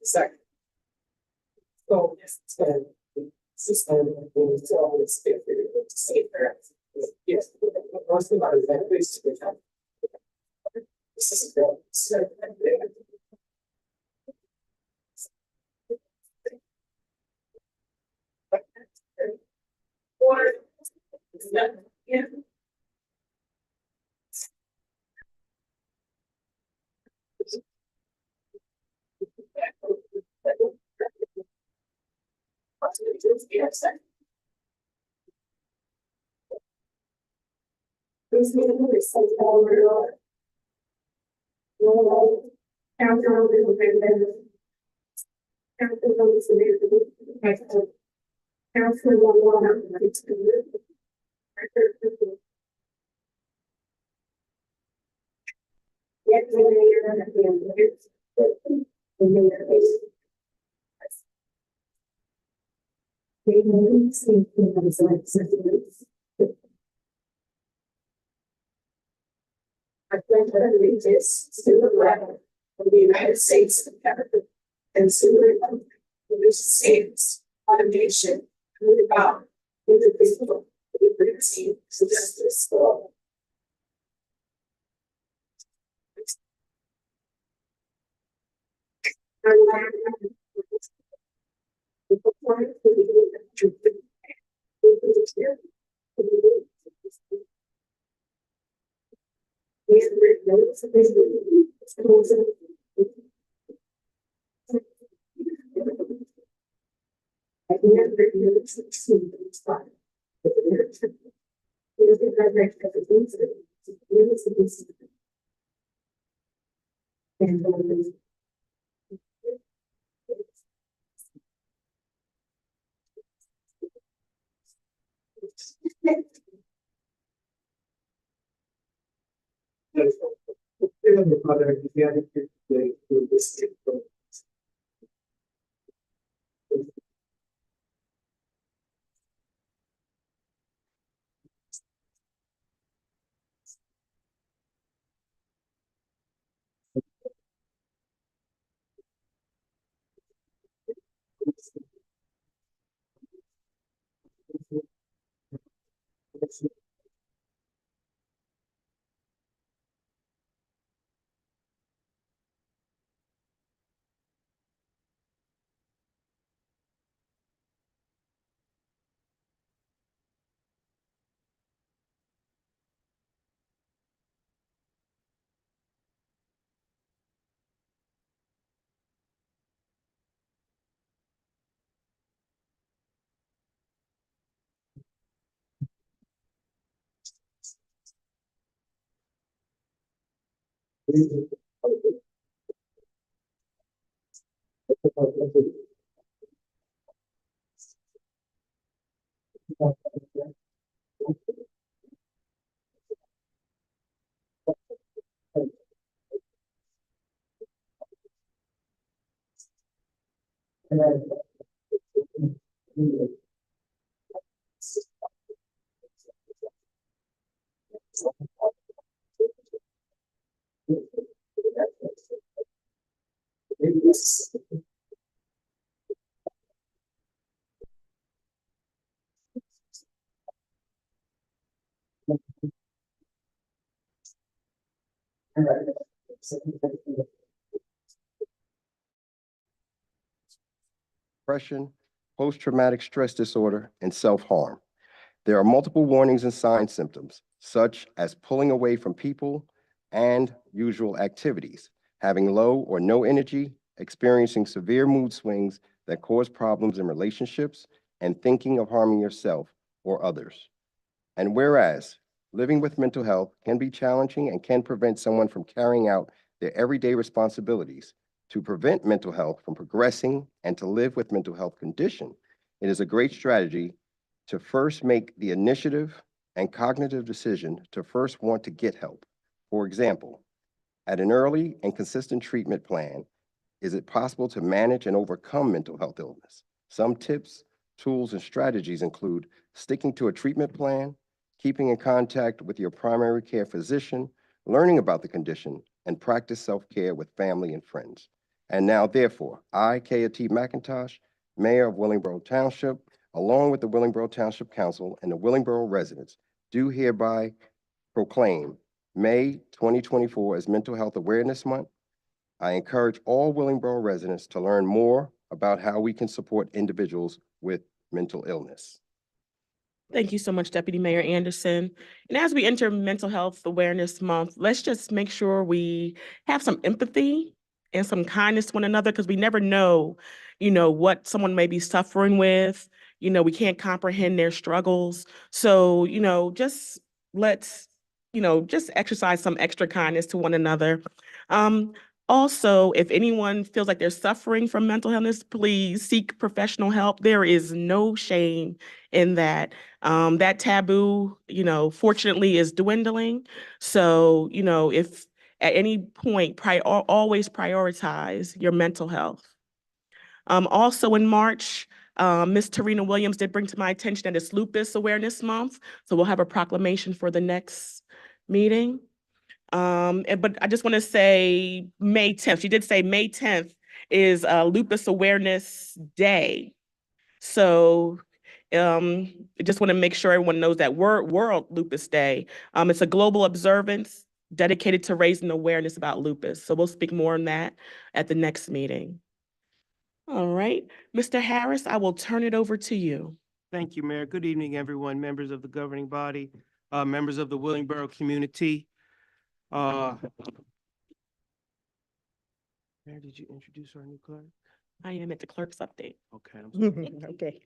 Second. So, yes, system is always safer. Yes, most of our vendors to become. This is good. Or, yeah. This meeting is so over. No, after all, we will be there. After those, we will be after one, it's good. Yet, we are at the end of it. The mayor is. They may see things like sentiments. I pledge allegiance to the flag of the United States of America and to the republic which stands one nation under God, indivisible, with liberty and justice for all. Expression post-traumatic stress disorder, and self-harm. There are multiple warnings and sign symptoms, such as pulling away from people and usual activities, having low or no energy, experiencing severe mood swings that cause problems in relationships, and thinking of harming yourself or others. And whereas living with mental health can be challenging and can prevent someone from carrying out their everyday responsibilities, to prevent mental health from progressing and to live with mental health condition, it is a great strategy to first make the initiative and cognitive decision to first want to get help. For example, at an early and consistent treatment plan, is it possible to manage and overcome mental health illness? Some tips, tools, and strategies include sticking to a treatment plan, keeping in contact with your primary care physician, learning about the condition, and practice self-care with family and friends. And now, therefore, I, Kea T. McIntosh, Mayor of Willingboro Township, along with the Willingboro Township Council and the Willingboro residents, do hereby proclaim May 2024 as Mental Health Awareness Month. I encourage all Willingboro residents to learn more about how we can support individuals with mental illness. Thank you so much, Deputy Mayor Anderson. And as we enter Mental Health Awareness Month, let's just make sure we have some empathy and some kindness to one another, because we never know, what someone may be suffering with. We can't comprehend their struggles. So, just let's, just exercise some extra kindness to one another. Also, if anyone feels like they're suffering from mental illness, please seek professional help. There is no shame in that. That taboo, fortunately is dwindling. So, if at any point, always prioritize your mental health. Also in March, Ms. Tarina Williams did bring to my attention that it's Lupus Awareness Month. So we'll have a proclamation for the next meeting. But I just want to say May 10th. She did say May 10th is Lupus Awareness Day. So I just want to make sure everyone knows that World Lupus Day. It's a global observance dedicated to raising awareness about lupus. So we'll speak more on that at the next meeting. All right, Mr. Harris, I will turn it over to you. Thank you, Mayor. Good evening, everyone, members of the governing body, members of the Willingboro community. Mayor, did you introduce our new clerk? I am at the clerk's update. Okay. I'm sorry. Okay.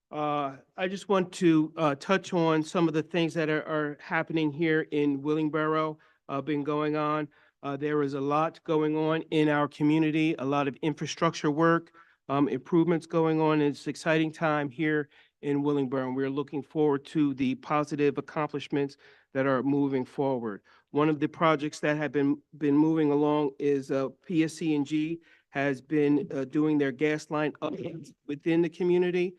I just want to touch on some of the things that are happening here in Willingboro, been going on. There is a lot going on in our community, a lot of infrastructure work, improvements going on. It's an exciting time here in Willingboro, and we're looking forward to the positive accomplishments that are moving forward. One of the projects that have been moving along is PSC&G has been doing their gas line updates within the community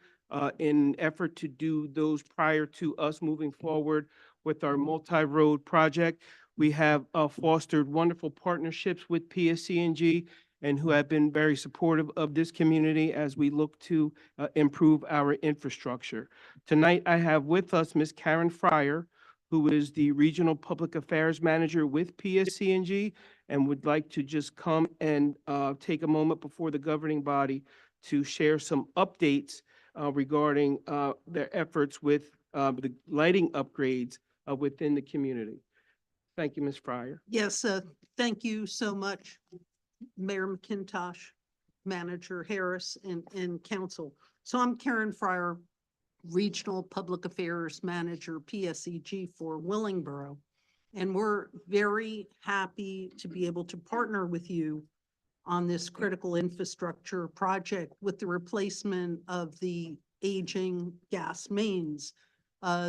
in an effort to do those prior to us moving forward with our multi-road project. We have fostered wonderful partnerships with PSC&G and who have been very supportive of this community as we look to improve our infrastructure. Tonight, I have with us Ms. Karen Fryer, who is the Regional Public Affairs Manager with PSC&G, and would like to just come and take a moment before the governing body to share some updates regarding their efforts with the lighting upgrades within the community. Thank you, Ms. Fryer. Yes, thank you so much, Mayor McIntosh, Manager Harris, and Council. So I'm Karen Fryer, Regional Public Affairs Manager, PSEG for Willingboro. And we're very happy to be able to partner with you on this critical infrastructure project with the replacement of the aging gas mains.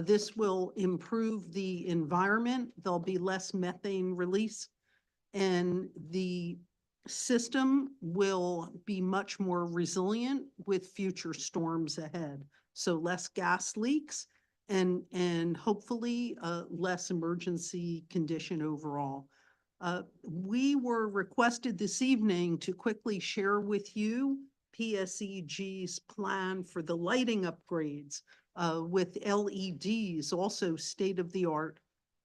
This will improve the environment. There'll be less methane release, and the system will be much more resilient with future storms ahead. So less gas leaks and hopefully less emergency condition overall. We were requested this evening to quickly share with you PSEG's plan for the lighting upgrades with LEDs, also state-of-the-art,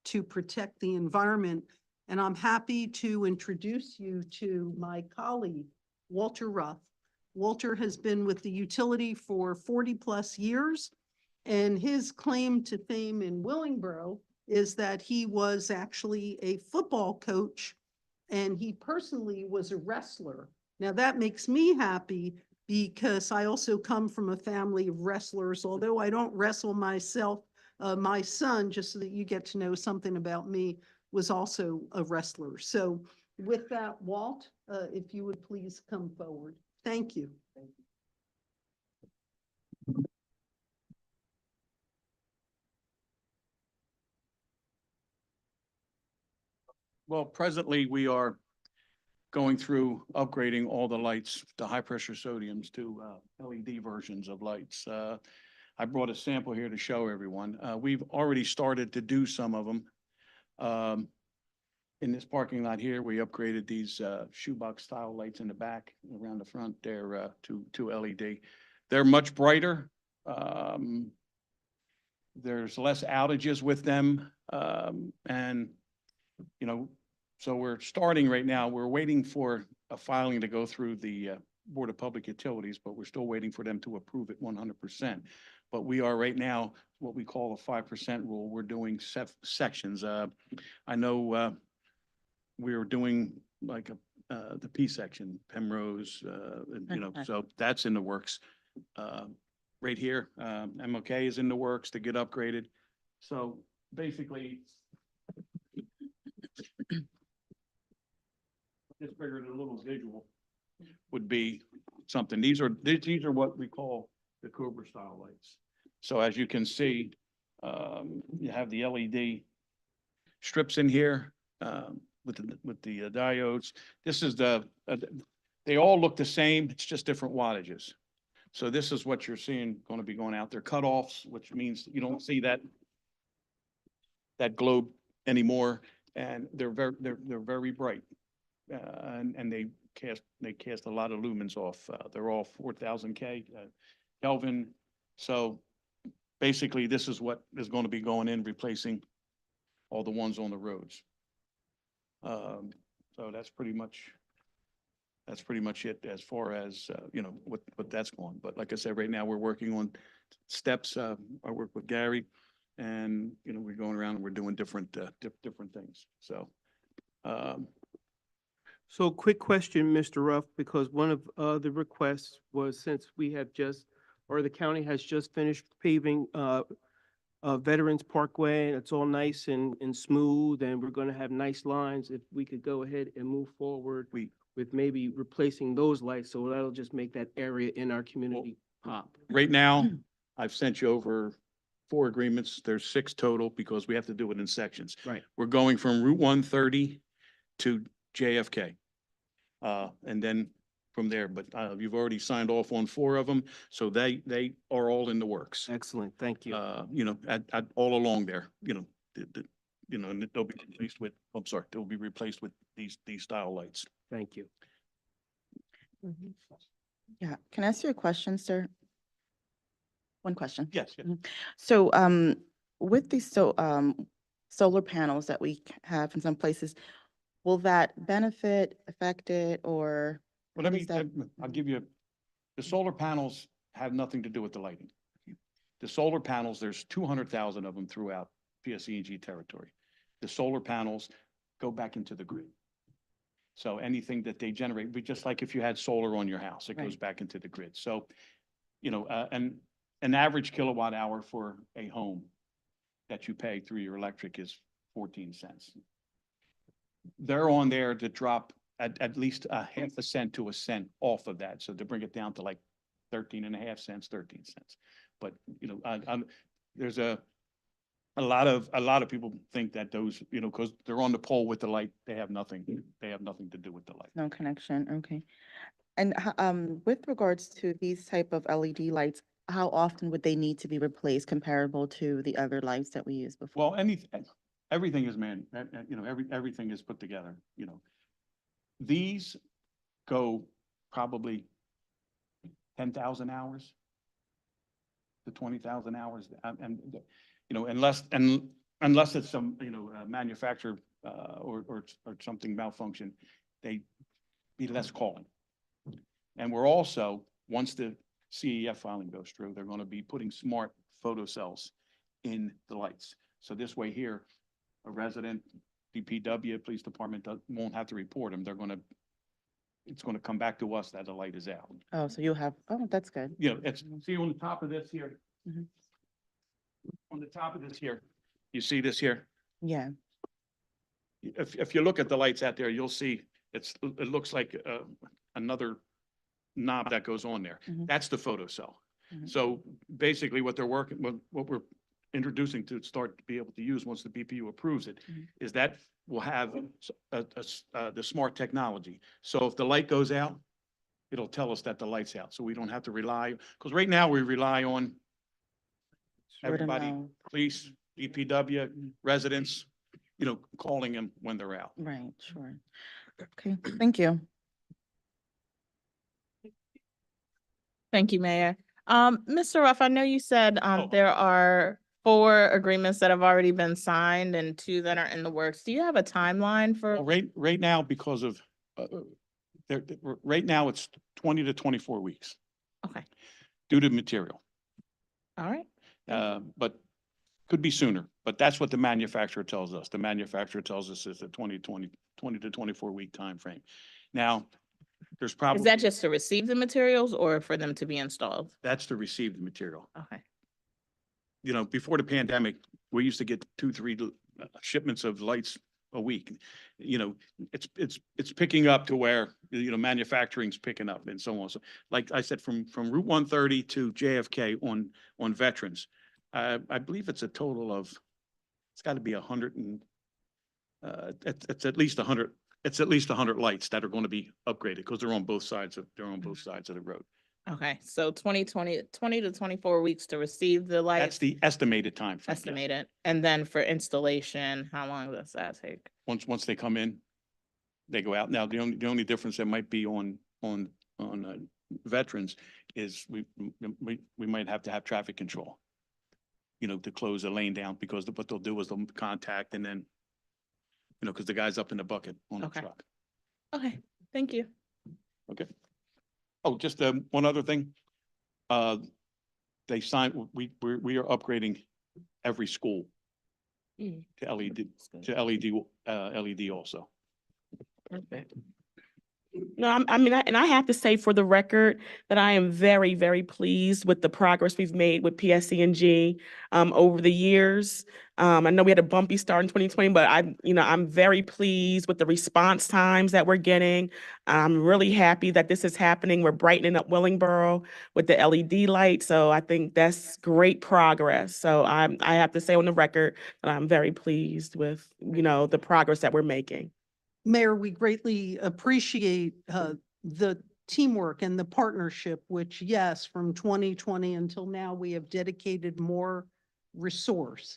to protect the environment. And I'm happy to introduce you to my colleague, Walter Ruff, Walter has been with the utility for 40+ years. And his claim to fame in Willingboro is that he was actually a football coach and he personally was a wrestler. Now that makes me happy because I also come from a family of wrestlers, although I don't wrestle myself. My son, just so that you get to know something about me, was also a wrestler. So with that, Walt, if you would please come forward. Thank you. Well, presently, we are going through upgrading all the lights, to high-pressure sodiums to LED versions of lights. I brought a sample here to show everyone. We've already started to do some of them. In this parking lot here, we upgraded these shoebox-style lights in the back, around the front there to LED. They're much brighter. There's less outages with them, and you know, so we're starting right now. We're waiting for a filing to go through the Board of Public Utilities, but we're still waiting for them to approve it 100%. But we are right now what we call a 5% rule. We're doing sections. I know we're doing like the P section, Penrose, and, you know, so that's in the works. Right here, MOK is in the works to get upgraded. So basically, just figured a little visual would be something. These are what we call the Cobra style lights. So as you can see, you have the LED strips in here with the diodes. This is they all look the same. It's just different wattages. So this is what you're seeing going to be going out there. Cutoffs, which means you don't see that globe anymore, and they're very bright, and they cast a lot of lumens off. They're all 4,000 Kelvin. So basically, this is what is going to be going in, replacing all the ones on the roads. So that's pretty much it as far as you know what that's going. But like I said, right now we're working on steps. I work with Gary, and you know we're going around and we're doing different things. So. So quick question, Mr. Ruff, because one of the requests was, since we have just, or the county has just finished paving Veterans Parkway, and it's all nice and smooth, and we're going to have nice lines. If we could go ahead and move forward with maybe replacing those lights, so that'll just make that area in our community pop. Right now, I've sent you over 4 agreements. There's 6 total because we have to do it in sections. Right. We're going from Route 130 to JFK. And then from there, but you've already signed off on 4 of them, so they are all in the works. Excellent, thank you. You know, at all along there, you know, and they'll be replaced with, I'm sorry, they'll be replaced with these style lights. Thank you. Yeah, can I ask you a question, sir? One question. Yes, yes. So, with these solar panels that we have in some places, will that benefit, affect it, or? Well, I'll give you, the solar panels have nothing to do with the lighting. The solar panels, there's 200,000 of them throughout PSE&G territory. The solar panels go back into the grid. So anything that they generate, just like if you had solar on your house, it goes Right. back into the grid. So, you know, an average kilowatt hour for a home that you pay through your electric is 14 cents. They're on there to drop at least a half a cent to a cent off of that. So to bring it down to like 13.5 cents, 13 cents. But, you know, there's a lot of people think that those, you know, because they're on the pole with the light, they have nothing to do with the light. No connection, okay. And with regards to these type of LED lights, how often would they need to be replaced comparable to the other lights that we used before? Well, everything is you know, everything is put together, you know. These go probably 10,000 hours to 20,000 hours, and you know, unless it's some, you know, manufacturer or something malfunction, they be less calling. And we're also, once the CEF filing goes through, they're going to be putting smart photo cells in the lights. So this way here, a resident, DPW, police department won't have to report them. It's going to come back to us that the light is out. Oh, so you'll have, oh, that's good. You know, it's, see on the top of this here? Mhm. On the top of this here, you see this here? Yeah, If you look at the lights out there, you'll see it looks like another knob that goes on there. Mhm. That's the photo cell. Mhm. So basically what they're working, what we're introducing to start to be able to use once the BPU approves it, Mhm. is that will have the smart technology. So if the light goes out, it'll tell us that the light's out. So we don't have to rely, because right now we rely on Sure to everybody, know. police, DPW, residents, you know, calling them when they're out. Right, sure. Okay, thank you. Thank you, Mayor. Mr. Ruff, I know you said, Oh. there are 4 agreements that have already been signed and 2 that are in the works. Do you have a timeline for? Well, right now, because of, right now, it's 20 to 24 weeks Okay, due to material. all right. But could be sooner, but that's what the manufacturer tells us. The manufacturer tells us it's a 20 to 24 week time frame. Now, there's probably. Is that just to receive the materials or for them to be installed? That's to receive the material. Okay, You know, before the pandemic, we used to get 2, 3 shipments of lights a week. You know, it's picking up to where, you know, manufacturing's picking up and so on. So like I said, from Route 130 to JFK on Veterans, I believe it's a total of, it's got to be 100 and, it's at least 100, it's at least 100 lights that are going to be upgraded because they're on both sides of the road. okay. So 20 to 24 weeks to receive the light. That's the estimated time frame. Yes. Estimated. And then for installation, how long does that take? Once they come in, they go out. Now, the only difference that might be on veterans is we might have to have traffic control, you know, to close a lane down, because what they'll do is they'll contact and then, you know, because the guy's up in the bucket on the Okay. truck. Okay, thank you. Okay. Oh, just one other thing. They signed, we are upgrading every school Mm. to LED, That's good. LED also. Perfect. No, I have to say for the record that I am very, very pleased with the progress we've made with PSC&G over the years. I know we had a bumpy start in 2020, but I'm very pleased with the response times that we're getting. I'm really happy that this is happening. We're brightening up Willingboro with the LED light, so I think that's great progress. So I have to say on the record that I'm very pleased with, the progress that we're making. Mayor, we greatly appreciate the teamwork and the partnership, which, yes, from 2020 until now, we have dedicated more resource.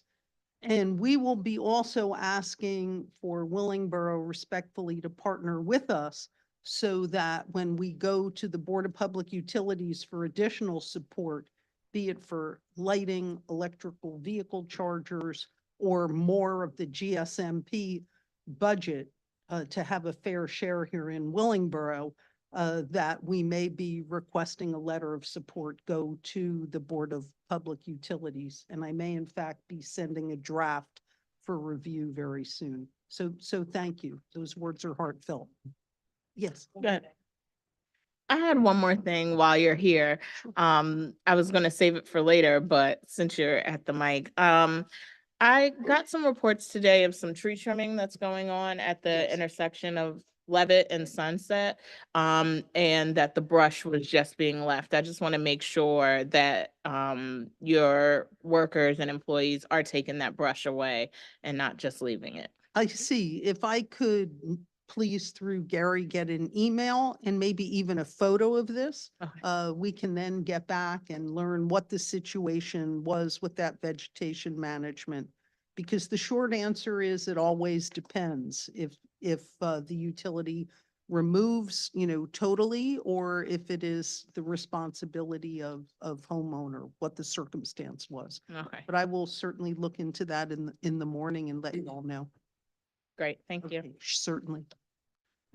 And we will be also asking for Willingboro respectfully to partner with us so that when we go to the Board of Public Utilities for additional support, be it for lighting, electrical vehicle chargers, or more of the GSMP budget, to have a fair share here in Willingboro, that we may be requesting a letter of support go to the Board of Public Utilities. And I may in fact be sending a draft for review very soon. So thank you. Those words are heartfelt. Yes. Good. I had one more thing while you're here. I was gonna save it for later, but since you're at the mic, I got some reports today of some tree trimming that's going on at the Yes. intersection of Levitt and Sunset, and that the brush was just being left. I just want to make sure that your workers and employees are taking that brush away and not just leaving it. I see. If I could please through Gary get an email and maybe even a photo of this, Okay. we can then get back and learn what the situation was with that vegetation management. Because the short answer is it always depends if the utility removes, totally, or if it is the responsibility of homeowner, what the circumstance was. Okay, But I will certainly look into that in the morning and let you all know. great, thank you. Okay, certainly.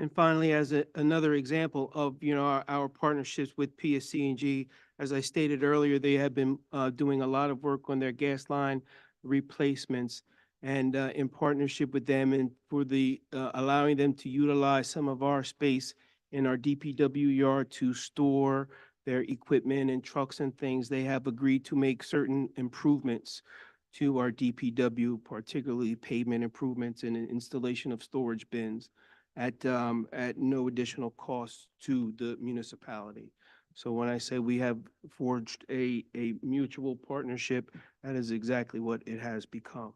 And finally, as another example of, our partnerships with PSC&G, as I stated earlier, they have been doing a lot of work on their gas line replacements, and in partnership with them and for the allowing them to utilize some of our space in our DPW yard to store their equipment and trucks and things, they have agreed to make certain improvements to our DPW, particularly pavement improvements and installation of storage bins at no additional cost to the municipality. So when I say we have forged a mutual partnership, that is exactly what it has become.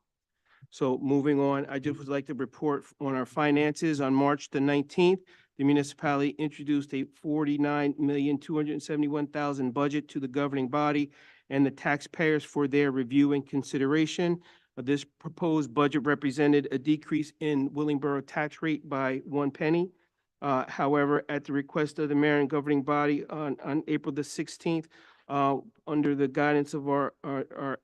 So moving on, I just would like to report on our finances. On March the 19th, the municipality introduced a $49,271,000 budget to the governing body and the taxpayers for their review and consideration. This proposed budget represented a decrease in Willingboro tax rate by 1 penny. However, at the request of the mayor and governing body on April the 16th, under the guidance of our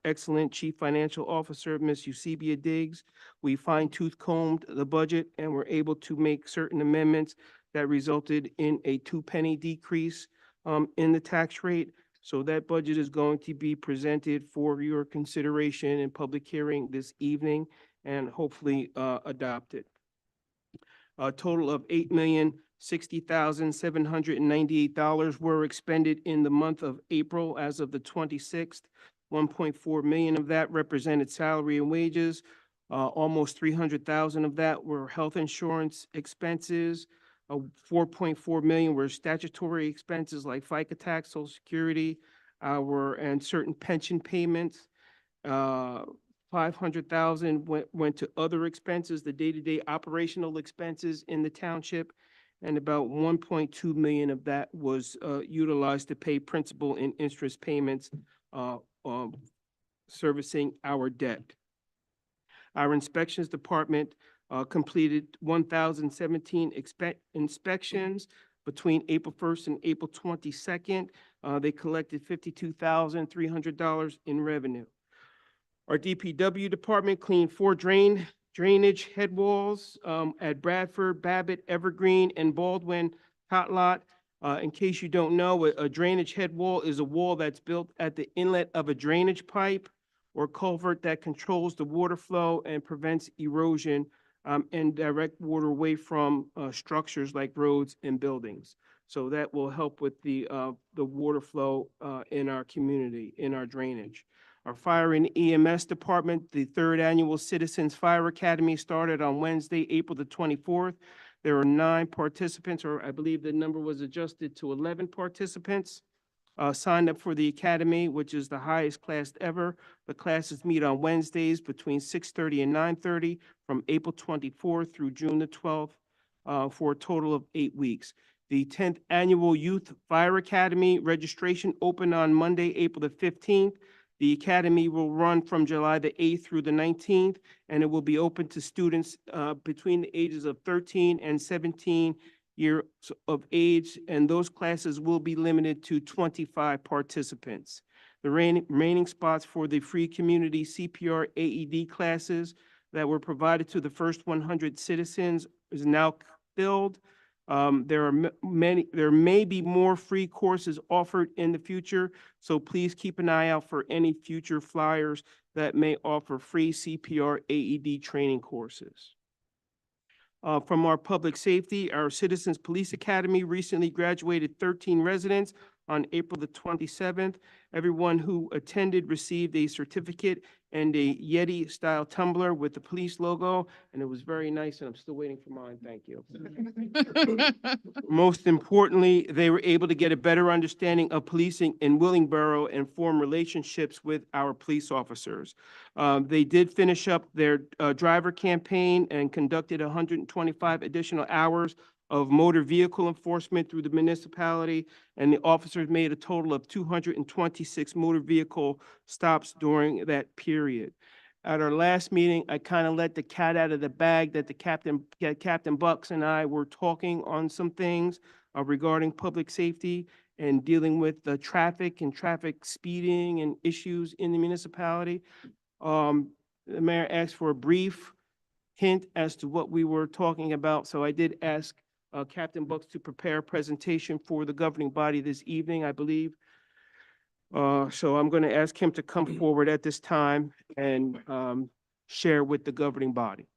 excellent chief financial officer, Ms. Eusebia Diggs, we fine-tooth combed the budget and were able to make certain amendments that resulted in a 2 penny decrease in the tax rate. So that budget is going to be presented for your consideration and public hearing this evening and hopefully adopted. A total of $8,060,798 were expended in the month of April as of the 26th. 1.4 million of that represented salary and wages. Almost 300,000 of that were health insurance expenses. 4.4 million were statutory expenses like FICA tax, Social Security, and certain pension payments. 500,000 went to other expenses, the day-to-day operational expenses in the township, and about 1.2 million of that was utilized to pay principal and interest payments servicing our debt. Our inspections department completed 1,017 inspections between April 1st and April 22nd. They collected $52,300 in revenue. Our DPW department cleaned 4 drainage head walls at Bradford, Babbitt, Evergreen, and Baldwin Tot Lot. In case you don't know, a drainage head wall is a wall that's built at the inlet of a drainage pipe or culvert that controls the water flow and prevents erosion and direct water away from structures like roads and buildings. So that will help with the water flow in our community, in our drainage. Our fire and EMS department, the 3rd annual Citizens Fire Academy started on Wednesday, April the 24th. There are 9 participants, or I believe the number was adjusted to 11 participants signed up for the academy, which is the highest class ever. The classes meet on Wednesdays between 6:30 and 9:30 from April 24th through June the 12th for a total of 8 weeks. The 10th annual Youth Fire Academy registration opened on Monday, April the 15th. The academy will run from July the 8th through the 19th, and it will be open to students between the ages of 13 and 17 years of age, and those classes will be limited to 25 participants. The remaining spots for the free community CPR AED classes that were provided to the first 100 citizens is now filled. There may be more free courses offered in the future, so please keep an eye out for any future flyers that may offer free CPR AED training courses. From our public safety, our Citizens Police Academy recently graduated 13 residents on April the 27th. Everyone who attended received a certificate and a Yeti-style tumbler with the police logo, and it was very nice, and I'm still waiting for mine. Thank you. Most importantly, they were able to get a better understanding of policing in Willingboro and form relationships with our police officers. They did finish up their driver campaign and conducted 125 additional hours of motor vehicle enforcement through the municipality, and the officers made a total of 226 motor vehicle stops during that period. At our last meeting, I kind of let the cat out of the bag that Captain Bucks and I were talking on some things regarding public safety and dealing with the traffic and traffic speeding and issues in the municipality. The mayor asked for a brief hint as to what we were talking about, so I did ask Captain Books to prepare a presentation for the governing body this evening, I believe. So I'm going to ask him to come forward at this time and share with the governing body.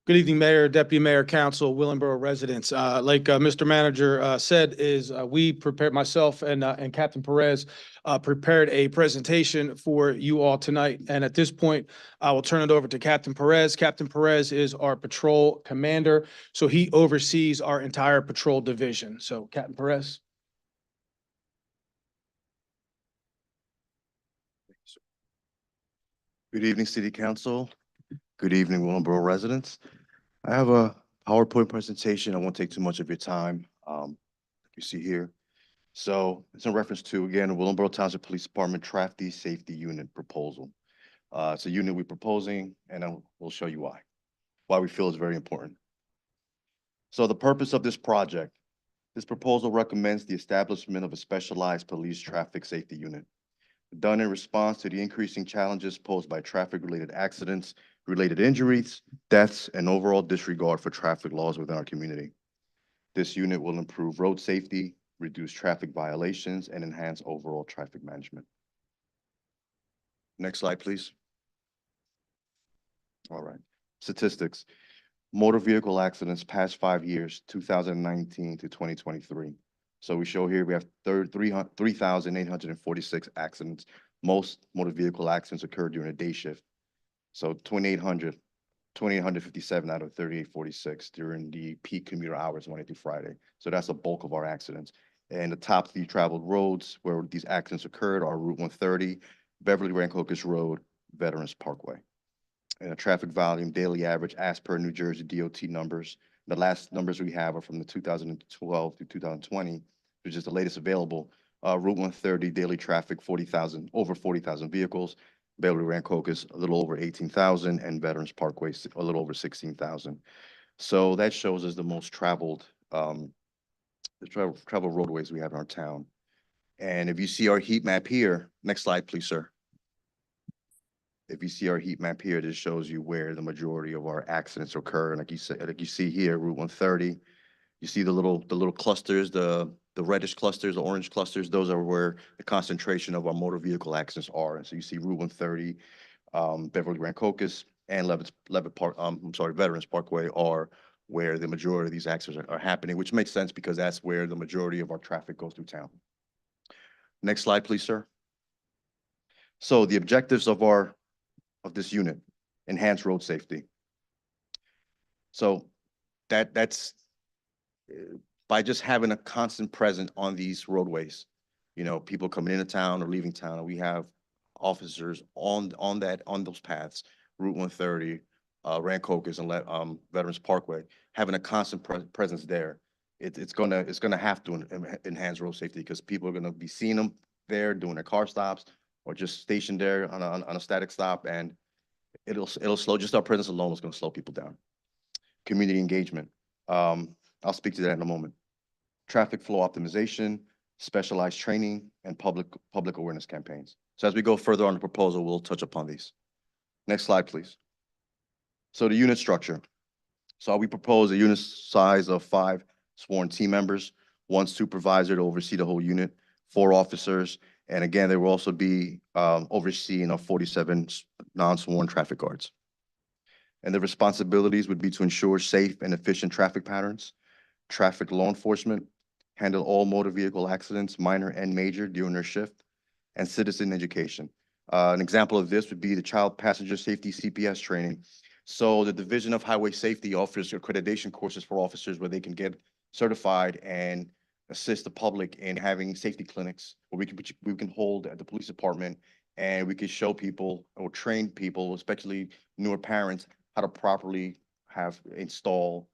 Good evening, Mayor, Deputy Mayor, Council, Willingboro residents. Like Mr. Manager said, we prepared, myself and Captain Perez prepared a presentation for you all tonight. And at this point, I will turn it over to Captain Perez. Captain Perez is our patrol commander, so he oversees our entire patrol division. So Captain Perez. Good evening, City Council. Good evening, Willingboro residents. I have a PowerPoint presentation. I won't take too much of your time. You see here. So it's in reference to, again, the Willingboro Township Police Department Traffic Safety Unit proposal. It's a unit we're proposing, and we'll show you why we feel it's very important. So the purpose of this project, this proposal recommends the establishment of a specialized police traffic safety unit, done in response to the increasing challenges posed by traffic-related accidents, related injuries, deaths, and overall disregard for traffic laws within our community. This unit will improve road safety, reduce traffic violations, and enhance overall traffic management. Next slide, please. All right. Statistics. Motor vehicle accidents past 5 years, 2019 to 2023. So we show here we have 3,846 accidents. Most motor vehicle accidents occurred during a day shift. So 2,857 out of 3,846 during the peak commuter hours, Monday through Friday. So that's the bulk of our accidents. And the top 3 traveled roads where these accidents occurred are Route 130, Beverly Rancocas Road, Veterans Parkway. And the traffic volume daily average as per New Jersey DOT numbers. The last numbers we have are from the 2012 to 2020, which is the latest available. Route 130 daily traffic, over 40,000 vehicles. Beverly Rancocas, a little over 18,000, and Veterans Parkway, a little over 16,000. So that shows us the most traveled, travel roadways we have in our town. And if you see our heat map here, next slide, please, sir. If you see our heat map here, this shows you where the majority of our accidents occur. And like you see here, Route 130, you see the little clusters, the reddish clusters, the orange clusters, those are where the concentration of our motor vehicle accidents are. And so you see Route 130, Beverly Rancocas, and Veterans Parkway are where the majority of these accidents are happening, which makes sense because that's where the majority of our traffic goes through town. Next slide, please, sir. So the objectives of this unit: enhance road safety. So that's by just having a constant presence on these roadways, you know, people coming into town or leaving town, and we have officers on those paths, Route 130, Rancocas, and Veterans Parkway, having a constant presence there. It's gonna have to enhance road safety because people are gonna be seeing them there doing their car stops or just stationed there on a static stop, and it'll slow. Just our presence alone is gonna slow people down. Community engagement. I'll speak to that in a moment. Traffic flow optimization, specialized training, and public awareness campaigns. So as we go further on the proposal, we'll touch upon these. Next slide, please. So the unit structure. So we propose a unit size of 5 sworn team members, 1 supervisor to oversee the whole unit, 4 officers, and again, there will also be overseeing of 47 non-sworn traffic guards. And the responsibilities would be to ensure safe and efficient traffic patterns, traffic law enforcement, handle all motor vehicle accidents, minor and major, during their shift, and citizen education. An example of this would be the Child Passenger Safety CPS training. So the Division of Highway Safety offers accreditation courses for officers where they can get certified and assist the public in having safety clinics where we can hold at the police department, and we can show people or train people, especially newer parents, how to properly install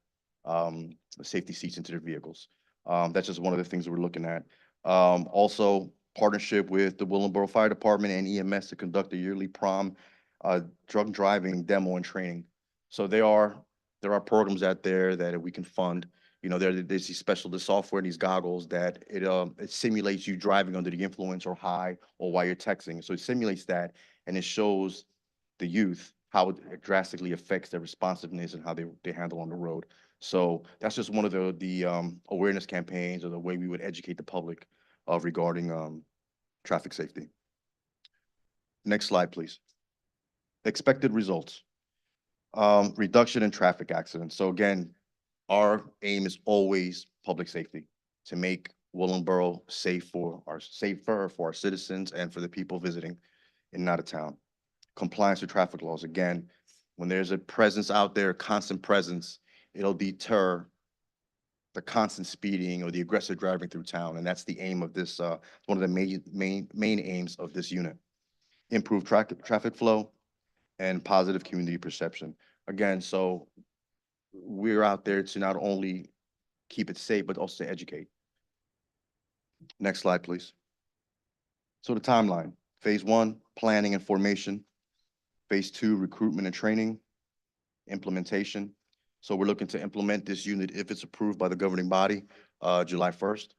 safety seats into their vehicles. That's just one of the things that we're looking at. Also, partnership with the Willingboro Fire Department and EMS to conduct a yearly prom drug driving demo and training. So there are programs out there that we can fund. You know, there's these the software and these goggles that it simulates you driving under the influence or high or while you're texting. So it simulates that, and it shows the youth how it drastically affects their responsiveness and how they handle on the road. So that's just one of the awareness campaigns or the way we would educate the public regarding traffic safety. Next slide, please. Expected results. Reduction in traffic accidents. So again, our aim is always public safety, to make Willingboro safer for our citizens and for the people visiting in and out of town. Compliance with traffic laws. Again, when there's a presence out there, constant presence, it'll deter the constant speeding or the aggressive driving through town. And that's the aim of this, one of the main aims of this unit. Improve traffic flow and positive community perception. Again, so we're out there to not only keep it safe, but also to educate. Next slide, please. So the timeline: phase 1, planning and formation; phase 2, recruitment and training; implementation. So we're looking to implement this unit, if it's approved by the governing body, July 1st.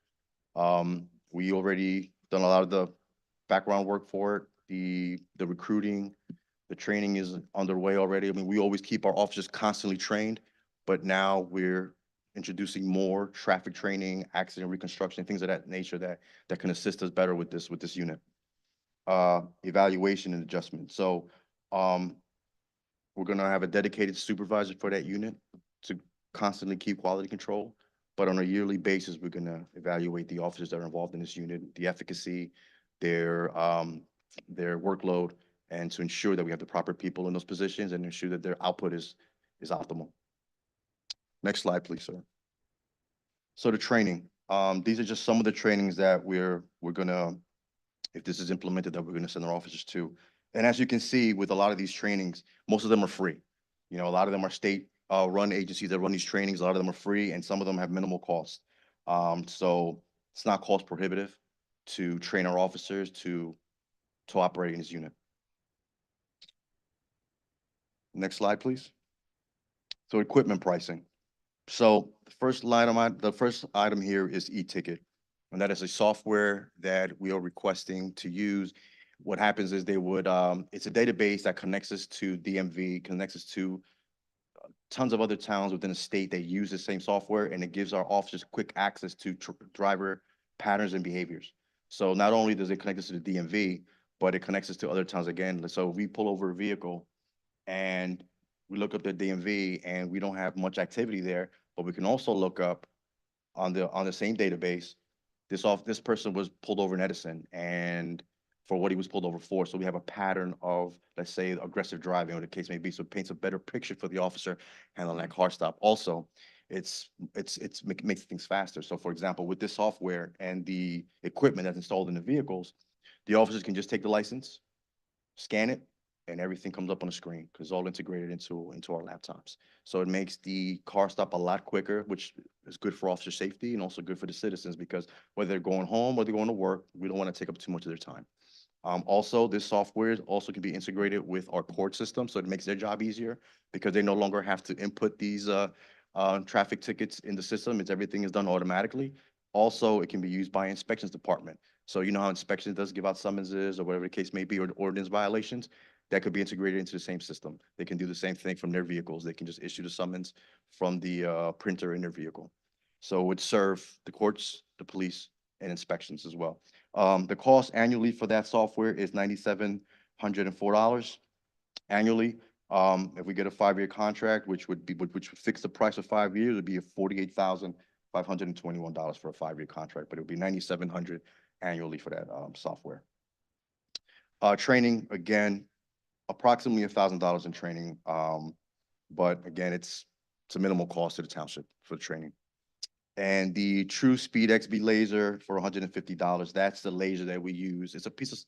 We already done a lot of the background work for it. The recruiting, the training is underway already. I mean, we always keep our officers constantly trained, but now we're introducing more traffic training, accident reconstruction, things of that nature that can assist us better with this unit. Evaluation and adjustment. So we're gonna have a dedicated supervisor for that unit to constantly keep quality control. But on a yearly basis, we're gonna evaluate the officers that are involved in this unit, the efficacy, their workload, and to ensure that we have the proper people in those positions and ensure that their output is optimal. Next slide, please, sir. So the training. These are just some of the trainings that we're gonna, if this is implemented, that we're gonna send our officers to. And as you can see, with a lot of these trainings, most of them are free. You know, a lot of them are state run agencies that run these trainings. A lot of them are free, and some of them have minimal cost. So it's not cost prohibitive to train our officers to operate in this unit. Next slide, please. So equipment pricing. So the first item here is e-ticket, and that is a software that we are requesting to use. What happens is they would, it's a database that connects us to DMV, connects us to tons of other towns within the state that use the same software, and it gives our officers quick access to driver patterns and behaviors. So not only does it connect us to the DMV, but it connects us to other towns again. So we pull over a vehicle and we look up the DMV and we don't have much activity there, but we can also look up on the same database, this person was pulled over in Edison and for what he was pulled over for. So we have a pattern of, let's say, aggressive driving, or the case may be. So it paints a better picture for the officer handling that car stop. Also, it's makes things faster. So for example, with this software and the equipment that's installed in the vehicles, the officers can just take the license, scan it, and everything comes up on the screen because it's all integrated into our laptops. So it makes the car stop a lot quicker, which is good for officer safety and also good for the citizens, because whether they're going home or they're going to work, we don't want to take up too much of their time. Also, this software also can be integrated with our court system, so it makes their job easier because they no longer have to input these traffic tickets in the system. Everything is done automatically. Also, it can be used by inspections department. So you know how inspections does give out summonses or whatever the case may be, or ordinance violations, that could be integrated into the same system. They can do the same thing from their vehicles. They can just issue the summons from the printer in their vehicle. So it would serve the courts, the police, and inspections as well. The cost annually for that software is $9,704 annually. If we get a 5-year contract, which would fix the price of 5 years, it would be $48,521 for a 5-year contract, but it would be $9,700 annually for that software. Training, again, approximately $1,000 in training, but again, it's a minimal cost to the township for the training. And the True Speed XB laser for $150. That's the laser that we use. It's a piece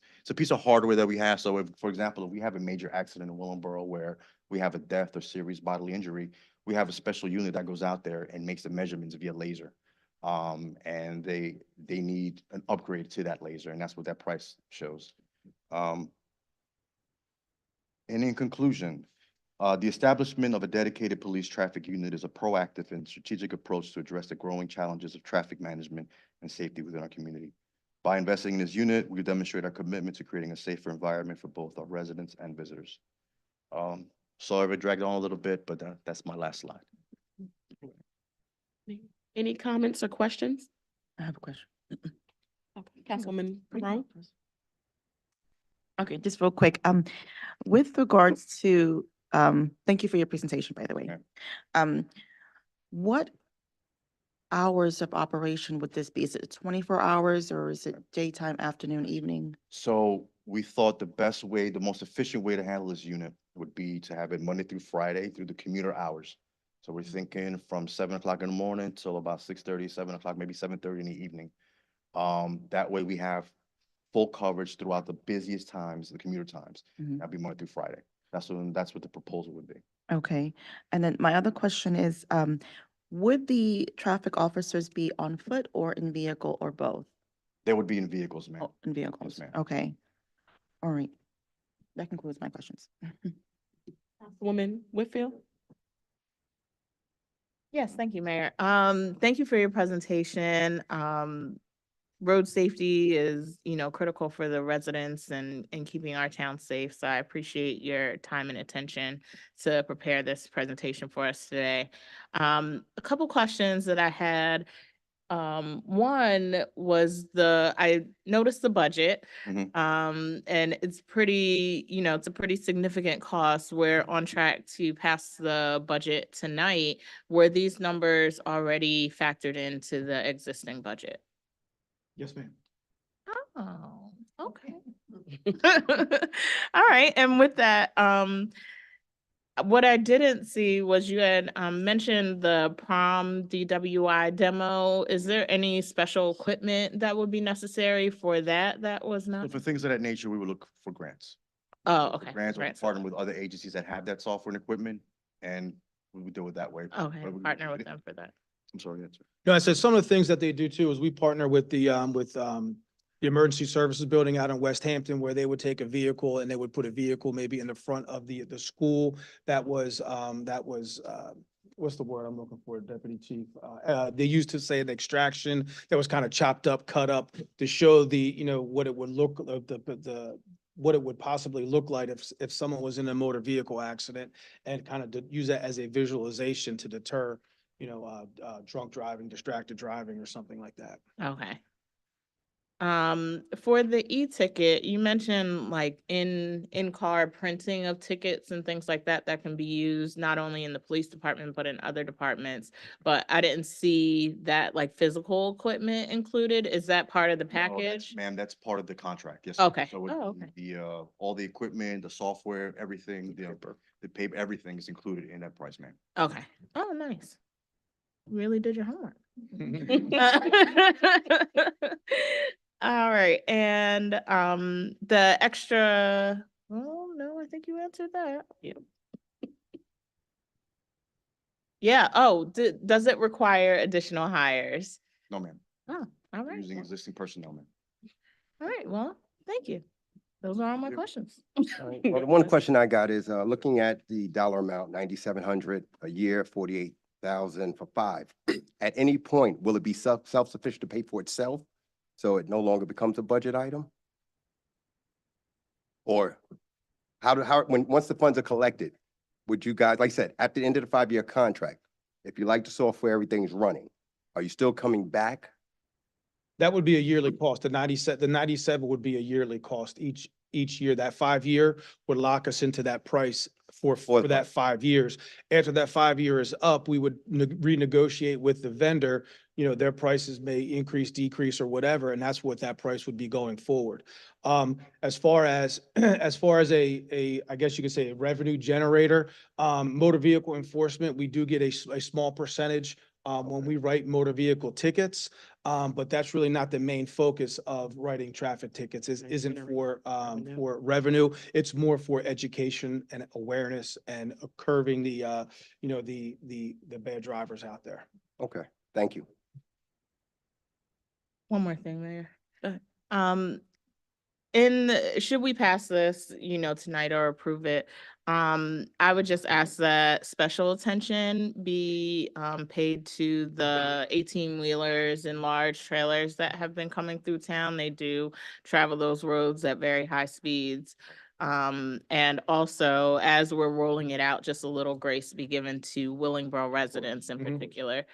of hardware that we have. So if, for example, if we have a major accident in Willingboro where we have a death or serious bodily injury, we have a special unit that goes out there and makes the measurements via laser. And they need an upgrade to that laser, and that's what that price shows. And in conclusion, the establishment of a dedicated police traffic unit is a proactive and strategic approach to address the growing challenges of traffic management and safety within our community. By investing in this unit, we demonstrate our commitment to creating a safer environment for both our residents and visitors. Sorry if it dragged on a little bit, but that's my last slide. Any comments or questions? I have a question. Okay, Councilwoman Perone? Okay, just real quick, with regards to, thank you for your presentation, by the way. Okay. What hours of operation would this be? Is it 24 hours or is it daytime, afternoon, evening? So we thought the best way, the most efficient way to handle this unit would be to have it Monday through Friday through the commuter hours. So we're thinking from 7 o'clock in the morning till about 6:30, 7 o'clock, maybe 7:30 in the evening. That way we have full coverage throughout the busiest times, the commuter times. Mhm. That'd be Monday through Friday. That's what the proposal would be. Okay, and then my other question is, would the traffic officers be on foot or in vehicle or both? They would be in vehicles, ma'am. Oh, in vehicles, ma'am. okay. All right. That concludes my questions. Councilwoman Whitfield? Yes, thank you, Mayor. Thank you for your presentation. Road safety is, critical for the residents and keeping our town safe. So I appreciate your time and attention to prepare this presentation for us today. A couple questions that I had. One was I noticed the budget. Mhm. And it's pretty, it's a pretty significant cost. We're on track to pass the budget tonight. Were these numbers already factored into the existing budget? Yes, ma'am. Oh, okay. All right, and with that, what I didn't see was you had mentioned the prom DWI demo. Is there any special equipment that would be necessary for that? That was So not. for things of that nature, we would look for grants. Oh, okay. Grants or Right. partner with other agencies that have that software and equipment, and we would do it that way. Okay, But we- partner with them for that. I'm sorry, that's. No, I said some of the things that they do too is we partner with the emergency services building out in West Hampton where they would take a vehicle and they would put a vehicle maybe in the front of the school that was, what's the word I'm looking for, Deputy Chief? They used to say an extraction that was kind of chopped up, cut up to show what it would look, what it would possibly look like if someone was in a motor vehicle accident and kind of use that as a visualization to deter drunk driving, distracted driving or something like that. Okay. For the e-ticket, you mentioned like in-car printing of tickets and things like that that can be used not only in the police department, but in other departments. But I didn't see that like physical equipment included. Is that part of the No, that's- package? Ma'am, that's part of the contract, yes. Okay. So it- Oh, okay. all the equipment, the software, everything, the paper, everything is included in that price, ma'am. Okay. Oh, nice. Really did your homework. All right, and the extra, oh, no, I think you answered that. Yeah. Yeah, oh, does it require additional hires? No, ma'am. Oh, all We're right. using existing personnel, ma'am. All right, well, thank you. Those are all my you. questions. Well, the one question I got is, looking at the dollar amount, 9,700 a year, 48,000 for 5. At any point, will it be self-sufficient to pay for itself? So it no longer becomes a budget item? Or once the funds are collected, would you guys, like I said, at the end of the 5-year contract, if you like the software, everything's running, are you still coming back? That would be a yearly cost. The 97 would be a yearly cost each year. That 5-year would lock us into that price for that 5 years. After that 5 year is up, we would renegotiate with the vendor. Their prices may increase, decrease, or whatever, and that's what that price would be going forward. As far as I guess you could say a revenue generator, motor vehicle enforcement, we do get a small percentage when we write motor vehicle tickets. But that's really not the main focus of writing traffic tickets. Isn't for revenue. It's more for education and awareness and curbing the bad drivers out there. Okay, thank you. One more thing, Mayor. Should we pass this, tonight or approve it? I would just ask that special attention be paid to the 18-wheelers and large trailers that have been coming through town. They do travel those roads at very high speeds. And also, as we're rolling it out, just a little grace be given to Willingboro residents in Mhm. particular.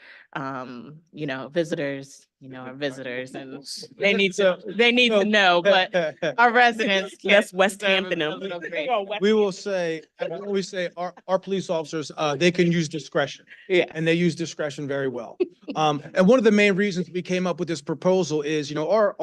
You know, visitors, you know, are visitors and they need to know, but our residents. That's can West deserve a Hampton. little grace. We will say, we always say, our police officers, they can use discretion. Yeah. And they use discretion very well. And one of the main reasons we came up with this proposal is, you know, our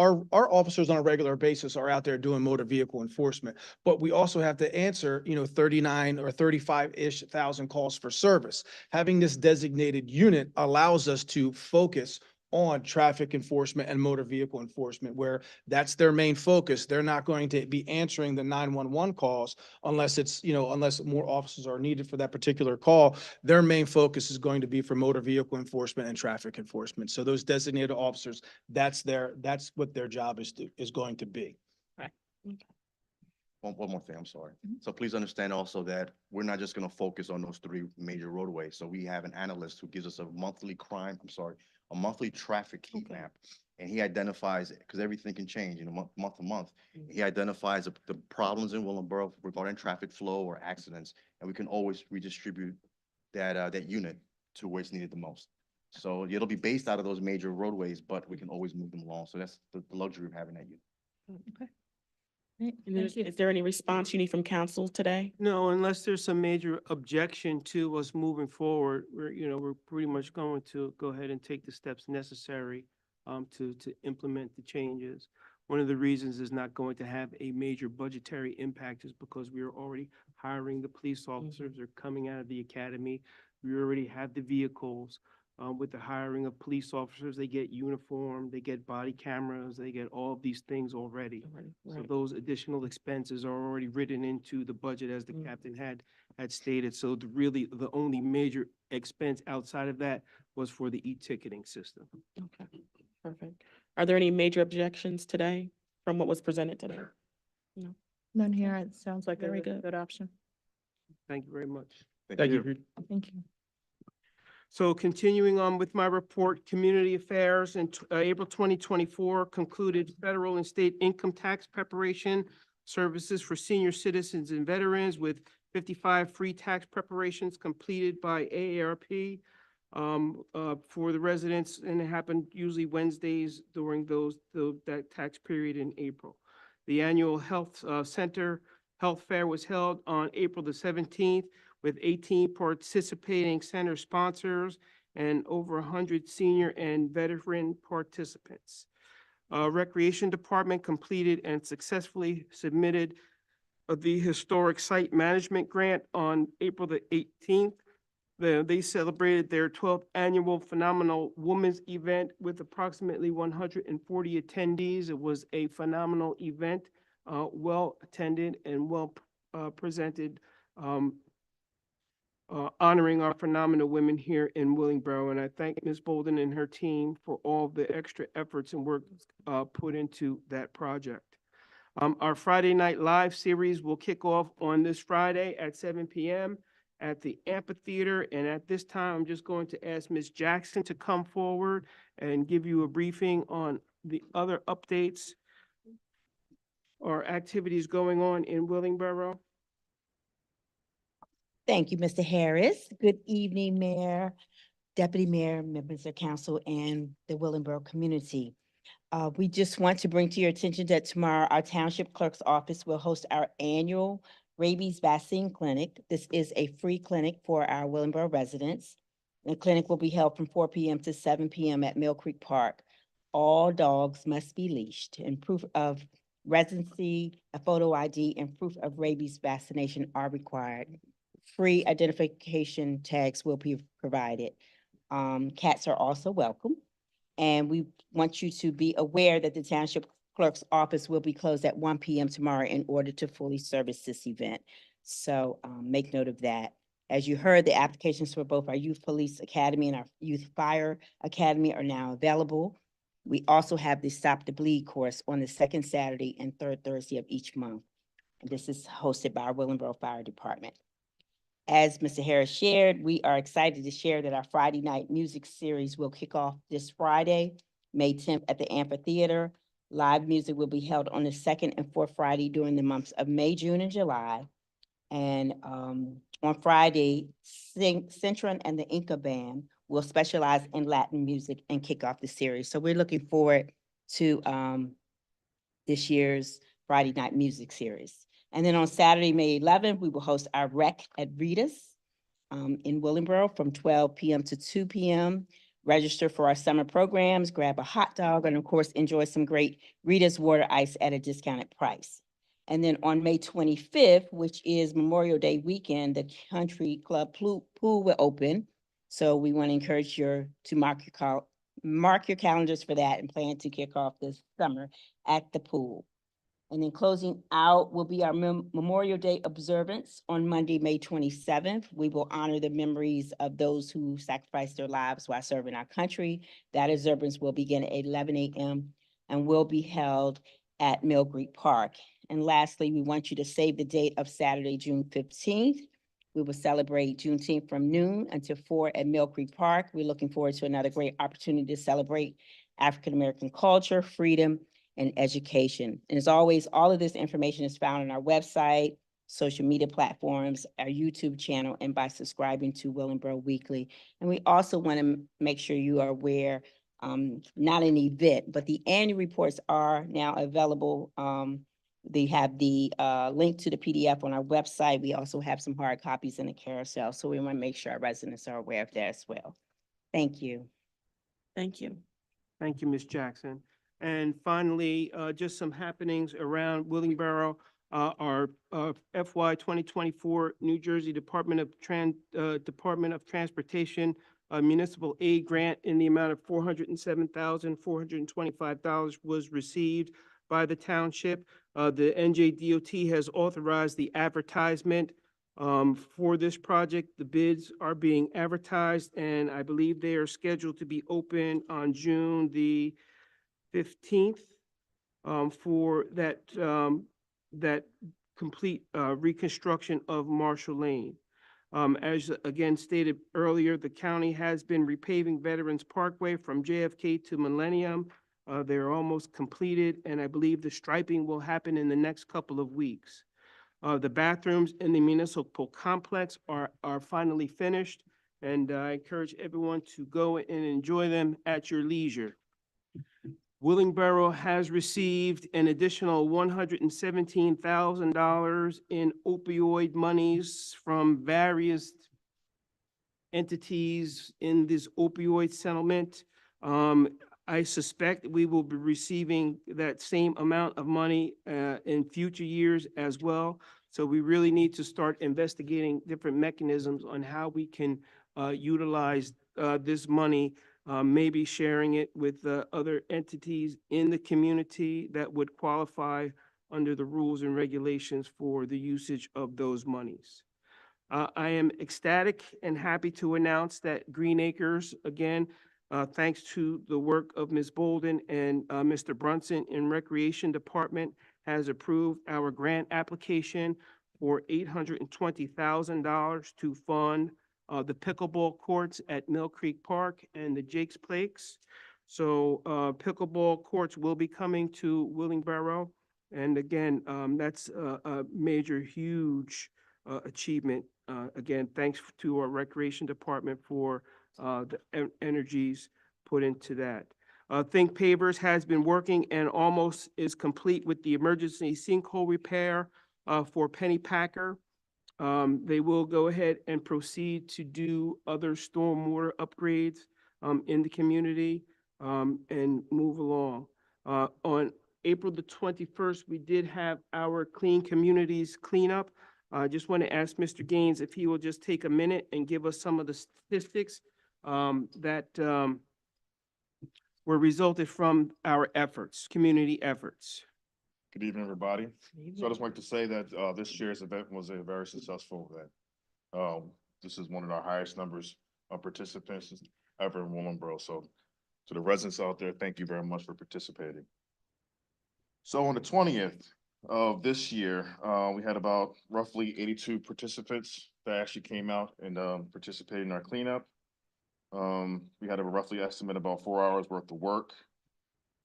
officers on a regular basis are out there doing motor vehicle enforcement. But we also have to answer, you know, 39 or 35-ish thousand calls for service. Having this designated unit allows us to focus on traffic enforcement and motor vehicle enforcement, where that's their main focus. They're not going to be answering the 911 calls unless it's, you know, unless more officers are needed for that particular call. Their main focus is going to be for motor vehicle enforcement and traffic enforcement. So those designated officers, that's what their job is going to be. One more thing, I'm sorry. So please understand also that we're not just gonna focus on those three major roadways. So we have an analyst who gives us a monthly a monthly traffic heat map. And he identifies, because everything can change, you know, month to month. He identifies the problems in Willingboro regarding traffic flow or accidents, and we can always redistribute that unit to where it's needed the most. So it'll be based out of those major roadways, but we can always move them along. So that's the luxury of having that unit. Is there any response you need from council today? No, unless there's some major objection to us moving forward, we're pretty much going to go ahead and take the steps necessary to implement the changes. One of the reasons is not going to have a major budgetary impact is because we are already hiring the police officers. They're coming out of the academy. We already have the vehicles. With the hiring of police officers, they get uniform, they get body cameras, they get all of these things already. So Right. those additional expenses are already written into the budget as the captain had stated. So the only major expense outside of that was for the e-ticketing system. Okay, perfect. Are there any major objections today from what was presented today? None here. It sounds like Very a good. good option. Thank you very much. Thank you. Thank you. So continuing on with my report, Community Affairs in April 2024 concluded federal and state income tax preparation services for senior citizens and veterans with 55 free tax preparations completed by AARP for the residents, and it happened usually Wednesdays during that tax period in April. The annual health center health fair was held on April the 17th with 18 participating center sponsors and over 100 senior and veteran participants. Recreation Department completed and successfully submitted the Historic Site Management Grant on April the 18th. They celebrated their 12th annual Phenomenal Women's event with approximately 140 attendees. It was a phenomenal event, well attended and well presented, honoring our phenomenal women here in Willingboro. And I thank Ms. Bolden and her team for all the extra efforts and work put into that project. Our Friday Night Live series will kick off on this Friday at 7 p.m. at the amphitheater. And at this time, I'm just going to ask Ms. Jackson to come forward and give you a briefing on the other updates or activities going on in Willingboro. Thank you, Mr. Harris. Good evening, Mayor, Deputy Mayor, members of council, and the Willingboro community. We just want to bring to your attention that tomorrow our Township Clerk's Office will host our annual rabies vaccine clinic. This is a free clinic for our Willingboro residents. The clinic will be held from 4 p.m. to 7 p.m. at Mill Creek Park. All dogs must be leashed, and proof of residency, a photo ID, and proof of rabies vaccination are required. Free identification tags will be provided. Cats are also welcome. And we want you to be aware that the Township Clerk's Office will be closed at 1 p.m. tomorrow in order to fully service this event. So make note of that. As you heard, the applications for both our Youth Police Academy and our Youth Fire Academy are now available. We also have the Stop the Bleed course on the second Saturday and third Thursday of each month. And this is hosted by our Willingboro Fire Department. As Mr. Harris shared, we are excited to share that our Friday night music series will kick off this Friday, May 10th at the amphitheater. Live music will be held on the second and fourth Friday during the months of May, June, and July. And on Friday, Centron and the Inca Band will specialize in Latin music and kick off the series. So we're looking forward to this year's Friday Night Music Series. And then on Saturday, May 11th, we will host our Rec at Rita's in Willingboro from 12 p.m. to 2 p.m. Register for our summer programs, grab a hot dog, and of course, enjoy some great Rita's water ice at a discounted price. And then on May 25th, which is Memorial Day weekend, the Country Club pool will open. So we want to encourage you to mark your calendars for that and plan to kick off this summer at the pool. And then closing out will be our Memorial Day observance on Monday, May 27th. We will honor the memories of those who sacrificed their lives while serving our country. That observance will begin at 11 a.m. and will be held at Mill Creek Park. And lastly, we want you to save the date of Saturday, June 15th. We will celebrate Juneteenth from noon until 4 at Mill Creek Park. We're looking forward to another great opportunity to celebrate African-American culture, freedom, and education. And as always, all of this information is found on our website, social media platforms, our YouTube channel, and by subscribing to Willingboro Weekly. And we also want to make sure you are aware, not an event, but the annual reports are now available. They have the link to the PDF on our website. We also have some hard copies in the carousel. So we want to make sure our residents are aware of that as well. Thank you. Thank you. Thank you, Ms. Jackson. And finally, just some happenings around Willingboro. Our FY 2024 New Jersey Department of Transportation municipal aid grant in the amount of $407,425 was received by the township. The NJDOT has authorized the advertisement for this project. The bids are being advertised, and I believe they are scheduled to be open on June the 15th for that complete reconstruction of Marshall Lane. As again stated earlier, the county has been repaving Veterans Parkway from JFK to Millennium. They're almost completed, and I believe the striping will happen in the next couple of weeks. The bathrooms in the municipal complex are finally finished, and I encourage everyone to go and enjoy them at your leisure. Willingboro has received an additional $117,000 in opioid monies from various entities in this opioid settlement. I suspect we will be receiving that same amount of money in future years as well. So we really need to start investigating different mechanisms on how we can utilize this money, maybe sharing it with other entities in the community that would qualify under the rules and regulations for the usage of those monies. I am ecstatic and happy to announce that Green Acres, again, thanks to the work of Ms. Bolden and Mr. Brunson in Recreation Department, has approved our grant application for $820,000 to fund the pickleball courts at Mill Creek Park and the Jake's Place. So pickleball courts will be coming to Willingboro. And again, that's a major, huge achievement. Again, thanks to our Recreation Department for the energies put into that. Think Pavers has been working and almost is complete with the emergency sinkhole repair for Penny Packer. They will go ahead and proceed to do other stormwater upgrades in the community and move along. On April the 21st, we did have our Clean Communities cleanup. I just want to ask Mr. Gaines if he will just take a minute and give us some of the statistics that were resulted from our efforts, community efforts. Good evening, everybody. So I just want to say that this year's event was a very successful event. This is one of our highest numbers of participants ever in Willingboro. So to the residents out there, thank you very much for participating. So on the 20th of this year, we had about roughly 82 participants that actually came out and participated in our cleanup. We had a roughly estimate about 4 hours worth of work.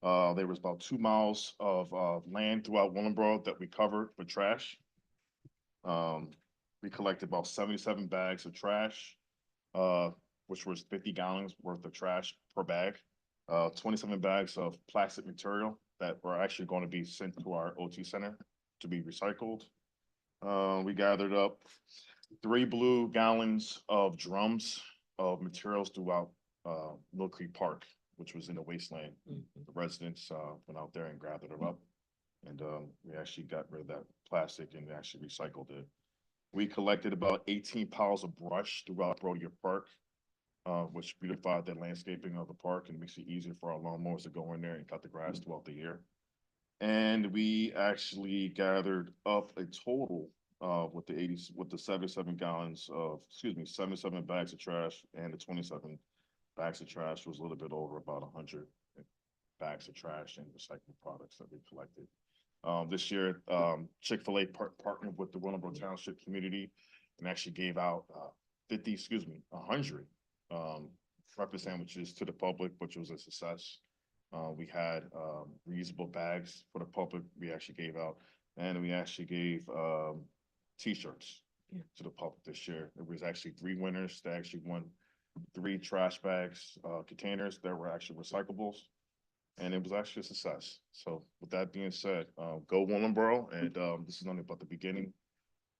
There was about 2 miles of land throughout Willingboro that we covered for trash. We collected about 77 bags of trash, which was 50 gallons worth of trash per bag. 27 bags of plastic material that were actually going to be sent to our OT center to be recycled. We gathered up 3 blue gallons of drums of materials throughout Mill Creek Park, which was in the wasteland. The residents went out there and gathered it up. And we actually got rid of that plastic and actually recycled it. We collected about 18 piles of brush throughout Brodier Park, which beautified the landscaping of the park and makes it easier for our lawnmowers to go in there and cut the grass throughout the year. And we actually gathered up a total with the 77 gallons of, 77 bags of trash, and the 27 bags of trash was a little bit over about 100 bags of trash and recycled products that we collected. This year, Chick-fil-A partnered with the Willingboro Township community and actually gave out 100 breakfast sandwiches to the public, which was a success. We had reusable bags for the public we actually gave out, and we actually gave T-shirts to the public this year. There was actually 3 winners that actually won 3 trash bags, containers that were actually recyclables. And it was actually a success. So with that being said, go Willingboro, and this is only about the beginning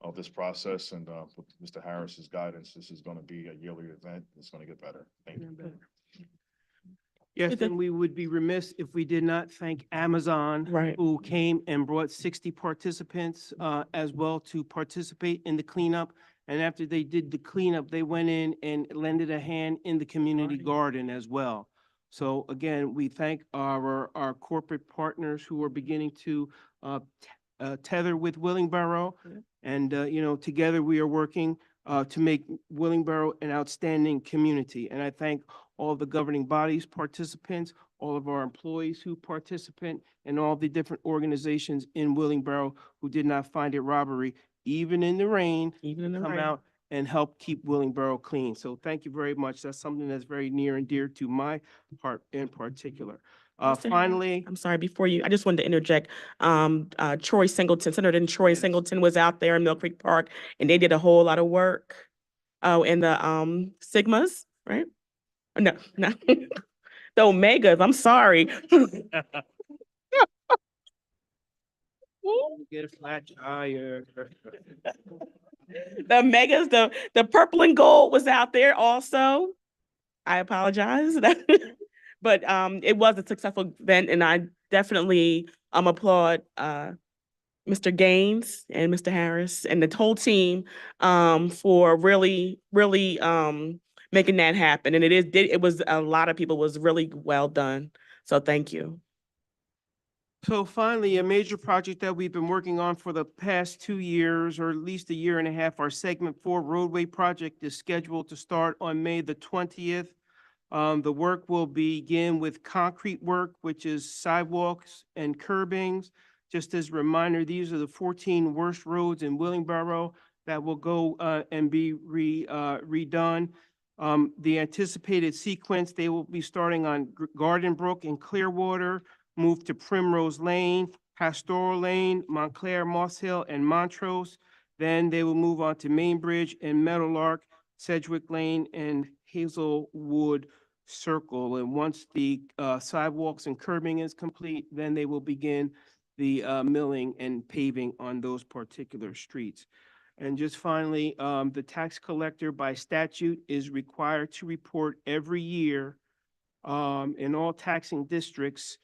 of this process. And with Mr. Harris's guidance, this is going to be a yearly event. It's going to get better. Thank you. Yes, and we would be remiss if we did not thank Amazon, Right. who came and brought 60 participants as well to participate in the cleanup. And after they did the cleanup, they went in and lended a hand in the community garden as well. So again, we thank our corporate partners who are beginning to tether with Willingboro. And, together we are working to make Willingboro an outstanding community. And I thank all the governing bodies, participants, all of our employees who participate, and all the different organizations in Willingboro who did not find it robbery, even in the rain, come out and help keep Willingboro clean. So thank you very much. That's something that's very near and dear to my heart in particular. Mr. Harris, Finally, I'm sorry, before you, I just wanted to interject. Troy Singleton, Senator Troy Singleton was out there in Mill Creek Park, and they did a whole lot of work. Oh, and the Sigmas, right? No, no. The Omegas, I'm sorry. get a flat tire. The Megas, the purple and gold was out there also. I apologize. But it was a successful event, and I definitely applaud Mr. Gaines and Mr. Harris and the whole team for really making that happen. And it was a lot of people, was really well done. So thank you. So finally, a major project that we've been working on for the past 2 years, or at least a year and a half, our Segment 4 roadway project is scheduled to start on May the 20th. The work will begin with concrete work, which is sidewalks and curbings. Just as a reminder, these are the 14 worst roads in Willingboro that will go and be redone. The anticipated sequence, they will be starting on Garden Brook and Clearwater, move to Primrose Lane, Pastoral Lane, Montclair, Moss Hill, and Montrose. Then they will move on to Mainbridge and Meadowlark, Sedgwick Lane, and Hazelwood Circle. And once the sidewalks and curbing is complete, then they will begin the milling and paving on those particular streets. And just finally, the tax collector by statute is required to report every year in all taxing districts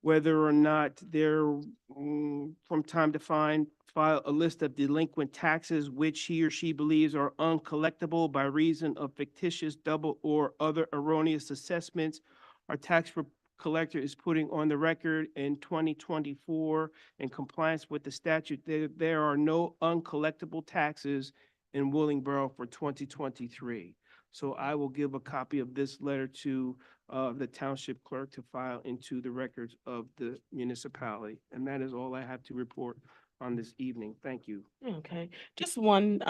whether or not they're from time to file a list of delinquent taxes which he or she believes are uncollectible by reason of fictitious, double, or other erroneous assessments. Our tax collector is putting on the record in 2024 in compliance with the statute that there are no uncollectible taxes in Willingboro for 2023. So I will give a copy of this letter to the township clerk to file into the records of the municipality. And that is all I have to report on this evening. Thank you. Okay, just one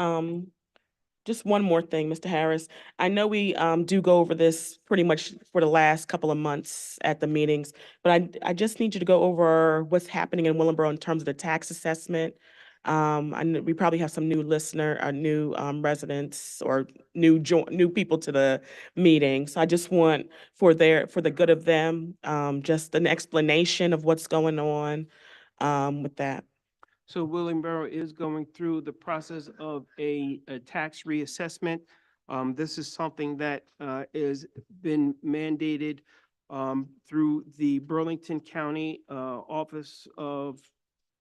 Just one more thing, Mr. Harris. I know we do go over this pretty much for the last couple of months at the meetings, but I just need you to go over what's happening in Willingboro in terms of the tax assessment. I know we probably have some new new residents or new people to the meeting. So I just want for the good of them, just an explanation of what's going on with that. So Willingboro is going through the process of a tax reassessment. This is something that is been mandated through the Burlington County Office of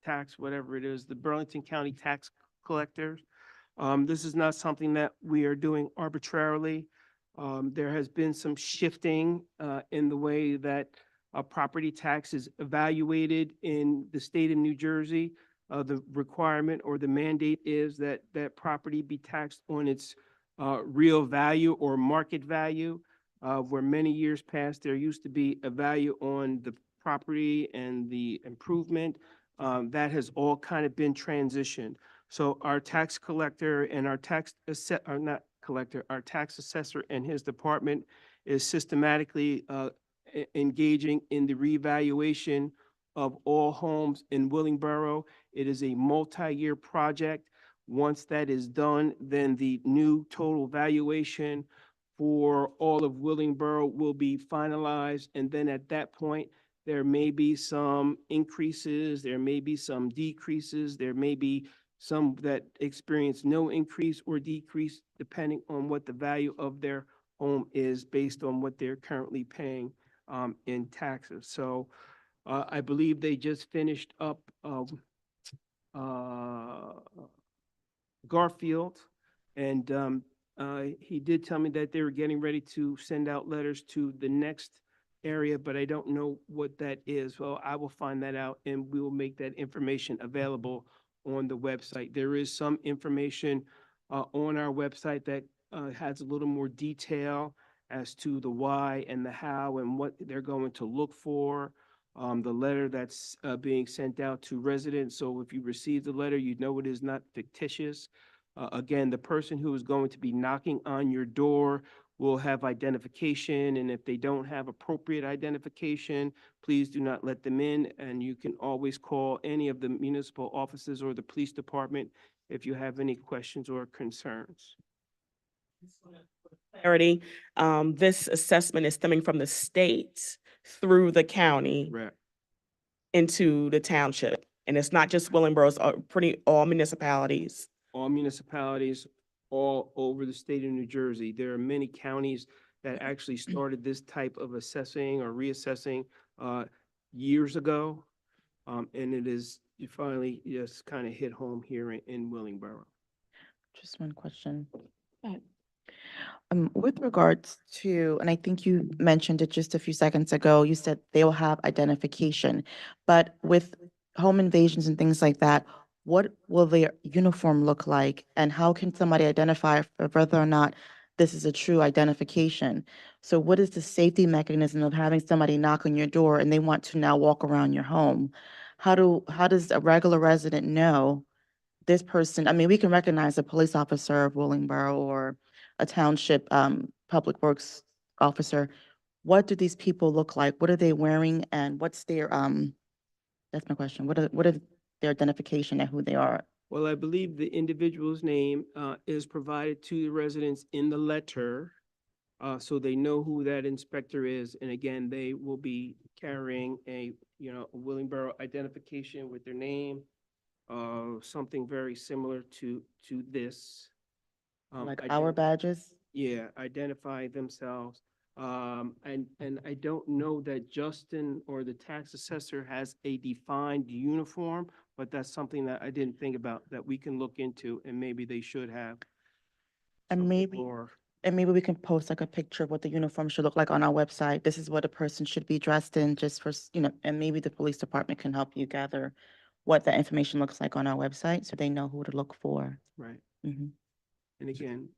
Tax, whatever it is, the Burlington County Tax Collectors. This is not something that we are doing arbitrarily. There has been some shifting in the way that property tax is evaluated in the state of New Jersey. The requirement or the mandate is that that property be taxed on its real value or market value. Where many years past, there used to be a value on the property and the improvement. That has all kind of been transitioned. So our tax collector and our not collector, our tax assessor and his department is systematically engaging in the revaluation of all homes in Willingboro. It is a multi-year project. Once that is done, then the new total valuation for all of Willingboro will be finalized. And then at that point, there may be some increases, there may be some decreases, there may be some that experience no increase or decrease depending on what the value of their home is based on what they're currently paying in taxes. So I believe they just finished up Garfield, and he did tell me that they were getting ready to send out letters to the next area, but I don't know what that is. Well, I will find that out and we will make that information available on the website. There is some information on our website that has a little more detail as to the why and the how and what they're going to look for. The letter that's being sent out to residents. So if you receive the letter, you know it is not fictitious. Again, the person who is going to be knocking on your door will have identification, and if they don't have appropriate identification, please do not let them in, and you can always call any of the municipal offices or the police department if you have any questions or concerns. Clarity, this assessment is stemming from the state through the county Right. into the township. And it's not just Willingboro, it's all municipalities. All municipalities all over the state of New Jersey. There are many counties that actually started this type of assessing or reassessing years ago. And it is finally just kind of hit home here in Willingboro. Just one question. With regards to, and I think you mentioned it just a few seconds ago, you said they will have identification, but with home invasions and things like that, what will their uniform look like? And how can somebody identify whether or not this is a true identification? So what is the safety mechanism of having somebody knock on your door and they want to now walk around your home? How does a regular resident know this person? I mean, we can recognize a police officer of Willingboro or a township public works officer. What do these people look like? What are they wearing? And what's their that's my question. What are their identification and who they are? Well, I believe the individual's name is provided to the residents in the letter, so they know who that inspector is. And again, they will be carrying a Willingboro identification with their name, something very similar to this. Like our badges? Yeah, identify themselves. And I don't know that Justin or the tax assessor has a defined uniform, but that's something that I didn't think about that we can look into, and maybe they should have. And something maybe, more. and maybe we can post like a picture of what the uniform should look like on our website. This is what a person should be dressed in just for, and maybe the police department can help you gather what that information looks like on our website so they know who to look for. Right. Mhm. And again,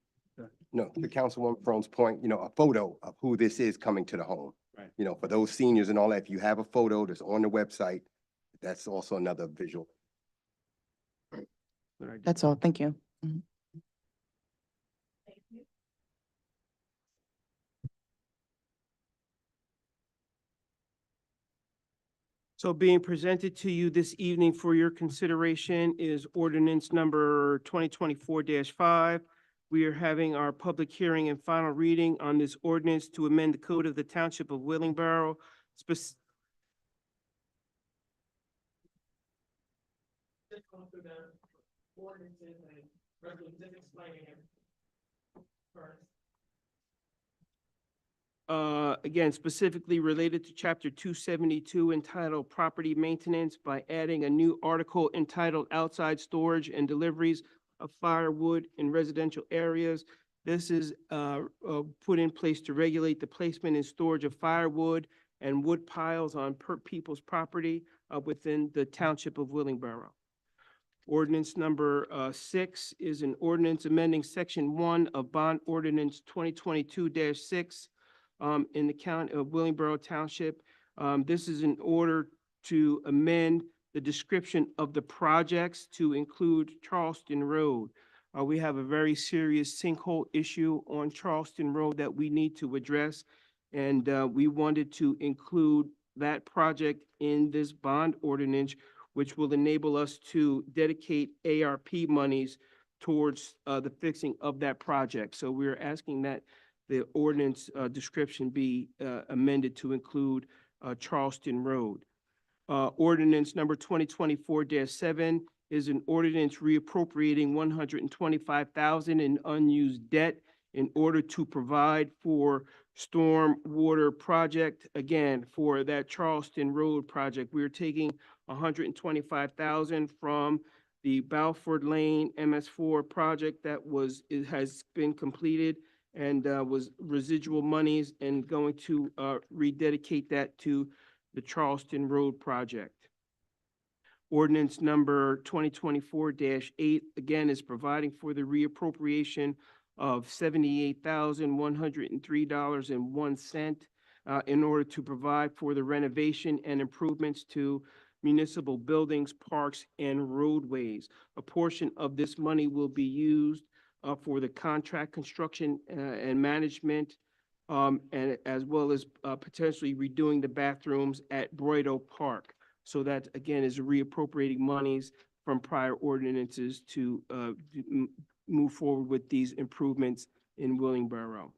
No, to Councilwoman Frone's point, a photo of who this is coming to the home. Right. For those seniors and all that, if you have a photo that's on the website, that's also another visual. what I did. That's all. Thank you. So being presented to you this evening for your consideration is ordinance number 2024-5. We are having our public hearing and final reading on this ordinance to amend the code of the Township of Willingboro. Again, specifically related to chapter 272 entitled Property Maintenance by adding a new article entitled Outside Storage and Deliveries of Firewood in Residential Areas. This is put in place to regulate the placement and storage of firewood and wood piles on people's property within the Township of Willingboro. Ordinance number 6 is an ordinance amending section 1 of Bond Ordinance 2022-6 in the county of Willingboro Township. This is in order to amend the description of the projects to include Charleston Road. We have a very serious sinkhole issue on Charleston Road that we need to address, and we wanted to include that project in this bond ordinance, which will enable us to dedicate ARP monies towards the fixing of that project. So we're asking that the ordinance description be amended to include Charleston Road. Ordinance number 2024-7 is an ordinance reappropriating $125,000 in unused debt in order to provide for storm water project. Again, for that Charleston Road project, we're taking $125,000 from the Balford Lane MS4 project that has been completed and was residual monies, and going to rededicate that to the Charleston Road project. Ordinance number 2024-8, again, is providing for the reappropriation of $78,103.01 in order to provide for the renovation and improvements to municipal buildings, parks, and roadways. A portion of this money will be used for the contract construction and management, and as well as potentially redoing the bathrooms at Broido Park. So that, again, is reappropriating monies from prior ordinances to move forward with these improvements in Willingboro.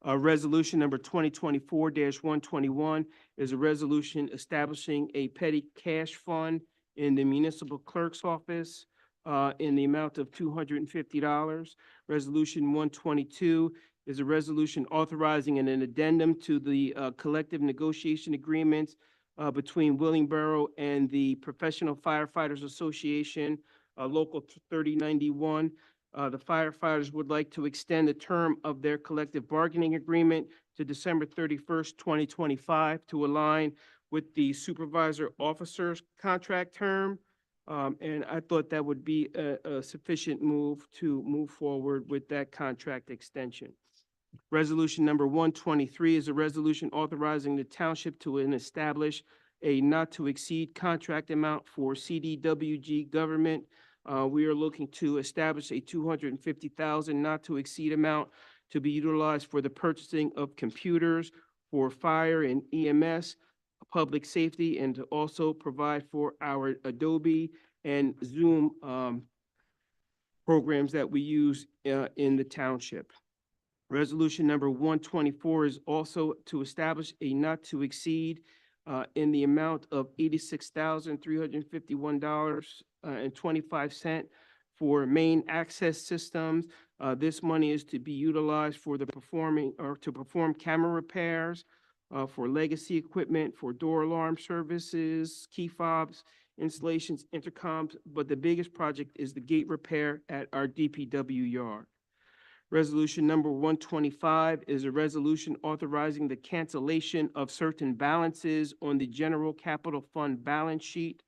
Resolution number 2024-121 is a resolution establishing a petty cash fund in the municipal clerk's office in the amount of $250. Resolution 122 is a resolution authorizing an addendum to the collective negotiation agreements between Willingboro and the Professional Firefighters Association, Local 3091. The firefighters would like to extend the term of their collective bargaining agreement to December 31st, 2025 to align with the supervisor officer's contract term. And I thought that would be a sufficient move to move forward with that contract extension. Resolution number 123 is a resolution authorizing the township to establish a not-to-exceed contract amount for CDWG government. We are looking to establish a $250,000 not-to-exceed amount to be utilized for the purchasing of computers for fire and EMS, public safety, and to also provide for our Adobe and Zoom programs that we use in the township. Resolution number 124 is also to establish a not-to-exceed in the amount of $86,351.25 for main access systems. This money is to be utilized for to perform camera repairs, for legacy equipment, for door alarm services, key fobs, installations, intercoms, but the biggest project is the gate repair at our DPW yard. Resolution number 125 is a resolution authorizing the cancellation of certain balances on the general capital fund balance sheet.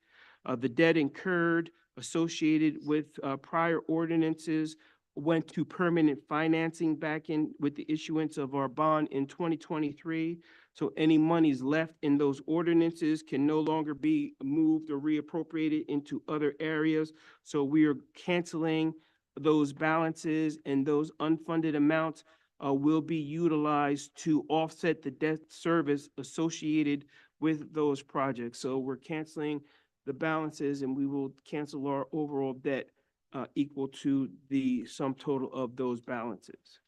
The debt incurred associated with prior ordinances went to permanent financing back in with the issuance of our bond in 2023. So any monies left in those ordinances can no longer be moved or reappropriated into other areas. So we are canceling those balances, and those unfunded amounts will be utilized to offset the debt service associated with those projects. So we're canceling the balances and we will cancel our overall debt equal to the sum total of those balances.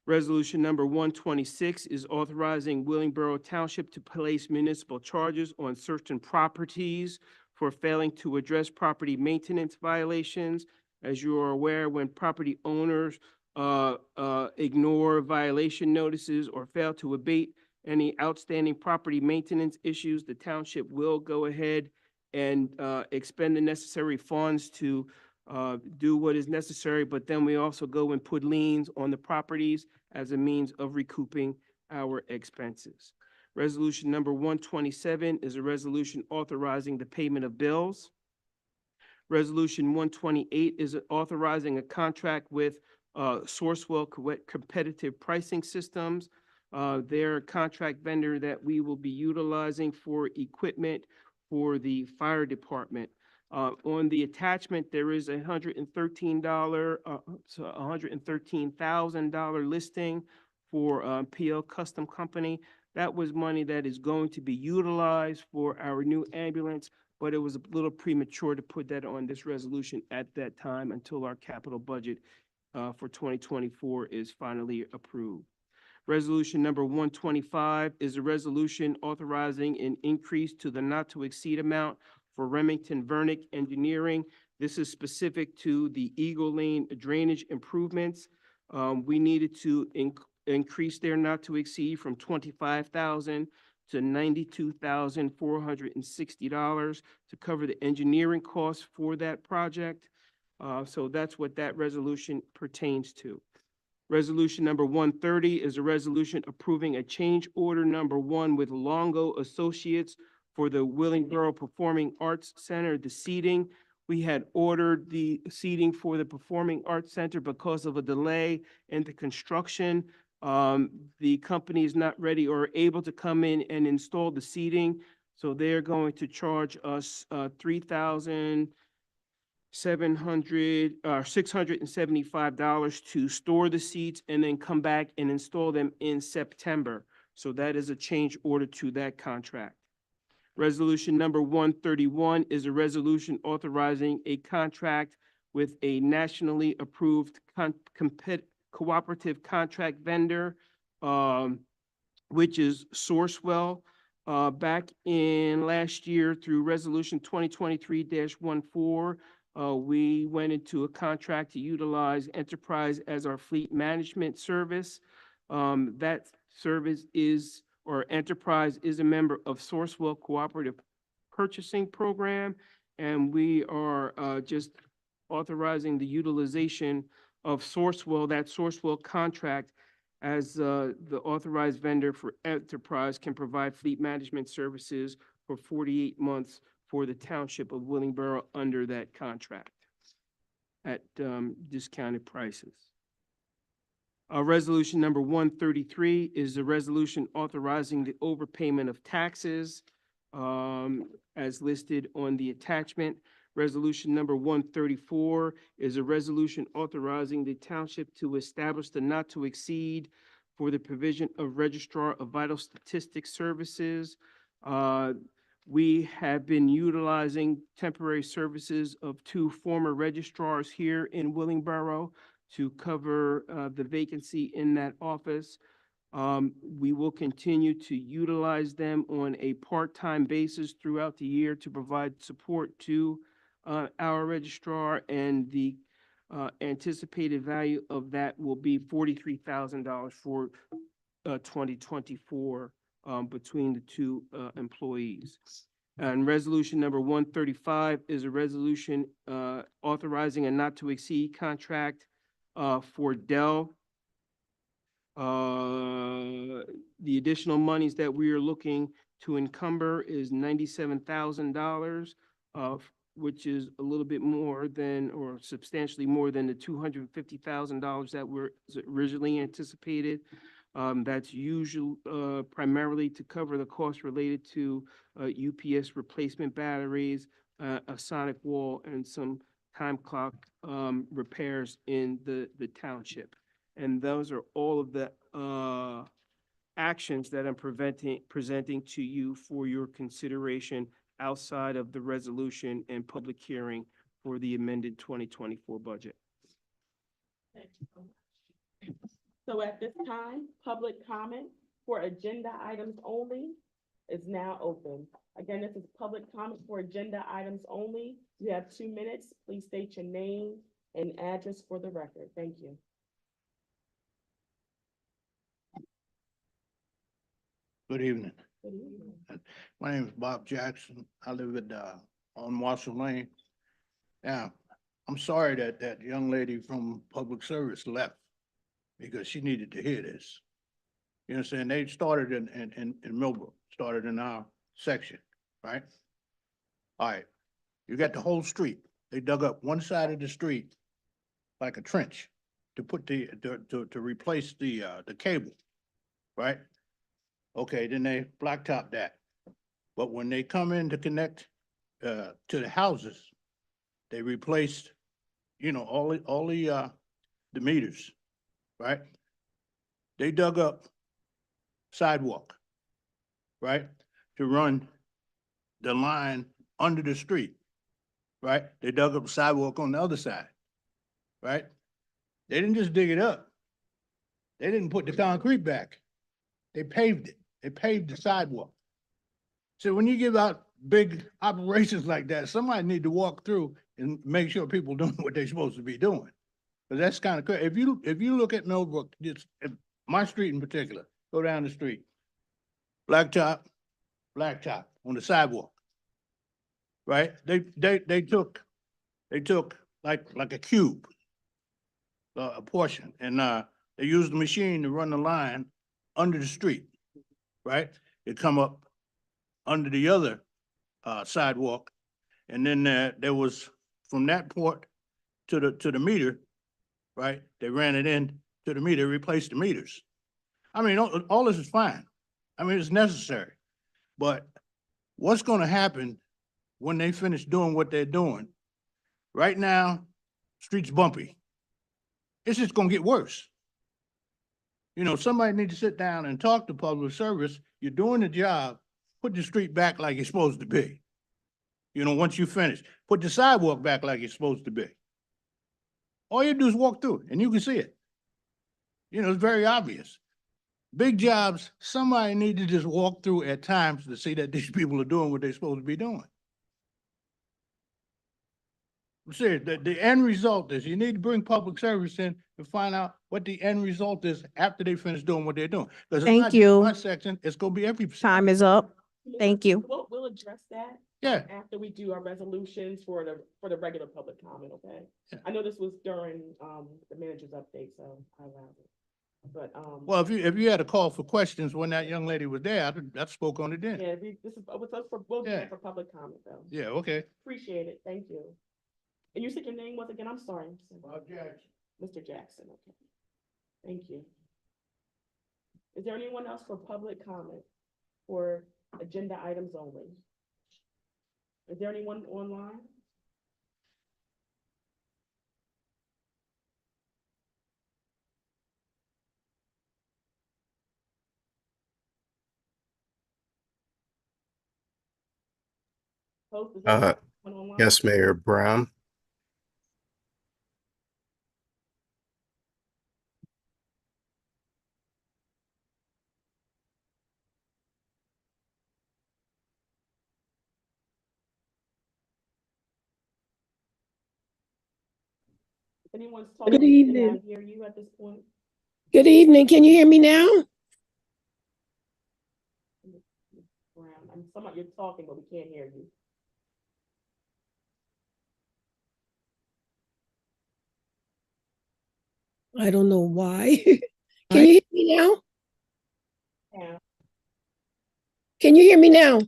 Resolution number 126 is authorizing Willingboro Township to place municipal charges on certain properties for failing to address property maintenance violations. As you are aware, when property owners ignore violation notices or fail to abate any outstanding property maintenance issues, the township will go ahead and expend the necessary funds to do what is necessary, but then we also go and put liens on the properties as a means of recouping our expenses. Resolution number 127 is a resolution authorizing the payment of bills. Resolution 128 is authorizing a contract with Sourcewell Competitive Pricing Systems. Their contract vendor that we will be utilizing for equipment for the fire department. On the attachment, there is $113,000 listing for PL Custom Company. That was money that is going to be utilized for our new ambulance, but it was a little premature to put that on this resolution at that time until our capital budget for 2024 is finally approved. Resolution number 125 is a resolution authorizing an increase to the not-to-exceed amount for Remington Vernick Engineering. This is specific to the Eagle Lane drainage improvements. We needed to increase their not-to-exceed from $25,000 to $92,460 to cover the engineering costs for that project. So that's what that resolution pertains to. Resolution number 130 is a resolution approving a change order number 1 with Longo Associates for the Willingboro Performing Arts Center, the seating. We had ordered the seating for the Performing Arts Center because of a delay in the construction. The company is not ready or able to come in and install the seating, so they're going to charge us $675 to store the seats and then come back and install them in September. So that is a change order to that contract. Resolution number 131 is a resolution authorizing a contract with a nationally approved cooperative contract vendor, which is Sourcewell. Back in last year through resolution 2023-14, we went into a contract to utilize Enterprise as our fleet management service. That service is, or Enterprise is a member of Sourcewell Cooperative Purchasing Program, and we are just authorizing the utilization of Sourcewell, that Sourcewell contract, as the authorized vendor for Enterprise can provide fleet management services for 48 months for the township of Willingboro under that contract at discounted prices. Resolution number 133 is a resolution authorizing the overpayment of taxes as listed on the attachment. Resolution number 134 is a resolution authorizing the township to establish the not to exceed for the provision of Registrar of Vital Statistics Services. We have been utilizing temporary services of 2 former registrars here in Willingboro to cover the vacancy in that office. We will continue to utilize them on a part-time basis throughout the year to provide support to our registrar, and the anticipated value of that will be $43,000 for 2024 between the 2 employees. And resolution number 135 is a resolution authorizing a not-to-exceed contract for Dell. The additional monies that we are looking to encumber is $97,000, which is a little bit more than, or substantially more than the $250,000 that were originally anticipated. That's usually primarily to cover the costs related to UPS replacement batteries, a sonic wall, and some time clock repairs in the township. And those are all of the actions that I'm presenting to you for your consideration outside of the resolution and public hearing for the amended 2024 budget. Thank you so much. So at this time, public comment for agenda items only is now open. Again, this is public comment for agenda items only. You have 2 minutes. Please state your name and address for the record. Thank you. Good evening. Good evening. My name is Bob Jackson. I live at, on Marshall Lane. Now, I'm sorry that that young lady from Public Service left because she needed to hear this. You understand? They started in Millbrook, started in our section, right? All right, you got the whole street. They dug up one side of the street like a trench to put to replace the cable, right? Okay, then they blacktop that. But when they come in to connect to the houses, they replaced, you know, all the meters, right? They dug up sidewalk, right? To run the line under the street, right? They dug up a sidewalk on the other side, right? They didn't just dig it up. They didn't put the concrete back. They paved it. They paved the sidewalk. So when you give out big operations like that, somebody need to walk through and make sure people doing what they're supposed to be doing. But that's kind of crazy. If you look at Millbrook, just my street in particular, go down the street, blacktop on the sidewalk, right? They took like a cube, a portion, and they used the machine to run the line under the street, right? It come up under the other sidewalk, and then there was from that port to the meter, right? They ran it in to the meter, replaced the meters. I mean, all this is fine. I mean, it's necessary, but what's going to happen when they finish doing what they're doing? Right now, street's bumpy. It's just going to get worse. You know, somebody needs to sit down and talk to Public Service. You're doing the job, put the street back like it's supposed to be. You know, once you finish, put the sidewalk back like it's supposed to be. All you do is walk through it and you can see it. You know, it's very obvious. Big jobs, somebody need to just walk through at times to see that these people are doing what they're supposed to be doing. I'm serious, the end result is you need to bring Public Service in to find out what the end result is after they finish doing what they're doing. Because it's Thank not just you. my section, it's gonna be every. Time is up. Thank you. We'll address that. Yeah. After we do our resolutions for the regular public comment, okay? Yeah. I know this was during, the manager's update, so I allowed it. But, Well, if you had a call for questions when that young lady was there, I spoke on it then. yeah, this is, we'll do Yeah. that for public comment though. Yeah, okay. Appreciate it. Thank you. And you said your name was again? I'm sorry. Bob Jackson. Mr. Jackson, okay. Thank you. Is there anyone else for public comment for agenda items only? Is there anyone online? Host, is there anyone online? Yes, Mayor Brown. If anyone's talking, evening. can I hear you at this point? Good evening. Can you hear me now? Brown, I'm somewhat, you're talking, but we can't hear you. I don't know why. Can you hear me now? Yeah. Can you hear me now?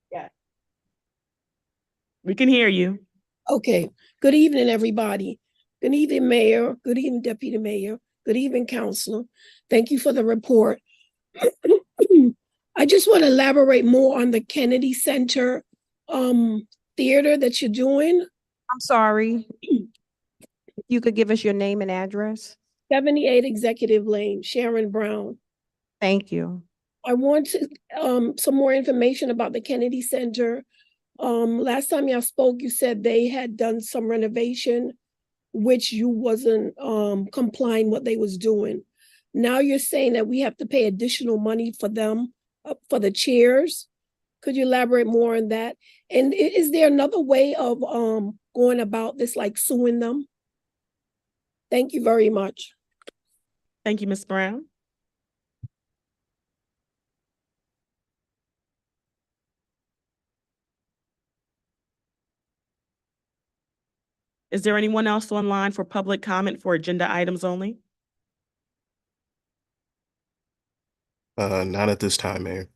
Yeah. We can hear you. Okay. Good evening, everybody. Good evening, Mayor. Good evening, Deputy Mayor. Good evening, Councilor. Thank you for the report. I just want to elaborate more on the Kennedy Center theater that you're doing. I'm sorry. You could give us your name and address? 78 Executive Lane, Sharon Brown. Thank you. I want to, some more information about the Kennedy Center. Last time y'all spoke, you said they had done some renovation, which you wasn't, complying what they was doing. Now you're saying that we have to pay additional money for them, for the chairs. Could you elaborate more on that? And is there another way of, going about this, like suing them? Thank you very much. Thank you, Ms. Brown. Is there anyone else online for public comment for agenda items only? Not at this time, Mayor.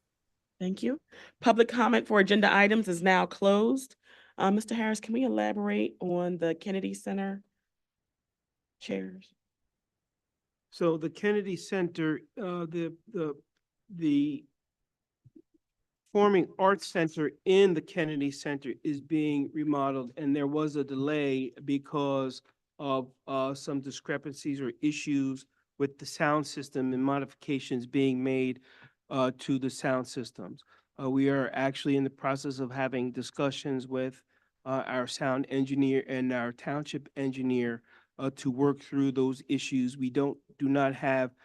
Thank you. Public comment for agenda items is now closed. Mr. Harris, can we elaborate on the Kennedy Center chairs? So the Kennedy Center, the Performing Arts Center in the Kennedy Center is being remodeled, and there was a delay because of some discrepancies or issues with the sound system and modifications being made to the sound systems. We are actually in the process of having discussions with our sound engineer and our township engineer to work through those issues. We do not have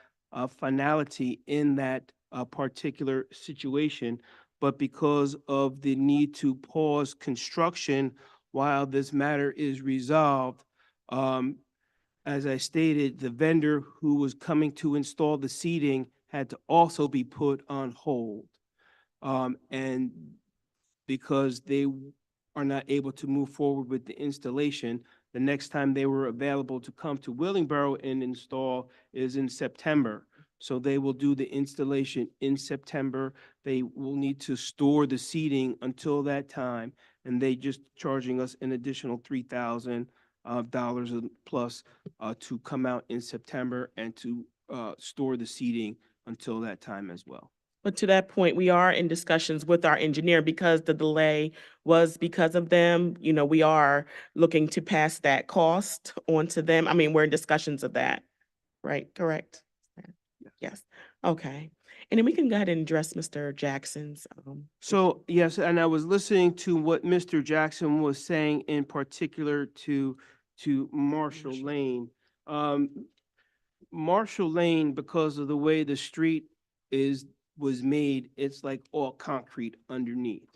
finality in that particular situation, but because of the need to pause construction while this matter is resolved, as I stated, the vendor who was coming to install the seating had to also be put on hold. And because they are not able to move forward with the installation, the next time they were available to come to Willingboro and install is in September. So they will do the installation in September. They will need to store the seating until that time, and they just charging us an additional $3,000 plus to come out in September and to store the seating until that time as well. But to that point, we are in discussions with our engineer because the delay was because of them. You know, we are looking to pass that cost on to them. I mean, we're in discussions of that, right? Correct? Yes. Okay. And then we can go ahead and address Mr. Jackson's. So, yes, and I was listening to what Mr. Jackson was saying in particular to Marshall Lane. Marshall Lane, because of the way the street was made, it's like all concrete underneath.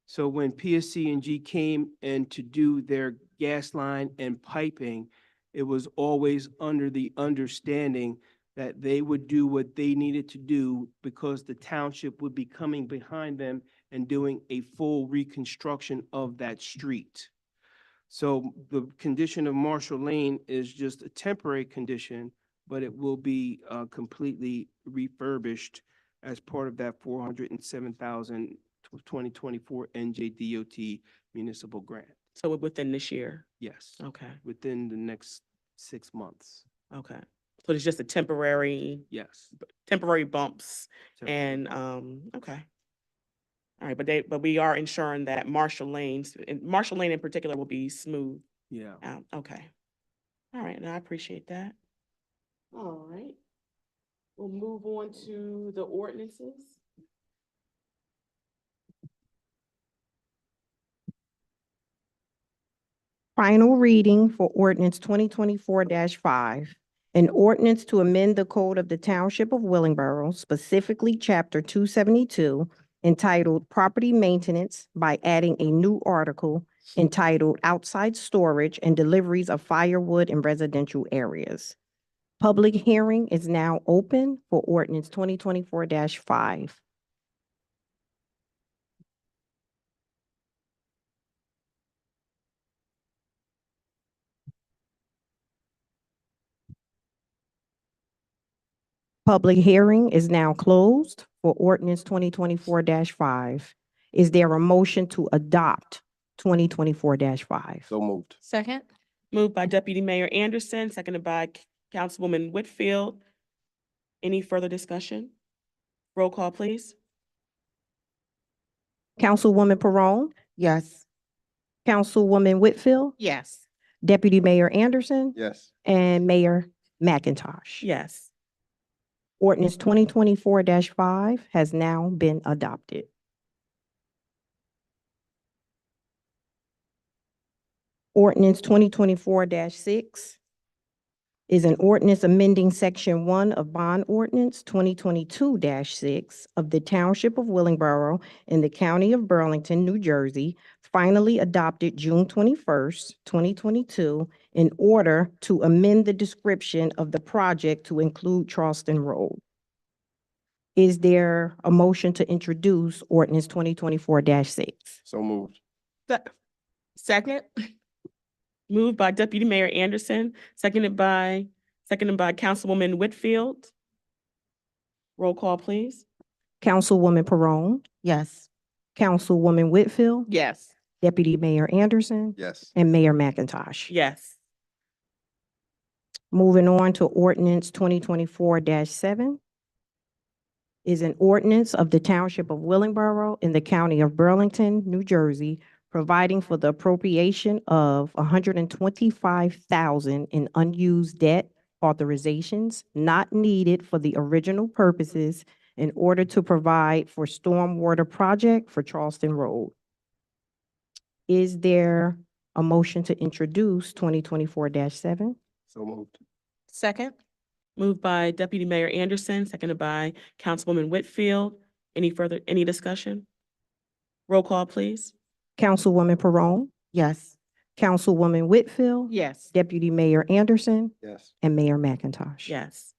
So when PSC&G came in to do their gas line and piping, it was always under the understanding that they would do what they needed to do because the township would be coming behind them and doing a full reconstruction of that street. So the condition of Marshall Lane is just a temporary condition, but it will be completely refurbished as part of that $407,000 2024 NJDOT municipal grant. So within this year? Yes. Okay. Within the next 6 months. Okay. So it's just a temporary, Yes. temporary bumps Temporary. and, okay. All right, but we are ensuring that Marshall Lane in particular will be smooth Yeah. out. Okay. All right, and I appreciate that. All right. We'll move on to the ordinances. Final reading for ordinance 2024-5. An ordinance to amend the code of the Township of Willingboro, specifically Chapter 272, entitled Property Maintenance by adding a new article entitled Outside Storage and Deliveries of Firewood in Residential Areas. Public hearing is now open for ordinance 2024-5. Public hearing is now closed for ordinance 2024-5. Is there a motion to adopt 2024-5? So moved. Second? Moved by Deputy Mayor Anderson, seconded by Councilwoman Whitfield. Any further discussion? Roll call, please. Councilwoman Perone, Yes. Councilwoman Whitfield, Yes. Deputy Mayor Anderson, Yes. and Mayor McIntosh. Yes. Ordinance 2024-5 has now been adopted. Ordinance 2024-6 is an ordinance amending Section 1 of Bond Ordinance 2022-6 of the Township of Willingboro in the County of Burlington, New Jersey, finally adopted June 21st, 2022, in order to amend the description of the project to include Charleston Road. Is there a motion to introduce ordinance 2024-6? So moved. Second. Moved by Deputy Mayor Anderson, seconded by Councilwoman Whitfield. Roll call, please. Councilwoman Perone, Yes. Councilwoman Whitfield, Yes. Deputy Mayor Anderson, Yes. and Mayor McIntosh. Yes. Moving on to ordinance 2024-7 is an ordinance of the Township of Willingboro in the County of Burlington, New Jersey, providing for the appropriation of $125,000 in unused debt authorizations not needed for the original purposes in order to provide for stormwater project for Charleston Road. Is there a motion to introduce 2024-7? So moved. Second? Moved by Deputy Mayor Anderson, seconded by Councilwoman Whitfield. Any discussion? Roll call, please. Councilwoman Perone, Yes. Councilwoman Whitfield, Yes. Deputy Mayor Anderson, Yes. and Mayor McIntosh. Yes.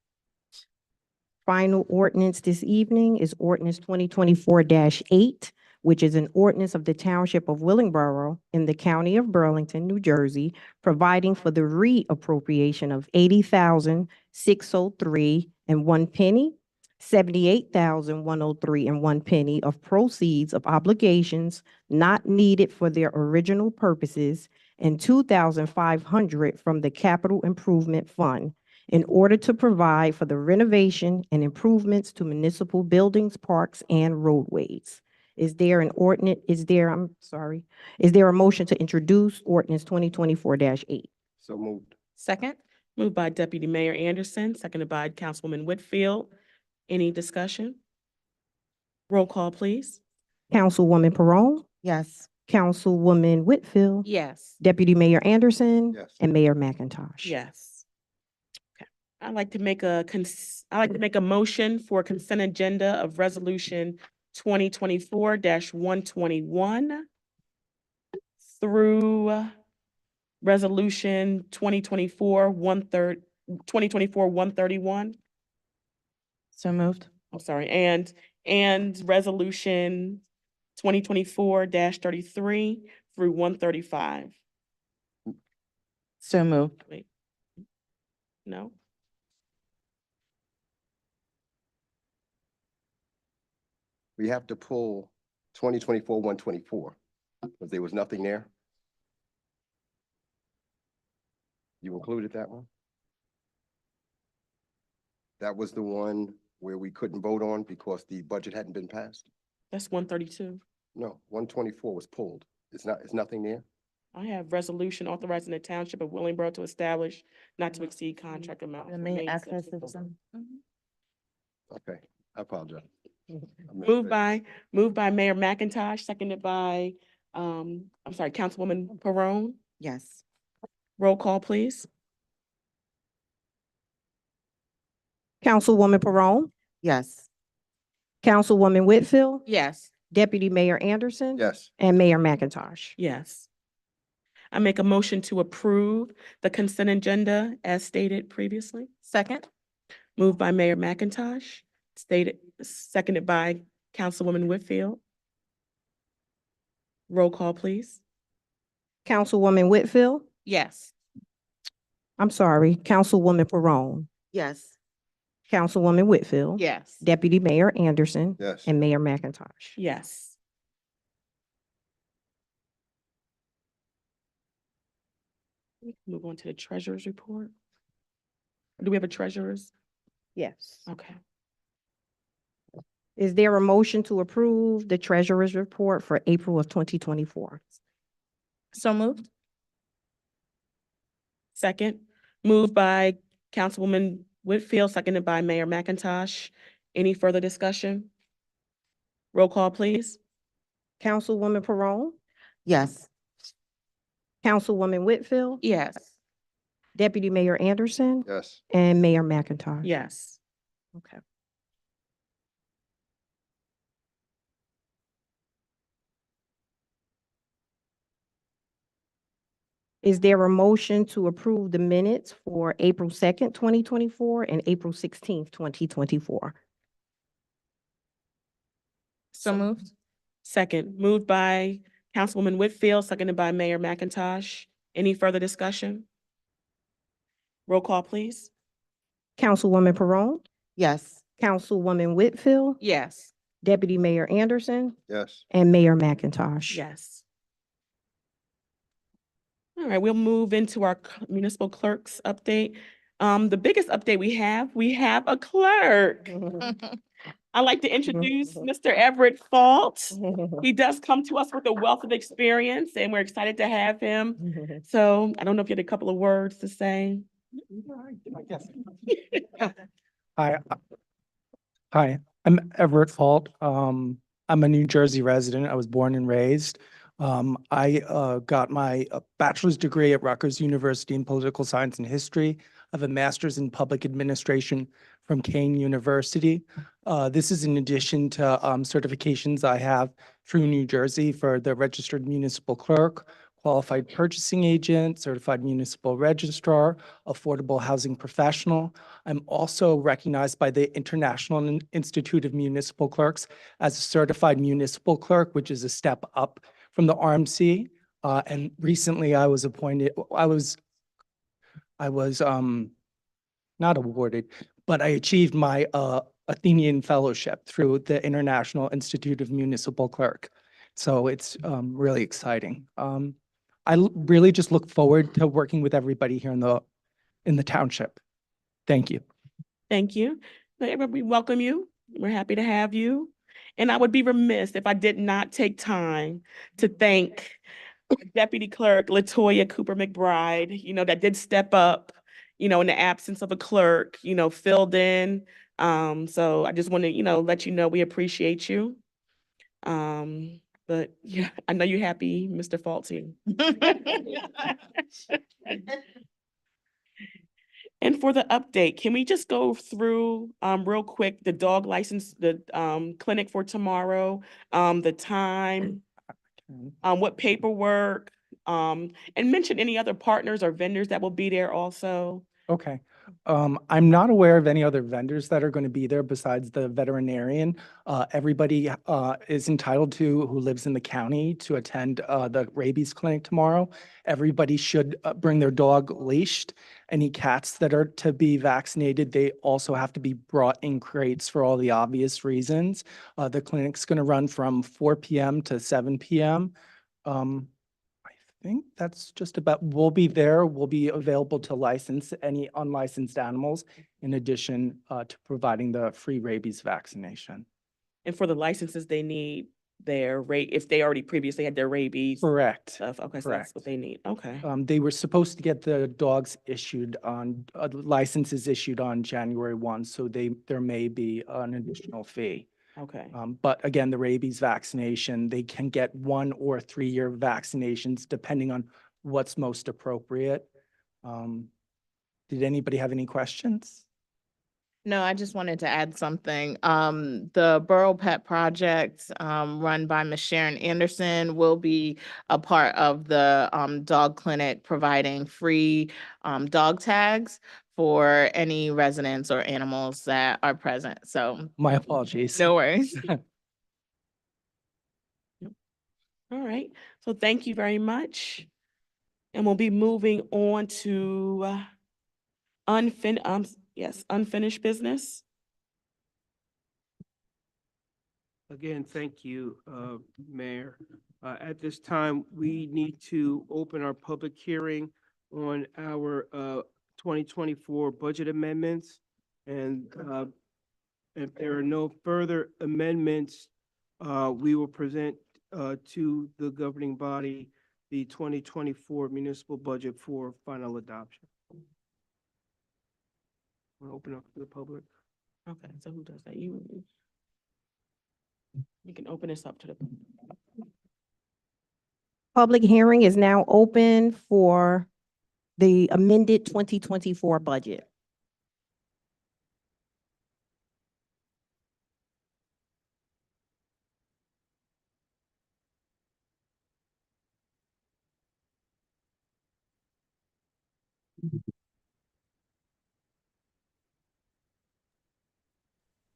Final ordinance this evening is ordinance 2024-8, which is an ordinance of the Township of Willingboro in the County of Burlington, New Jersey, providing for the reappropriation of $80,603.01, $78,103.01 of proceeds of obligations not needed for their original purposes, and $2,500 from the Capital Improvement Fund in order to provide for the renovation and improvements to municipal buildings, parks, and roadways. Is there a motion to introduce ordinance 2024-8? So moved. Second? Moved by Deputy Mayor Anderson, seconded by Councilwoman Whitfield. Any discussion? Roll call, please. Councilwoman Perone, Yes. Councilwoman Whitfield, Yes. Deputy Mayor Anderson, Yes. and Mayor McIntosh. Yes. Okay. I'd like to make a motion for consent agenda of resolution 2024-121 through resolution 2024-131. So moved. I'm sorry, and resolution 2024-33 through 135. So moved. Wait. No? We have to pull 2024-124 because there was nothing there. You included that one? That was the one where we couldn't vote on because the budget hadn't been passed? That's 132. No, 124 was pulled. It's nothing there? I have resolution authorizing the Township of Willingboro to establish not to exceed contract amount. The for main main access system. system. Okay, I apologize. Moved by Mayor McIntosh, seconded by, Councilwoman Perone. Yes. Roll call, please. Councilwoman Perone, Yes. Councilwoman Whitfield, Yes. Deputy Mayor Anderson, Yes. and Mayor McIntosh. Yes. I make a motion to approve the consent agenda as stated previously. Second? Moved by Mayor McIntosh, seconded by Councilwoman Whitfield. Roll call, please. Councilwoman Whitfield, Yes. Councilwoman Perone, Yes. Councilwoman Whitfield, Yes. Deputy Mayor Anderson, Yes. and Mayor McIntosh. Yes. We can move on to the treasurer's report. Do we have a treasurer's? Yes. Okay. Is there a motion to approve the treasurer's report for April of 2024? So moved? Second, moved by Councilwoman Whitfield, seconded by Mayor McIntosh. Any further discussion? Roll call, please. Councilwoman Perone, Yes. Councilwoman Whitfield, Yes. Deputy Mayor Anderson, Yes. and Mayor McIntosh. Yes. Okay. Is there a motion to approve the minutes for April 2nd, 2024, and April 16th, 2024? So moved. Second, moved by Councilwoman Whitfield, seconded by Mayor McIntosh. Any further discussion? Roll call, please. Councilwoman Perone, Yes. Councilwoman Whitfield, Yes. Deputy Mayor Anderson, Yes. and Mayor McIntosh. Yes. All right, we'll move into our municipal clerk's update. The biggest update we have a clerk. I'd like to introduce Mr. Everett Fault. He does come to us with a wealth of experience, and we're excited to have him. So I don't know if you had a couple of words to say. Hi, I'm Everett Fault. I'm a New Jersey resident. I was born and raised. I got my bachelor's degree at Rutgers University in political science and history. I have a master's in public administration from Kane University. This is in addition to certifications I have through New Jersey for the registered municipal clerk, qualified purchasing agent, certified municipal registrar, affordable housing professional. I'm also recognized by the International Institute of Municipal Clerks as a certified municipal clerk, which is a step up from the RMC. And recently I was appointed, I was not awarded, but I achieved my Athenian Fellowship through the International Institute of Municipal Clerk. So it's really exciting. Really just look forward to working with everybody here in the township. Thank you. Thank you. We welcome you. We're happy to have you. And I would be remiss if I did not take time to thank Deputy Clerk Latoya Cooper McBride, that did step up, in the absence of a clerk, filled in. So I just want to, let you know we appreciate you. But yeah, I know you're happy, Mr. Faulty. And for the update, can we just go through real quick the dog license, the clinic for tomorrow, the time, what paperwork, and mention any other partners or vendors that will be there also. Okay. I'm not aware of any other vendors that are going to be there besides the veterinarian. Everybody is entitled to, who lives in the county, to attend the rabies clinic tomorrow. Everybody should bring their dog leashed. Any cats that are to be vaccinated, they also have to be brought in crates for all the obvious reasons. The clinic's going to run from 4 p.m. to 7 p.m. I think that's just about, we'll be there. We'll be available to license any unlicensed animals in addition to providing the free rabies vaccination. And for the licenses, they need their if they already previously had their rabies. Correct. Stuff. Okay, so Correct. that's what they need. Okay. They were supposed to get the dogs issued on, licenses issued on January 1, so there may be an additional fee. Okay. But again, the rabies vaccination, they can get 1 or 3 year vaccinations depending on what's most appropriate. Did anybody have any questions? No, I just wanted to add something. The Borough Pet Project, run by Ms. Sharon Anderson, will be a part of the dog clinic, providing free dog tags for any residents or animals that are present. So My apologies. no worries. All right. So thank you very much. And we'll be moving on to unfinished business. Again, thank you, Mayor. At this time, we need to open our public hearing on our 2024 budget amendments. And if there are no further amendments, we will present to the governing body the 2024 municipal budget for final adoption. Wanna open up to the public? Okay, so who does that? You can open this up to the. Public hearing is now open for the amended 2024 budget.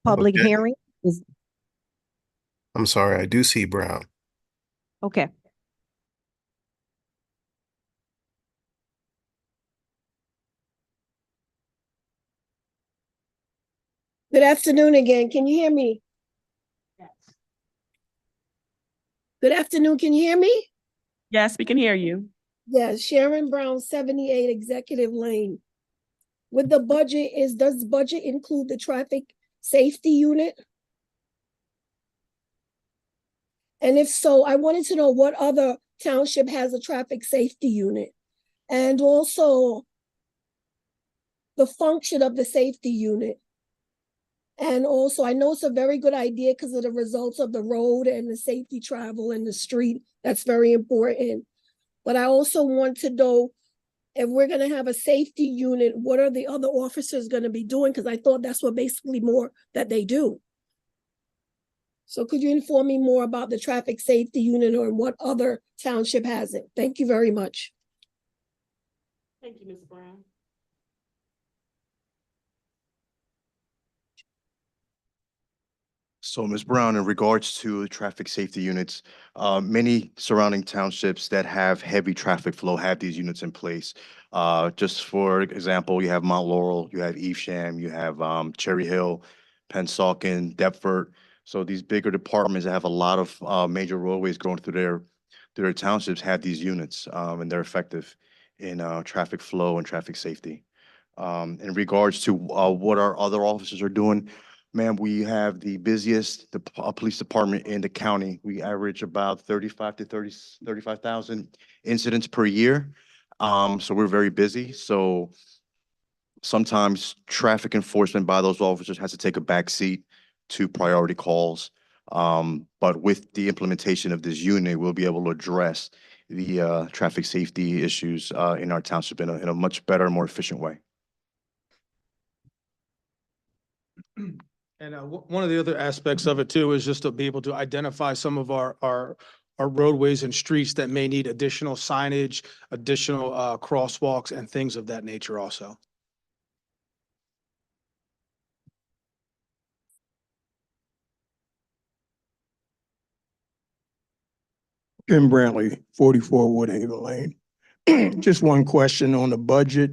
Public Okay. hearing is, I'm sorry, I do see Brown. okay. Good afternoon again. Can you hear me? Good afternoon. Can you hear me? Yes, we can hear you. Yes, Sharon Brown, 78 Executive Lane. With the budget, does the budget include the traffic safety unit? And if so, I wanted to know what other township has a traffic safety unit? And also the function of the safety unit. And also, I know it's a very good idea because of the results of the road and the safety travel in the street. That's very important. But I also want to know if we're going to have a safety unit, what are the other officers going to be doing? Because I thought that's what basically more that they do. So could you inform me more about the traffic safety unit or what other township has it? Thank you very much. Thank you, Ms. Brown. So, Ms. Brown, in regards to traffic safety units, many surrounding townships that have heavy traffic flow have these units in place. Just for example, you have Mount Laurel, you have Evesham, you have Cherry Hill, Pensauken, Deptford. So these bigger departments that have a lot of major roadways going through their townships have these units, and they're effective in traffic flow and traffic safety. In regards to what our other officers are doing, ma'am, we have the busiest police department in the county. We average about 35,000 incidents per year. So we're very busy. So sometimes traffic enforcement by those officers has to take a back seat to priority calls. But with the implementation of this unit, we'll be able to address the traffic safety issues in our township in a much better, more efficient way. And one of the other aspects of it too is just to be able to identify some of our roadways and streets that may need additional signage, additional crosswalks and things of that nature also. Jim Brantley, 44 Woodhaven Lane. Just one question on the budget,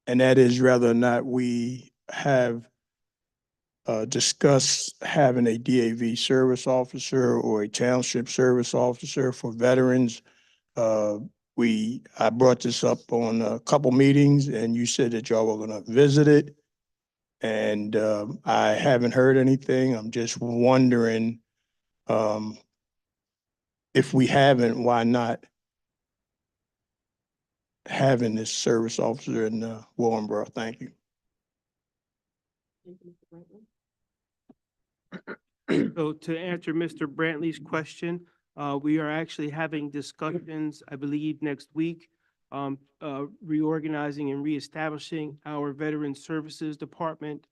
and that is whether or not we have discussed having a DAV service officer or a township service officer for veterans. I brought this up on a couple meetings and you said that y'all were gonna visit it. And I haven't heard anything. I'm just wondering if we haven't, why not having this service officer in Willingboro? Thank you. So to answer Mr. Brantley's question, we are actually having discussions, I believe, next week, reorganizing and reestablishing our Veteran Services Department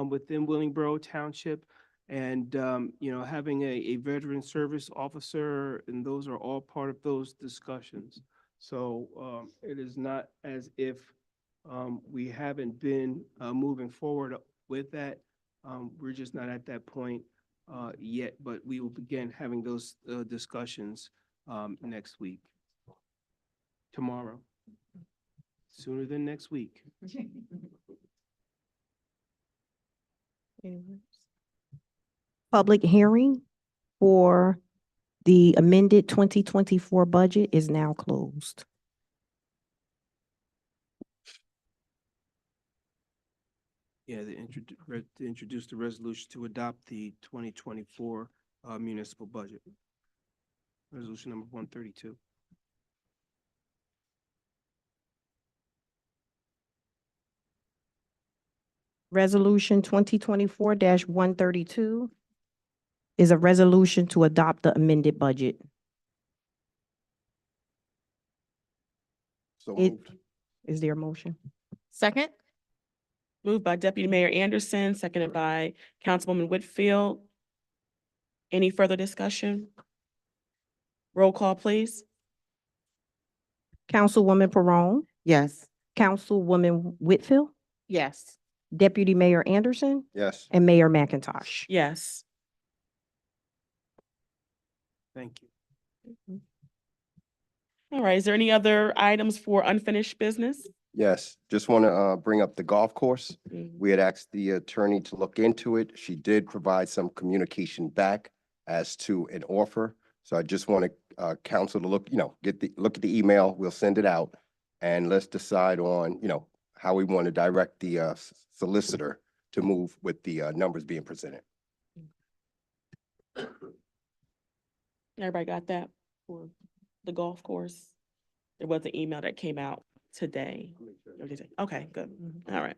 within Willingboro Township. And, having a veteran service officer, and those are all part of those discussions. So it is not as if we haven't been moving forward with that. We're just not at that point yet, but we will begin having those discussions next week. Tomorrow. Sooner than next week. Public hearing for the amended 2024 budget is now closed. Yeah, to introduce the resolution to adopt the 2024 municipal budget. Resolution number 132. Resolution 2024-132 is a resolution to adopt the amended budget. So It- moved. Is there a motion? Second? Moved by Deputy Mayor Anderson, seconded by Councilwoman Whitfield. Any further discussion? Roll call, please. Councilwoman Perone, Yes. Councilwoman Whitfield, Yes. Deputy Mayor Anderson, Yes. and Mayor McIntosh. Yes. Thank you. All right, is there any other items for unfinished business? Yes, just want to bring up the golf course. Mhm. We had asked the attorney to look into it. She did provide some communication back as to an offer. So I just want council to look at the email. We'll send it out. And let's decide on, how we want to direct the solicitor to move with the numbers being presented. Everybody got that for the golf course? There was an email that came out today. Or did it? Okay, good. All right.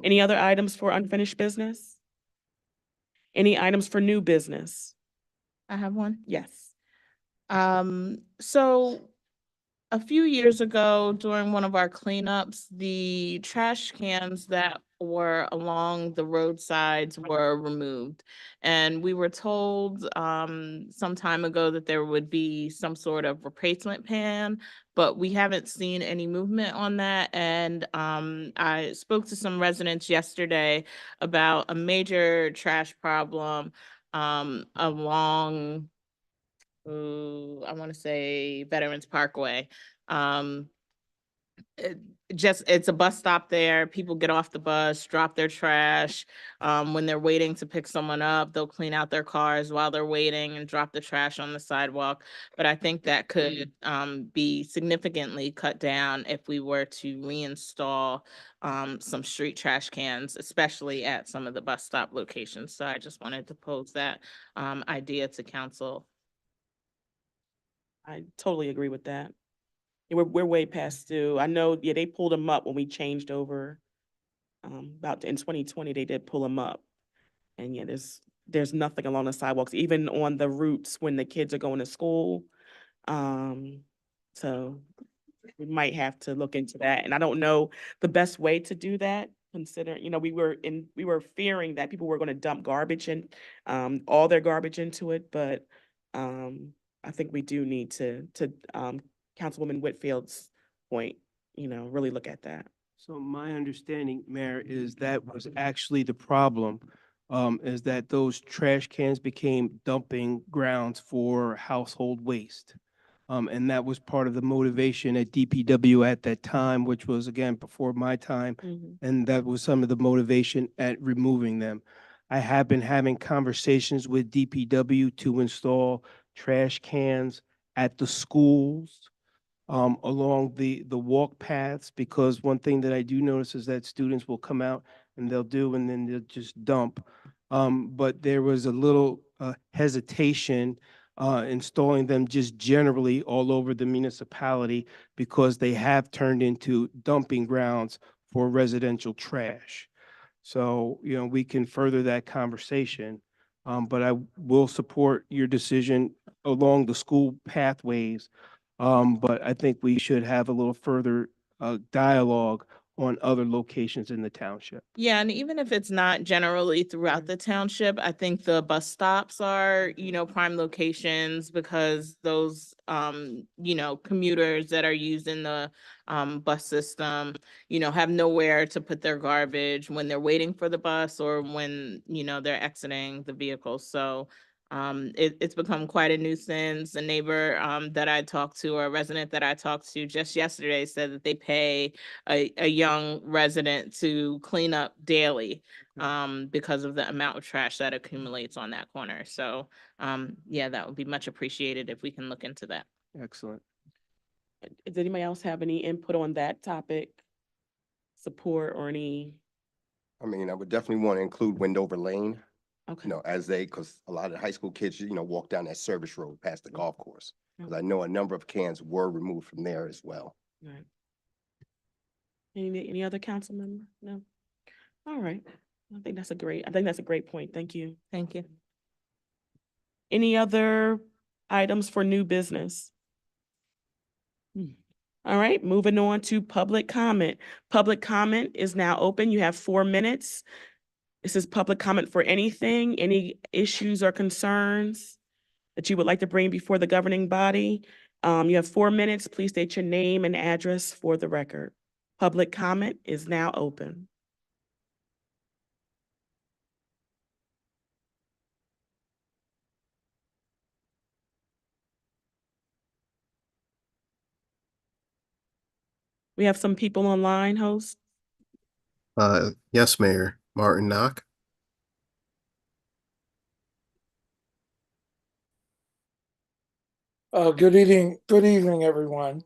Any other items for unfinished business? Any items for new business? I have one. Yes. So a few years ago, during one of our cleanups, the trash cans that were along the roadsides were removed. And we were told some time ago that there would be some sort of replacement pan, but we haven't seen any movement on that. And I spoke to some residents yesterday about a major trash problem along I want to say Veterans Parkway. It's a bus stop there. People get off the bus, drop their trash. When they're waiting to pick someone up, they'll clean out their cars while they're waiting and drop the trash on the sidewalk. But I think that could be significantly cut down if we were to reinstall some street trash cans, especially at some of the bus stop locations. So I just wanted to pose that idea to council. I totally agree with that. Yeah, we're way past due. I know, yeah, they pulled them up when we changed over. About in 2020, they did pull them up. And yeah, there's nothing along the sidewalks, even on the routes when the kids are going to school. So we might have to look into that. And I don't know the best way to do that, considering, we were fearing that people were going to dump garbage and all their garbage into it, but I think we do need to Councilwoman Whitfield's point, really look at that. So my understanding, Mayor, is that was actually the problem, is that those trash cans became dumping grounds for household waste. And that was part of the motivation at DPW at that time, which was again before my time. And that was some of the motivation at removing them. I have been having conversations with DPW to install trash cans at the schools, along the walk paths, because one thing that I do notice is that students will come out and and then they'll just dump. But there was a little hesitation installing them just generally all over the municipality because they have turned into dumping grounds for residential trash. So, we can further that conversation. But I will support your decision along the school pathways. But I think we should have a little further dialogue on other locations in the township. Yeah, and even if it's not generally throughout the township, I think the bus stops are, prime locations because those, commuters that are using the bus system, have nowhere to put their garbage when they're waiting for the bus or when, they're exiting the vehicle. So it's become quite a nuisance. A neighbor that I talked to, or a resident that I talked to just yesterday said that they pay a young resident to clean up daily because of the amount of trash that accumulates on that corner. So yeah, that would be much appreciated if we can look into that. Excellent. Does anybody else have any input on that topic? Support or any? I mean, I would definitely want to include Wendover Lane. Okay. Because a lot of the high school kids, walk down that service road past the golf course. Because I know a number of cans were removed from there as well. Right. Any other council member? No? All right. I think that's a great point. Thank you. Thank you. Any other items for new business? All right, moving on to public comment. Public comment is now open. You have 4 minutes. This is public comment for anything, any issues or concerns that you would like to bring before the governing body. You have 4 minutes. Please state your name and address for the record. Public comment is now open. We have some people online, host. Yes, Mayor. Martin Knock. Good evening, everyone.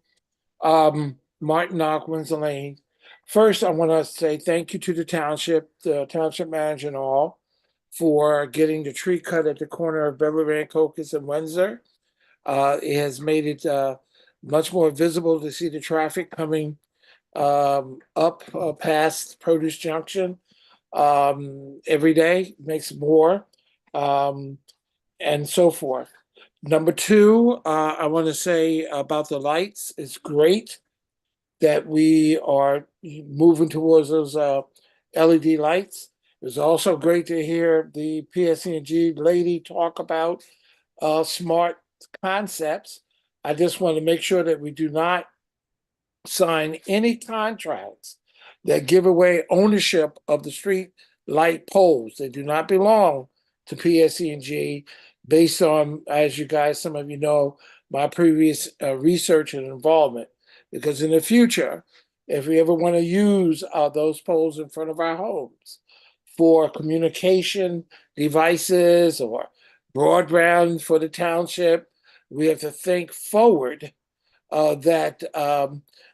Martin Knock, Windsor Lane. First, I want to say thank you to the township manager and all, for getting the tree cut at the corner of Beverly Rancocas and Windsor. It has made it much more visible to see the traffic coming up past Produce Junction every day, makes it more, and so forth. Number two, I want to say about the lights, it's great that we are moving towards those LED lights. It's also great to hear the PSE&G lady talk about smart concepts. I just want to make sure that we do not sign any contracts that give away ownership of the street light poles. They do not belong to PSE&G based on, as you guys, some of you know, my previous research and involvement. Because in the future, if we ever want to use those poles in front of our homes for communication devices or broadband for the township, we have to think forward that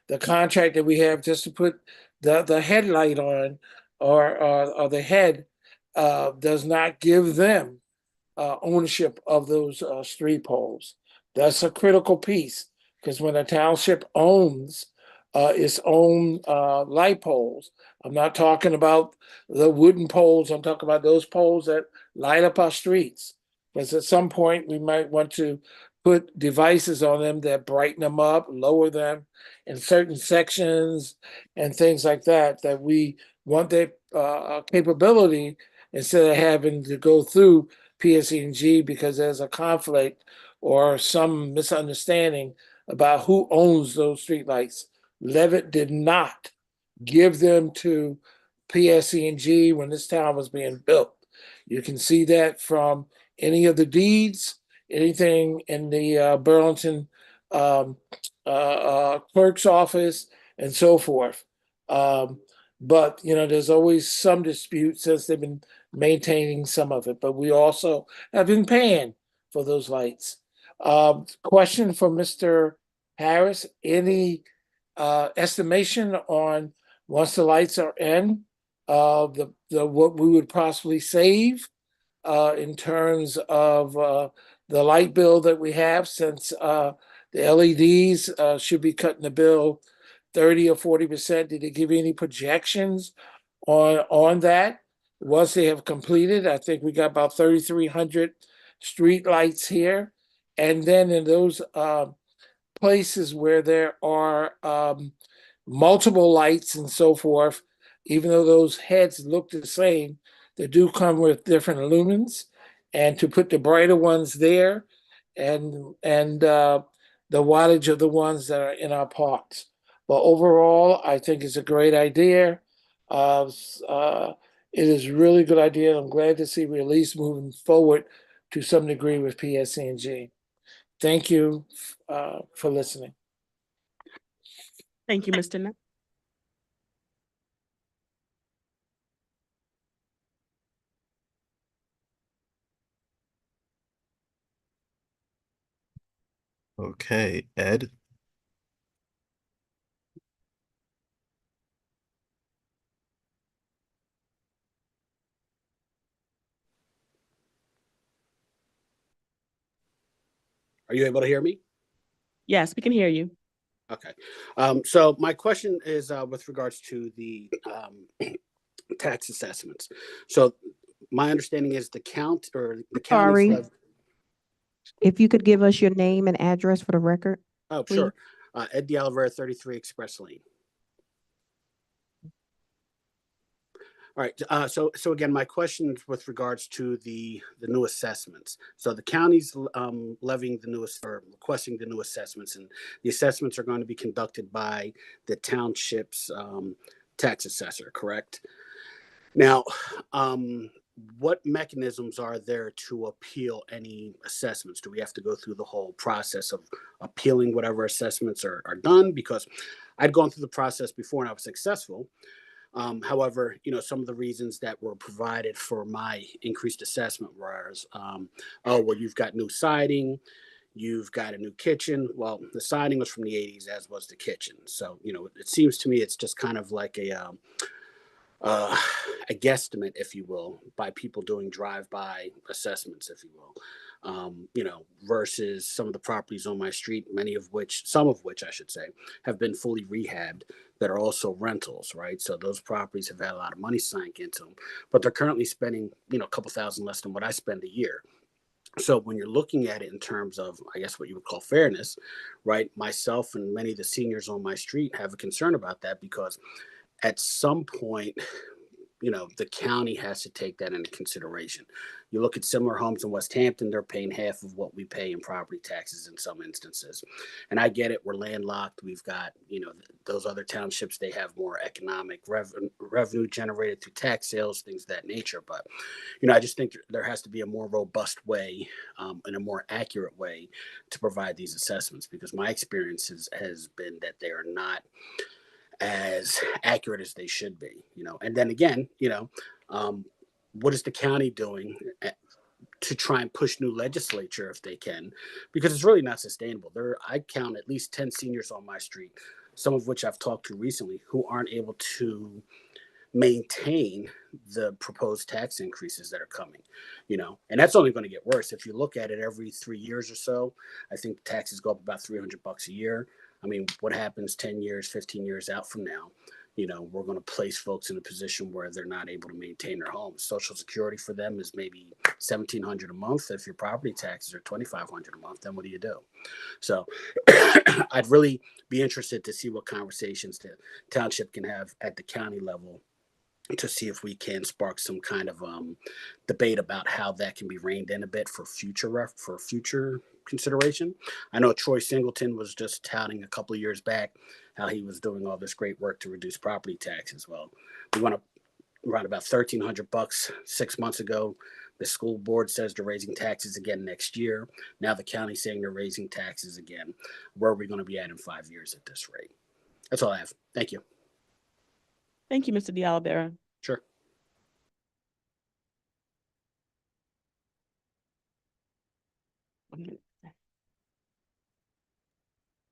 the contract that we have just to put the headlight on or the head does not give them ownership of those street poles. That's a critical piece, because when a township owns its own light poles, I'm not talking about the wooden poles, I'm talking about those poles that light up our streets. Because at some point we might want to put devices on them that brighten them up, lower them in certain sections and things like that, that we want that capability instead of having to go through PSE&G because there's a conflict or some misunderstanding about who owns those streetlights. Levitt did not give them to PSE&G when this town was being built. You can see that from any of the deeds, anything in the Burlington clerk's office, and so forth. But you know, there's always some dispute since they've been maintaining some of it. But we also have been paying for those lights. Question for Mr. Harris: any estimation on, once the lights are in, the what we would possibly save in terms of the light bill that we have, since the LEDs should be cutting the bill 30 or 40%. Did they give you any projections on that? Once they have completed, I think we got about 3,300 street lights here. And then in those places where there are multiple lights and so forth, even though those heads look the same, they do come with different lumens. And to put the brighter ones there and the wattage of the ones that are in our parks. But overall, I think it's a great idea. It is a really good idea. I'm glad to see we're at least moving forward to some degree with PSE&G. Thank you for listening. Thank you, Mr. Knapp. Okay, Ed. Are you able to hear me? Yes, we can hear you. Okay. So my question is with regards to the tax assessments. So my understanding is the county's Sorry, if you could give us your name and address for the record, Oh, please. sure. Ed DeOliveira, 33 Express Lane. All right, so again, my question is with regards to the new assessments. So the county's levying the newest, or requesting the new assessments, and the assessments are going to be conducted by the township's tax assessor, correct? Now, what mechanisms are there to appeal any assessments? Do we have to go through the whole process of appealing whatever assessments are done? Because I'd gone through the process before and I was successful. However, some of the reasons that were provided for my increased assessment was, oh, well, you've got new siding, you've got a new kitchen. Well, the siding was from the 80s, as was the kitchen. So, it seems to me it's just kind of like a guesstimate, if you will, by people doing drive-by assessments, if you will. Versus some of the properties on my street, some of which I should say, have been fully rehabbed that are also rentals, right? So those properties have had a lot of money sank into them, but they're currently spending, a couple thousand less than what I spend a year. So when you're looking at it in terms of, I guess, what you would call fairness, right? Myself and many of the seniors on my street have a concern about that because at some point, the county has to take that into consideration. You look at similar homes in West Hampton, they're paying half of what we pay in property taxes in some instances. And I get it, we're landlocked. We've got, those other townships, they have more economic revenue generated through tax sales, things of that nature. But, I just think there has to be a more robust way and a more accurate way to provide these assessments, because my experience has been that they are not as accurate as they should be, and then again, what is the county doing to try and push new legislature if they can, because it's really not sustainable. I count at least 10 seniors on my street, some of which I've talked to recently, who aren't able to maintain the proposed tax increases that are coming, and that's only going to get worse. If you look at it every 3 years or so, I think the taxes go up about $300 a year. I mean, what happens 10 years, 15 years out from now? We're going to place folks in a position where they're not able to maintain their homes. Social Security for them is maybe $1,700 a month. If your property taxes are $2,500 a month, then what do you do? So I'd really be interested to see what conversations the township can have at the county level to see if we can spark some kind of debate about how that can be reined in a bit for future consideration. I know Troy Singleton was just touting a couple of years back how he was doing all this great work to reduce property taxes. Well, we want to around about $1,300 6 months ago. The school board says they're raising taxes again next year. Now the county's saying they're raising taxes again. Where are we going to be at in 5 years at this rate? That's all I have. Thank you. Thank you, Mr. DeOliveira. Sure.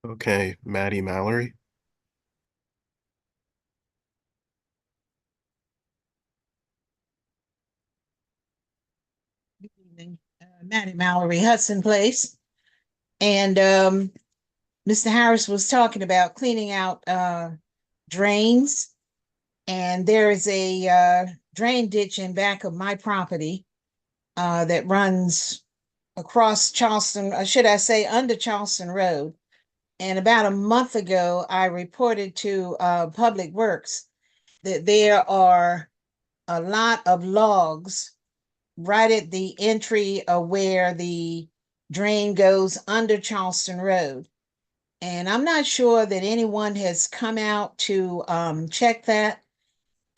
Okay, Maddie Mallory. Good evening. Maddie Mallory, Hudson Place. And Mr. Harris was talking about cleaning out drains. And there is a drain ditch in back of my property that runs across Charleston, or should I say under Charleston Road. And about a month ago, I reported to Public Works that there are a lot of logs right at the entry of where the drain goes under Charleston Road. And I'm not sure that anyone has come out to check that.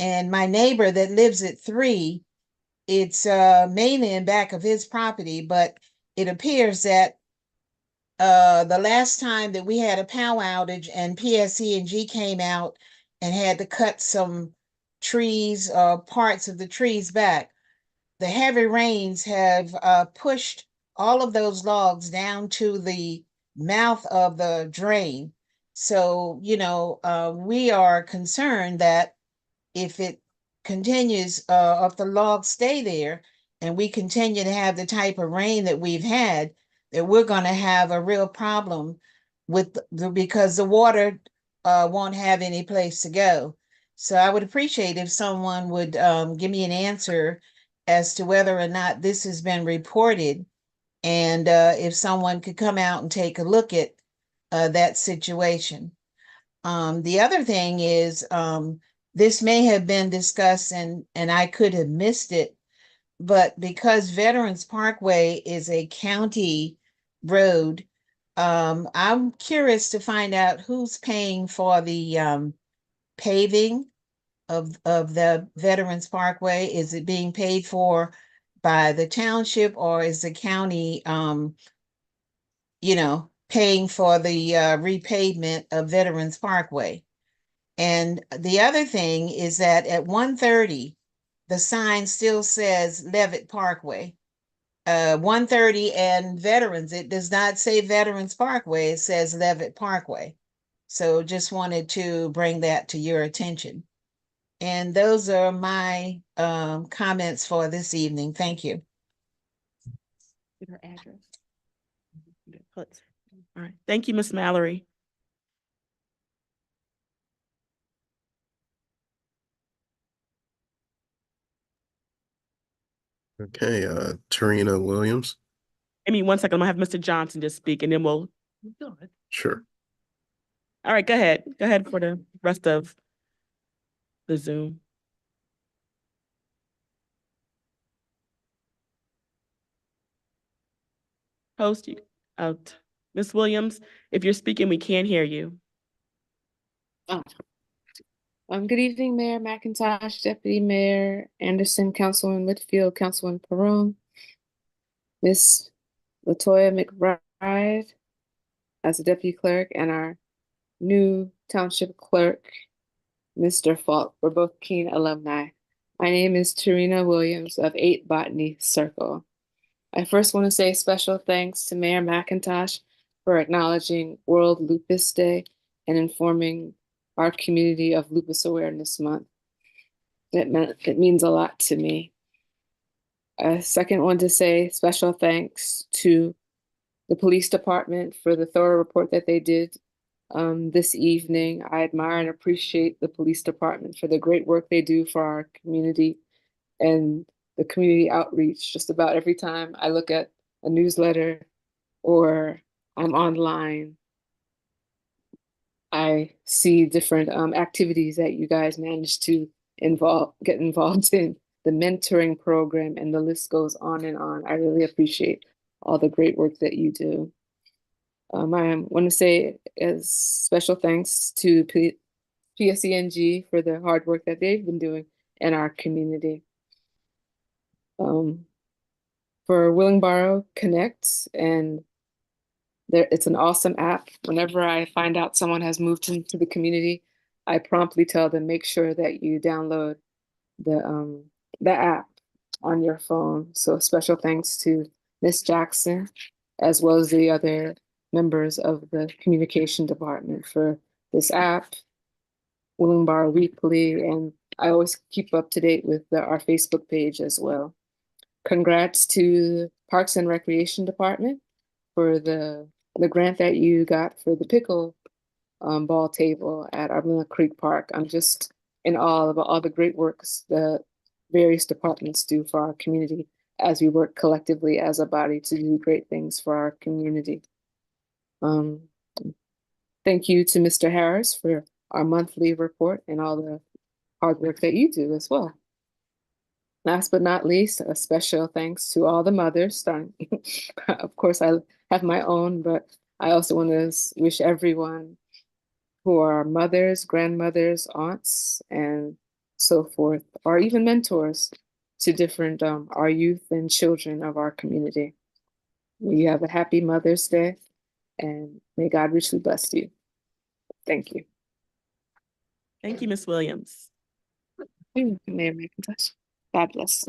And my neighbor that lives at 3, it's mainly in back of his property, but it appears that the last time that we had a power outage and PSE&G came out and had to cut some trees, parts of the trees back, the heavy rains have pushed all of those logs down to the mouth of the drain. So, we are concerned that if it continues, if the logs stay there and we continue to have the type of rain that we've had, that we're going to have a real problem because the water won't have any place to go. So I would appreciate if someone would give me an answer as to whether or not this has been reported, and if someone could come out and take a look at that situation. The other thing is, this may have been discussed and I could have missed it, but because Veterans Parkway is a county road, I'm curious to find out who's paying for the paving of the Veterans Parkway. Is it being paid for by the township, or is the county paying for the repavement of Veterans Parkway? And the other thing is that at 1:30, the sign still says Levitt Parkway. 1:30 and Veterans, it does not say Veterans Parkway, it says Levitt Parkway. So just wanted to bring that to your attention. And those are my comments for this evening. Thank you. Get her address. All right. Thank you, Ms. Mallory. Okay, Tarina Williams. Give me 1 second. I'm gonna have Mr. Johnson just speak and then we'll. Sure. All right, go ahead. Go ahead for the rest of the Zoom. Host, you out. Ms. Williams, if you're speaking, we can't hear you. Good evening, Mayor McIntosh, Deputy Mayor Anderson, Councilman Whitfield, Councilman Perone, Miss Latoya McBride as the Deputy Clerk, and our new Township Clerk, Mr. Falk. We're both Keene alumni. My name is Tarina Williams of 8 Botany Circle. I first want to say special thanks to Mayor McIntosh for acknowledging World Lupus Day and informing our community of Lupus Awareness Month. It means a lot to me. I second want to say special thanks to the police department for the thorough report that they did this evening. I admire and appreciate the police department for the great work they do for our community and the community outreach. Just about every time I look at a newsletter or I'm online, I see different activities that you guys manage to get involved in, the mentoring program, and the list goes on and on. I really appreciate all the great work that you do. I want to say as special thanks to PSENG for the hard work that they've been doing in our community. For Willingboro Connect, and it's an awesome app. Whenever I find out someone has moved into the community, I promptly tell them, make sure that you download the app on your phone. So special thanks to Miss Jackson, as well as the other members of the communication department for this app, Willingboro Weekly, and I always keep up to date with our Facebook page as well. Congrats to Parks and Recreation Department for the grant that you got for the pickle ball table at Armilla Creek Park. I'm just in awe of all the great works that various departments do for our community as we work collectively as a body to do great things for our community. Thank you to Mr. Harris for our monthly report and all the hard work that you do as well. Last but not least, a special thanks to all the mothers. Of course, I have my own, but I also want to wish everyone who are mothers, grandmothers, aunts, and so forth, or even mentors to different our youth and children of our community. May you have a happy Mother's Day, and may God richly bless you. Thank you. Thank you, Ms. Williams. Thank you, Mayor McIntosh. God bless.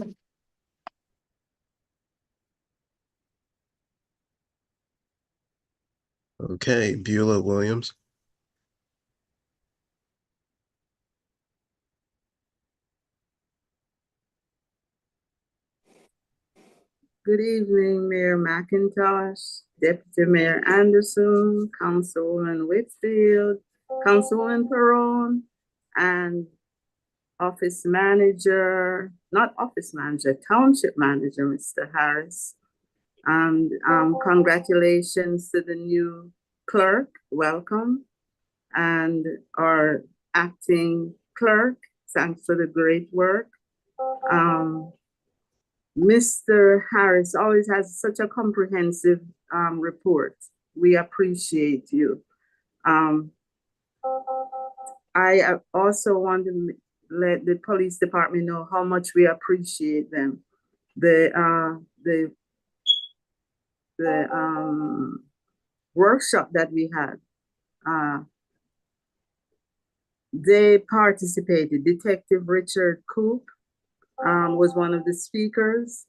Okay, Beulah Williams. Good evening, Mayor McIntosh, Deputy Mayor Anderson, Councilwoman Whitfield, Councilwoman Perron, and Office Manager, not Office Manager, Township Manager, Mr. Harris. And congratulations to the new clerk, welcome. And our acting clerk, thanks for the great work. Mr. Harris always has such a comprehensive report. We appreciate you. I also want to let the police department know how much we appreciate them. The workshop that we had, they participated. Detective Richard Coop was one of the speakers.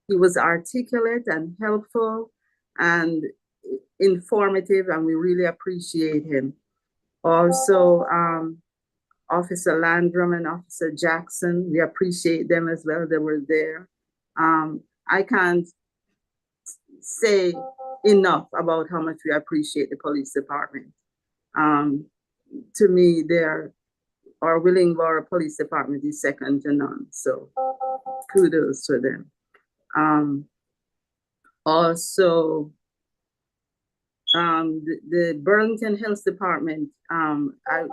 He was articulate and helpful and informative, and we really appreciate him. Also, Officer Landrum and Officer Jackson, we appreciate them as well. They were there. I can't say enough about how much we appreciate the police department. To me, our Willingboro Police Department is second to none. So kudos to them. Also, the Burlington Health Department, I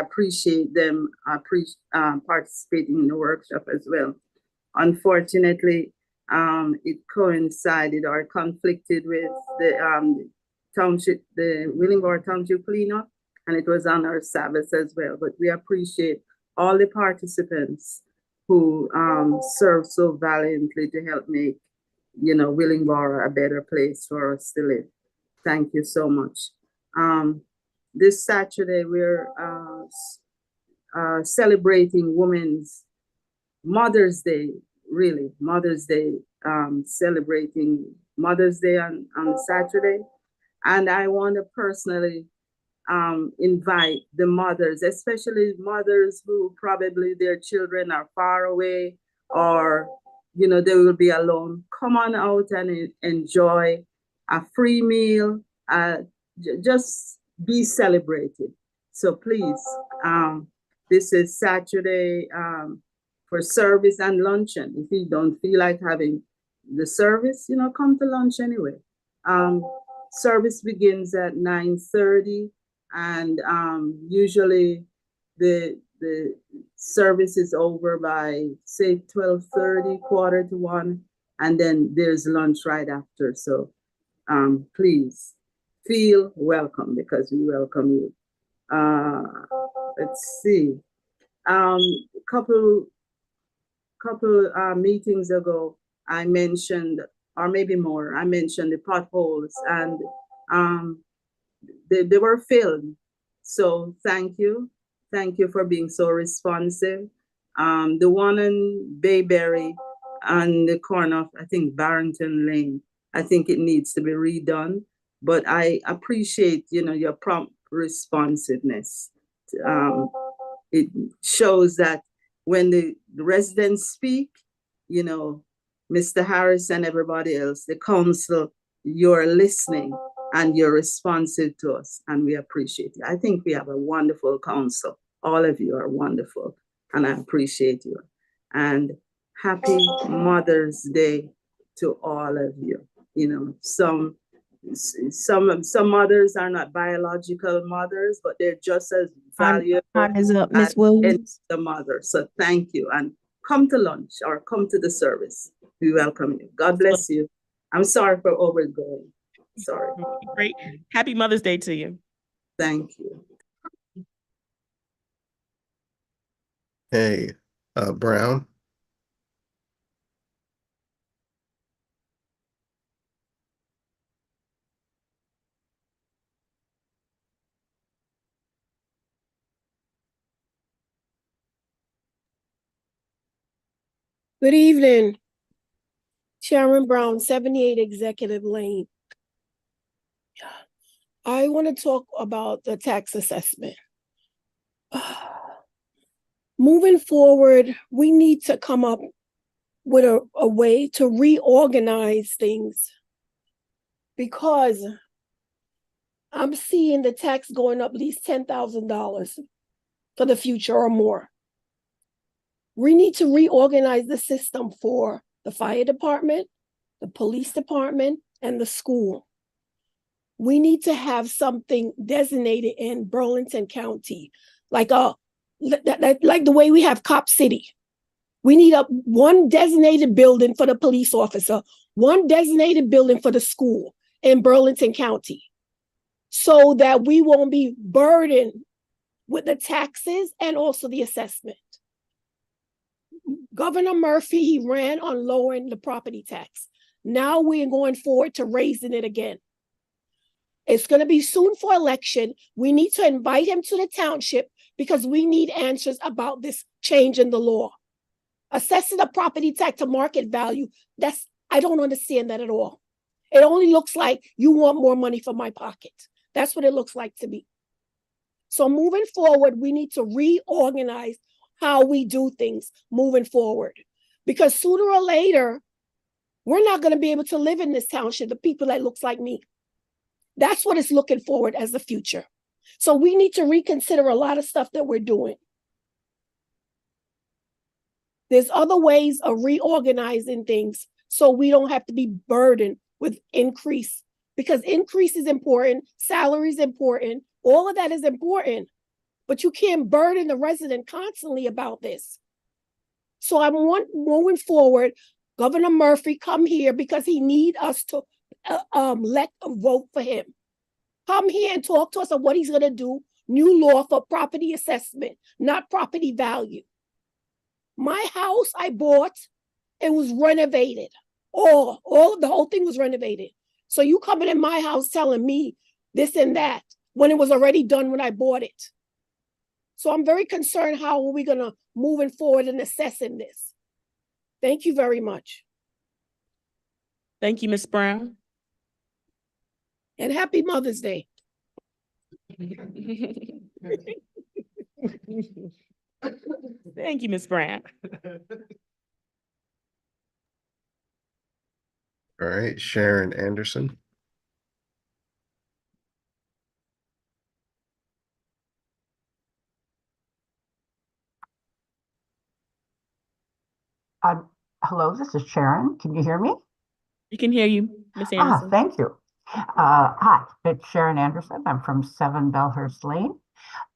appreciate them participating in the workshop as well. Unfortunately, it coincided or conflicted with the township, the Willingboro Township cleanup, and it was on our Sabbath as well. But we appreciate all the participants who served so valiantly to help make, Willingboro a better place for us to live. Thank you so much. This Saturday, we're celebrating Mother's Day, really, Mother's Day, celebrating Mother's Day on Saturday. And I want to personally invite the mothers, especially mothers who probably their children are far away or, they will be alone. Come on out and enjoy a free meal, just be celebrated. So please, this is Saturday for service and luncheon. If you don't feel like having the service, come to lunch anyway. Service begins at 9:30, and usually the service is over by, say, 12:30, 12:45, and then there's lunch right after. So please feel welcome because we welcome you. Let's see. Couple meetings ago, I mentioned, or maybe more, I mentioned the potholes, and they were filled. So thank you. Thank you for being so responsive. The one in Bayberry on the corner of, I think, Barrington Lane, I think it needs to be redone, but I appreciate, your prompt responsiveness. It shows that when the residents speak, Mr. Harris and everybody else, the council, you're listening and you're responsive to us, and we appreciate it. I think we have a wonderful council. All of you are wonderful, and I appreciate you. And happy Mother's Day to all of you. Some mothers are not biological mothers, but they're just as valuable Time is up, Ms. as Williams. the mother. So thank you, and come to lunch or come to the service. We welcome you. God bless you. I'm sorry for overgoing. Sorry. Great. Happy Mother's Day to you. Thank you. Hey, Brown. Good evening. Sharon Brown, 78 Executive Lane. I want to talk about the tax assessment. Moving forward, we need to come up with a way to reorganize things because I'm seeing the tax going up at least $10,000 for the future or more. We need to reorganize the system for the fire department, the police department, and the school. We need to have something designated in Burlington County, like the way we have Cop City. We need one designated building for the police officer, one designated building for the school in Burlington County, so that we won't be burdened with the taxes and also the assessment. Governor Murphy, he ran on lowering the property tax. Now we're going forward to raising it again. It's going to be soon for election. We need to invite him to the township because we need answers about this change in the law. Assessing the property tax to market value, I don't understand that at all. It only looks like you want more money from my pocket. That's what it looks like to me. So moving forward, we need to reorganize how we do things moving forward. Because sooner or later, we're not going to be able to live in this township, the people that looks like me. That's what it's looking forward as the future. So we need to reconsider a lot of stuff that we're doing. There's other ways of reorganizing things so we don't have to be burdened with increase, because increase is important, salary is important, all of that is important, but you can't burden the resident constantly about this. So I want, moving forward, Governor Murphy come here because he need us to vote for him. Come here and talk to us on what he's going to do. New law for property assessment, not property value. My house I bought, it was renovated. The whole thing was renovated. So you coming in my house telling me this and that when it was already done when I bought it. So I'm very concerned how are we going to moving forward and assessing this. Thank you very much. Thank you, Ms. Brown. And happy Mother's Day. Thank you, Ms. Brown. All right, Sharon Anderson. Hello, this is Sharon. Can you hear me? We can hear you, Ms. Anderson. Thank you. Hi, it's Sharon Anderson. I'm from 7 Bellhurst Lane,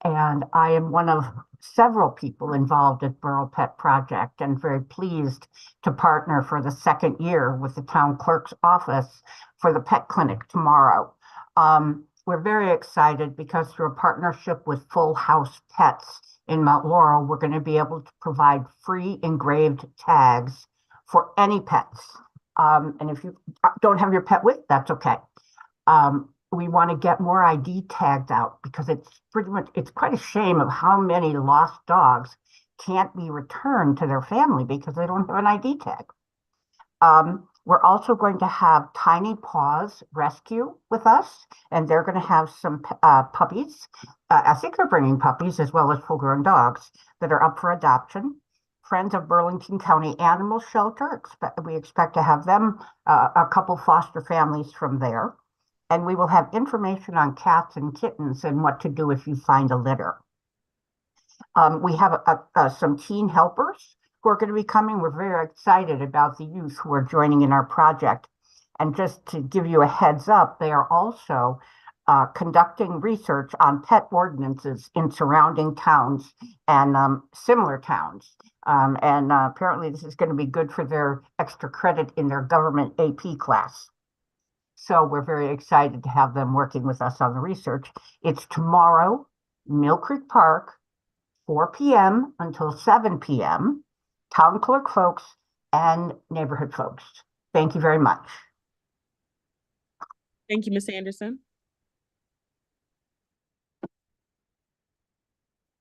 and I am one of several people involved at Borough Pet Project and very pleased to partner for the second year with the town clerk's office for the pet clinic tomorrow. We're very excited because through a partnership with Full House Pets in Mount Laurel, we're going to be able to provide free engraved tags for any pets. And if you don't have your pet with, that's okay. We want to get more ID tags out because it's quite a shame of how many lost dogs can't be returned to their family because they don't have an ID tag. We're also going to have Tiny Paws Rescue with us, and they're going to have some puppies. I think they're bringing puppies as well as full-grown dogs that are up for adoption. Friends of Burlington County Animal Shelter, we expect to have them, a couple foster families from there. And we will have information on cats and kittens and what to do if you find a litter. We have some teen helpers who are going to be coming. We're very excited about the youth who are joining in our project. And just to give you a heads up, they are also conducting research on pet ordinances in surrounding towns and similar towns. Apparently this is going to be good for their extra credit in their government AP class. So we're very excited to have them working with us on the research. It's tomorrow, Mill Creek Park, 4 p.m. until 7 p.m. Town clerk folks and neighborhood folks. Thank you very much. Thank you, Ms. Anderson.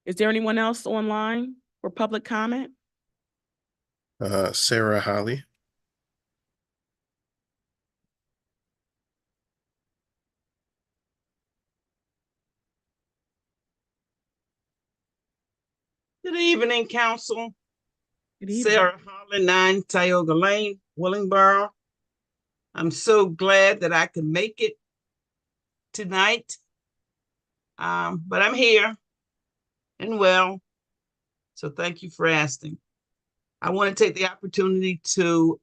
Is there anyone else online for public comment? Sarah Holly. Good evening, Council. Good evening. Sarah Holly, 9 Tioga Lane, Willingboro. I'm so glad that I could make it tonight. But I'm here and well, so thank you for asking. I want to take the opportunity to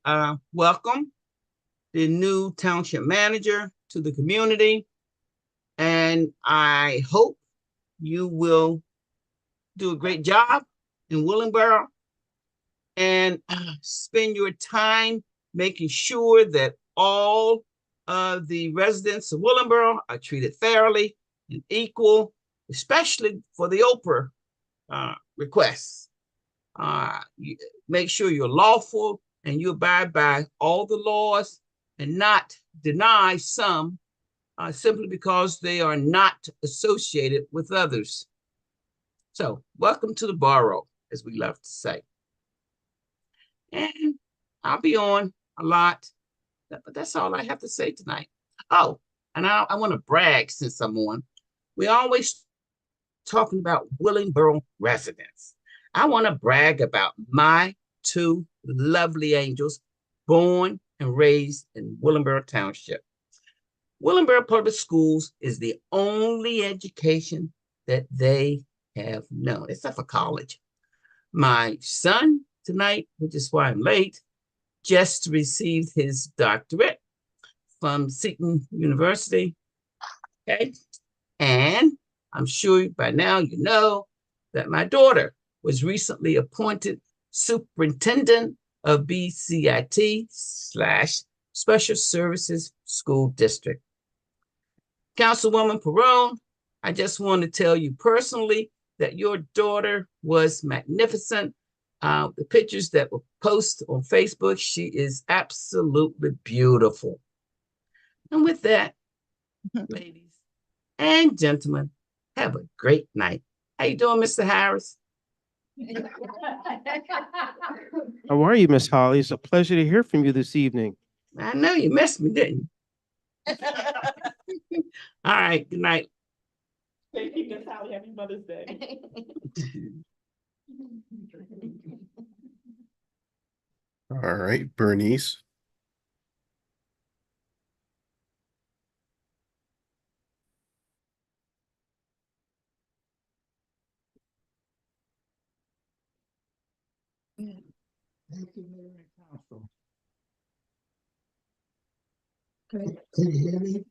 welcome the new township manager to the community, and I hope you will do a great job in Willingboro and spend your time making sure that all of the residents of Willingboro are treated fairly and equal, especially for the Oprah requests. Make sure you're lawful and you abide by all the laws and not deny some simply because they are not associated with others. So welcome to the borough, as we love to say. And I'll be on a lot, but that's all I have to say tonight. Oh, and I want to brag since I'm on. We always talking about Willingboro residents. I want to brag about my two lovely angels born and raised in Willingboro Township. Willingboro Public Schools is the only education that they have known, except for college. My son tonight, which is why I'm late, just received his doctorate from Seton University. Okay. And I'm sure by now you know that my daughter was recently appointed superintendent of BCIT/Special Services School District. Councilwoman Perone, I just want to tell you personally that your daughter was magnificent. The pictures that were posted on Facebook, she is absolutely beautiful. And with that, ladies and gentlemen, have a great night. How you doing, Mr. Harris? How are you, Miss Holly? It's a pleasure to hear from you this evening. I know you missed me, didn't you? All right, good night. Thank you, Miss Holly. Happy Mother's Day. All right, Bernice. Thank you, Mayor and Council. Can you hear me?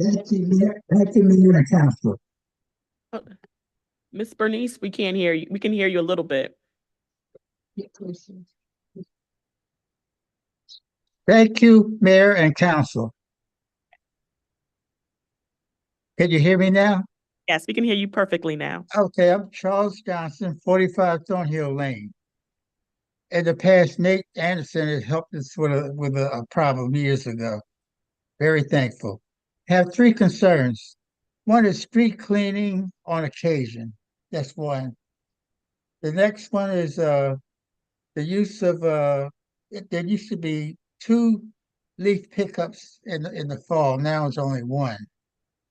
Thank you, Mayor and Council. Miss Bernice, we can't hear you. We can hear you a little bit. Thank you, Mayor and Council. Can you hear me now? Yes, we can hear you perfectly now. Okay, I'm Charles Johnson, 45 Thornhill Lane. In the past, Nate Anderson has helped us with a problem years ago. Very thankful. Have three concerns. One is street cleaning on occasion. That's one. The next one is the use of there used to be 2 leaf pickups in the fall. Now it's only 1.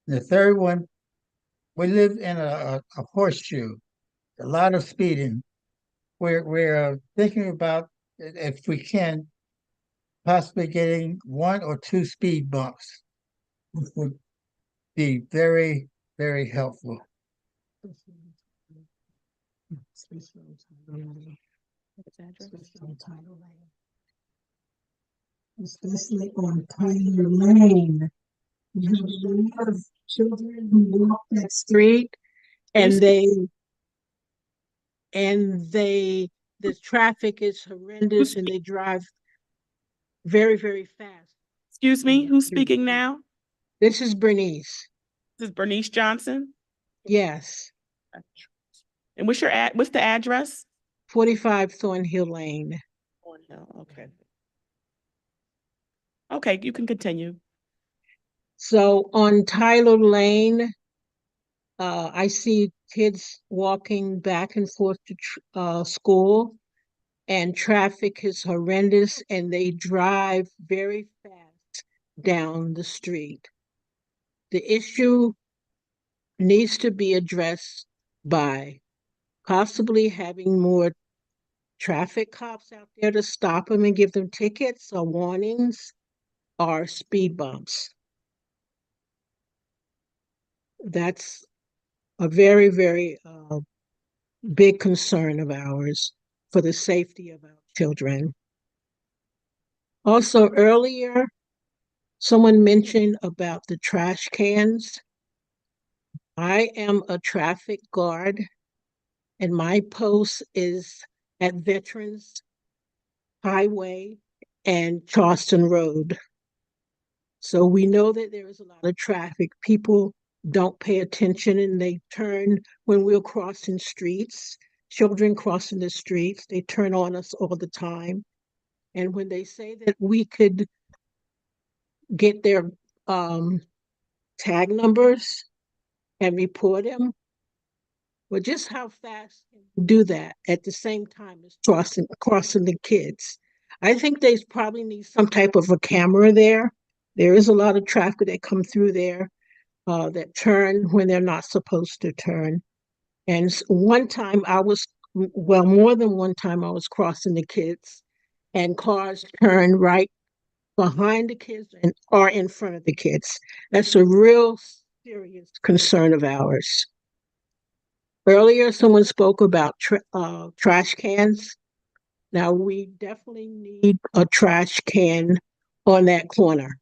And the third one, we live in a horseshoe, a lot of speeding. We're thinking about, if we can, possibly getting 1 or 2 speed bumps, which would be very, very helpful. Especially on Pioneer Lane. You have a lot of children who walk that street and the traffic is horrendous and they drive very, very fast. Excuse me, who's speaking now? This is Bernice. This is Bernice Johnson? Yes. And what's the address? 45 Thornhill Lane. Thornhill, okay. Okay, you can continue. So on Tyler Lane, I see kids walking back and forth to school, and traffic is horrendous, and they drive very fast down the street. The issue needs to be addressed by possibly having more traffic cops out there to stop them and give them tickets or warnings or speed bumps. That's a very, very big concern of ours for the safety of our children. Also, earlier, someone mentioned about the trash cans. I am a traffic guard, and my post is at Veterans Highway and Charleston Road. So we know that there is a lot of traffic. People don't pay attention and they turn when we're crossing streets. Children crossing the streets, they turn on us all the time. And when they say that we could get their tag numbers and report them, well, just how fast can we do that at the same time as crossing the kids? I think they probably need some type of a camera there. There is a lot of traffic that come through there that turn when they're not supposed to turn. And one time well, more than one time I was crossing the kids and cars turned right behind the kids and or in front of the kids. That's a real serious concern of ours. Earlier, someone spoke about trash cans. Now, we definitely need a trash can on that corner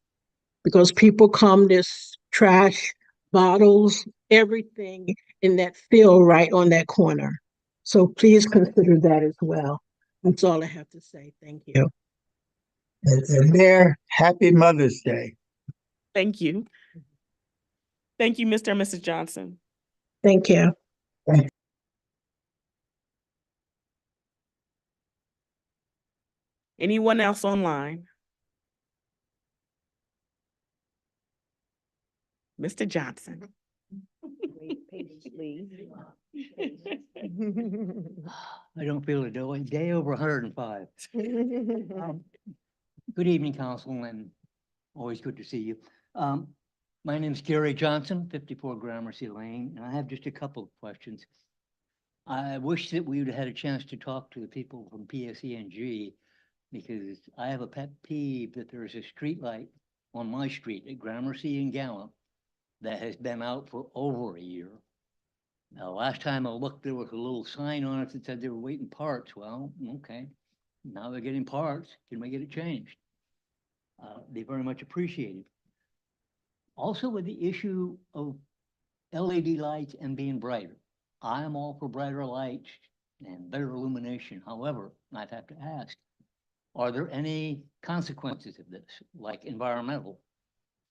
because people come, there's trash, bottles, everything in that field right on that corner. So please consider that as well. That's all I have to say. Thank you. And Mayor, happy Mother's Day. Thank you. Thank you, Mr. and Mrs. Johnson. Thank you. Anyone else online? Mr. Johnson. Wait patiently. I don't feel it though. Day over 105. Good evening, Councilman. Always good to see you. My name is Gary Johnson, 54 Gramercy Lane, and I have just a couple of questions. I wish that we would have had a chance to talk to the people from PSENG because I have a pet peeve that there is a street light on my street at Gramercy and Gallup that has been out for over a year. Now, last time I looked, there was a little sign on it that said they were waiting parts. Well, okay, now they're getting parts. Can we get it changed? They very much appreciated. Also, with the issue of LED lights and being brighter, I am all for brighter lights and better illumination. However, I'd have to ask, are there any consequences of this, like environmental?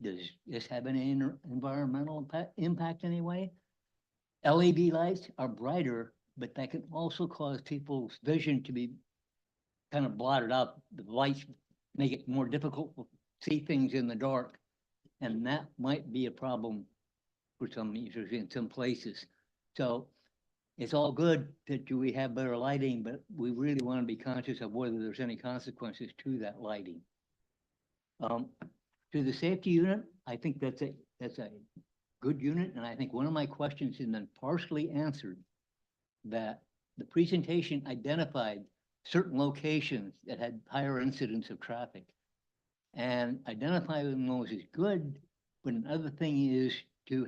Does this have any environmental impact anyway? LED lights are brighter, but that can also cause people's vision to be kind of blotted out. The lights make it more difficult to see things in the dark. And that might be a problem for some users in some places. So it's all good that we have better lighting, but we really want to be conscious of whether there's any consequences to that lighting. To the safety unit, I think that's a good unit, and I think one of my questions has been partially answered, that the presentation identified certain locations that had higher incidence of traffic. And identifying those is good, but another thing is to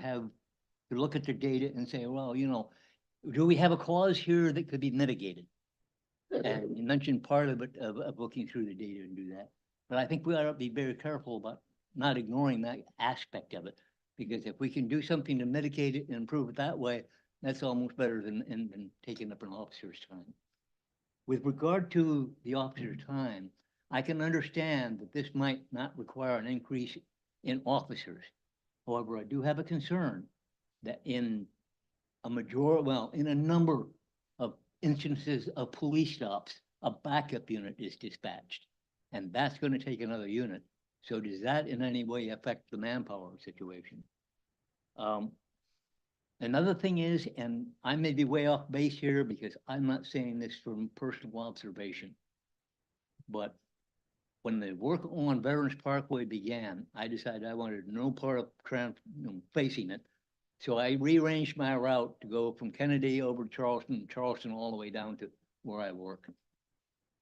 look at the data and say, well, you know, do we have a cause here that could be mitigated? And you mentioned part of it, of looking through the data and do that. But I think we ought to be very careful about not ignoring that aspect of it, because if we can do something to mitigate it and improve it that way, that's almost better than taking up an officer's time. With regard to the officer's time, I can understand that this might not require an increase in officers. However, I do have a concern that in a number of instances of police stops, a backup unit is dispatched, and that's going to take another unit. So does that in any way affect the manpower situation? Another thing is, and I may be way off base here because I'm not saying this from personal observation, but when the work on Veterans Parkway began, I decided I wanted no part of facing it. So I rearranged my route to go from Kennedy over to Charleston all the way down to where I work.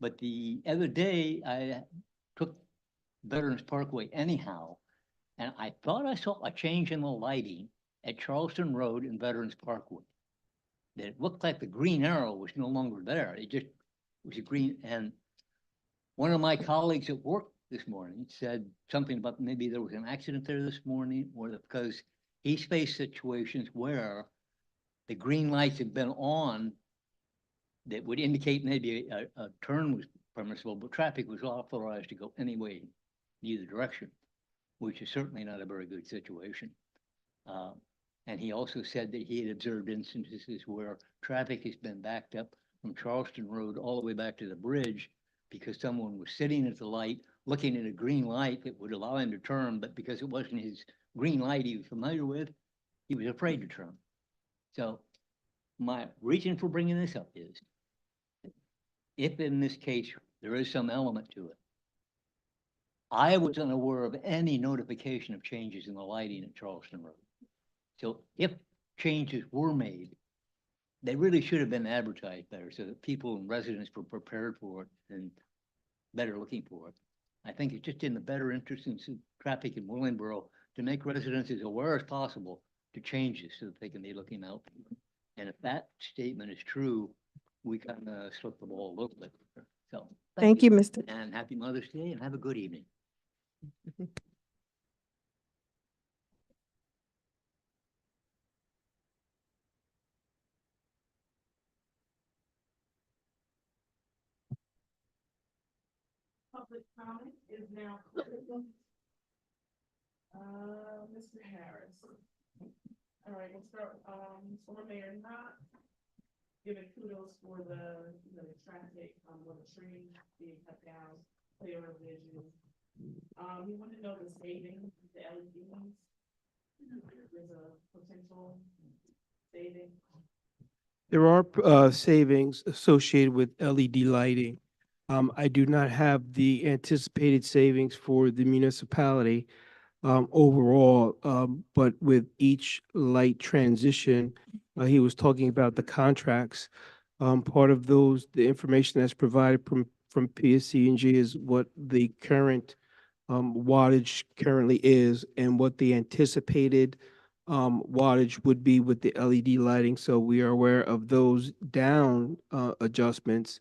But the other day, I took Veterans Parkway anyhow, and I thought I saw a change in the lighting at Charleston Road and Veterans Parkway. That it looked like the green arrow was no longer there. It just was a green. And one of my colleagues at work this morning said something about maybe there was an accident there this morning, or because he's faced situations where the green lights have been on that would indicate maybe a turn was permissible, but traffic was authorized to go anyway, in either direction, which is certainly not a very good situation. And he also said that he had observed instances where traffic has been backed up from Charleston Road all the way back to the bridge because someone was sitting at the light, looking at a green light that would allow him to turn, but because it wasn't his green light he was familiar with, he was afraid to turn. So my reason for bringing this up is, if in this case there is some element to it, I was unaware of any notification of changes in the lighting at Charleston Road. So if changes were made, they really should have been advertised better so that people and residents were prepared for it and better looking for it. I think it's just in the better interest in traffic in Willingboro to make residents as aware as possible to changes so that they can be looking out for them. And if that statement is true, we kind of slipped the ball a little bit. So Thank you, Mr. and happy Mother's Day and have a good evening. Public comment is now closed. Mr. Harris. All right, we'll start, former Mayor Knott, giving kudos for the traffic, with the trees being cut down, clearer vision. We want to know the savings, the LEDs. There's a potential saving. There are savings associated with LED lighting. I do not have the anticipated savings for the municipality overall, but with each light transition, he was talking about the contracts. Part of those, the information that's provided from PSC&G is what the current wattage currently is and what the anticipated wattage would be with the LED lighting. So we are aware of those down adjustments,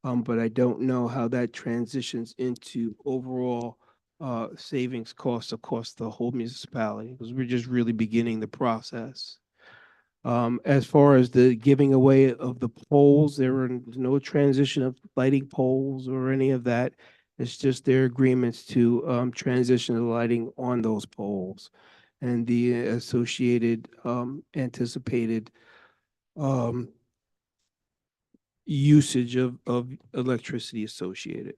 but I don't know how that transitions into overall savings costs across the whole municipality, because we're just really beginning the process. As far as the giving away of the poles, there are no transition of lighting poles or any of that. It's just their agreements to transition the lighting on those poles and the associated anticipated usage of electricity associated.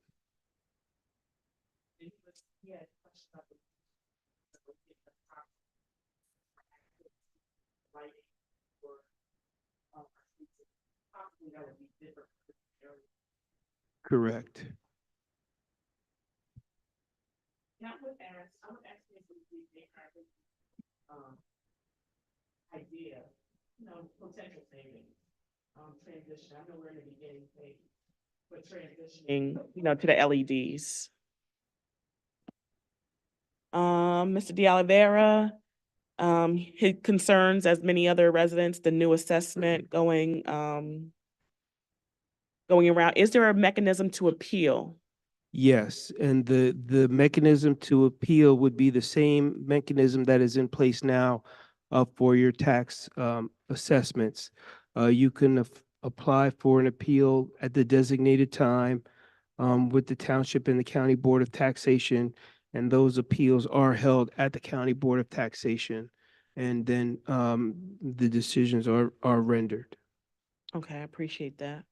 Correct. Now, I would ask if they have idea, potential savings, transition. I know we're in the beginning phase, but transitioning, to the LEDs. Mr. De Oliveira, his concerns, as many other residents, the new assessment going around. Is there a mechanism to appeal? Yes, and the mechanism to appeal would be the same mechanism that is in place now for your tax assessments. You can apply for an appeal at the designated time with the Township and the County Board of Taxation, and those appeals are held at the County Board of Taxation, and then the decisions are rendered. Okay, I appreciate that.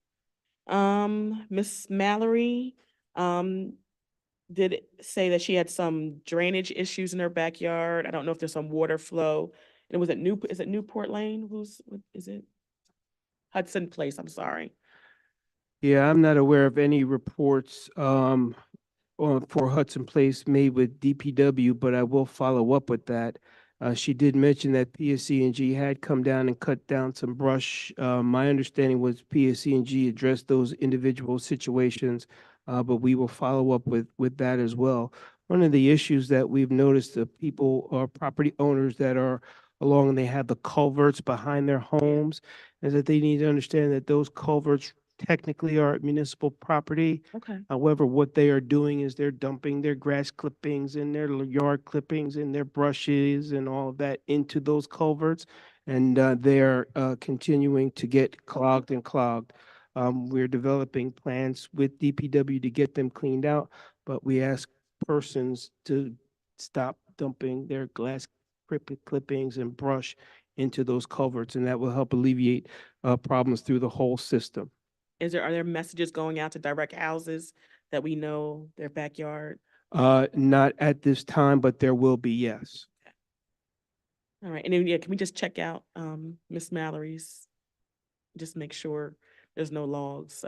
Miss Mallory, did it say that she had some drainage issues in her backyard? I don't know if there's some water flow. And was it Newport Lane? Is it? Hudson Place, I'm sorry. Yeah, I'm not aware of any reports for Hudson Place made with DPW, but I will follow up with that. She did mention that PSC&G had come down and cut down some brush. My understanding was PSC&G addressed those individual situations, but we will follow up with that as well. One of the issues that we've noticed, the people or property owners that are along and they have the culverts behind their homes, is that they need to understand that those culverts technically are municipal property. Okay. However, what they are doing is they're dumping their grass clippings and their yard clippings and their brushes and all of that into those culverts. And they're continuing to get clogged and clogged. We're developing plans with DPW to get them cleaned out, but we ask persons to stop dumping their glass clippings and brush into those culverts, and that will help alleviate problems through the whole system. Are there messages going out to direct houses that we know their backyard? Not at this time, but there will be, yes. All right, and then, yeah, can we just check out, Miss Mallory's? Just make sure there's no logs,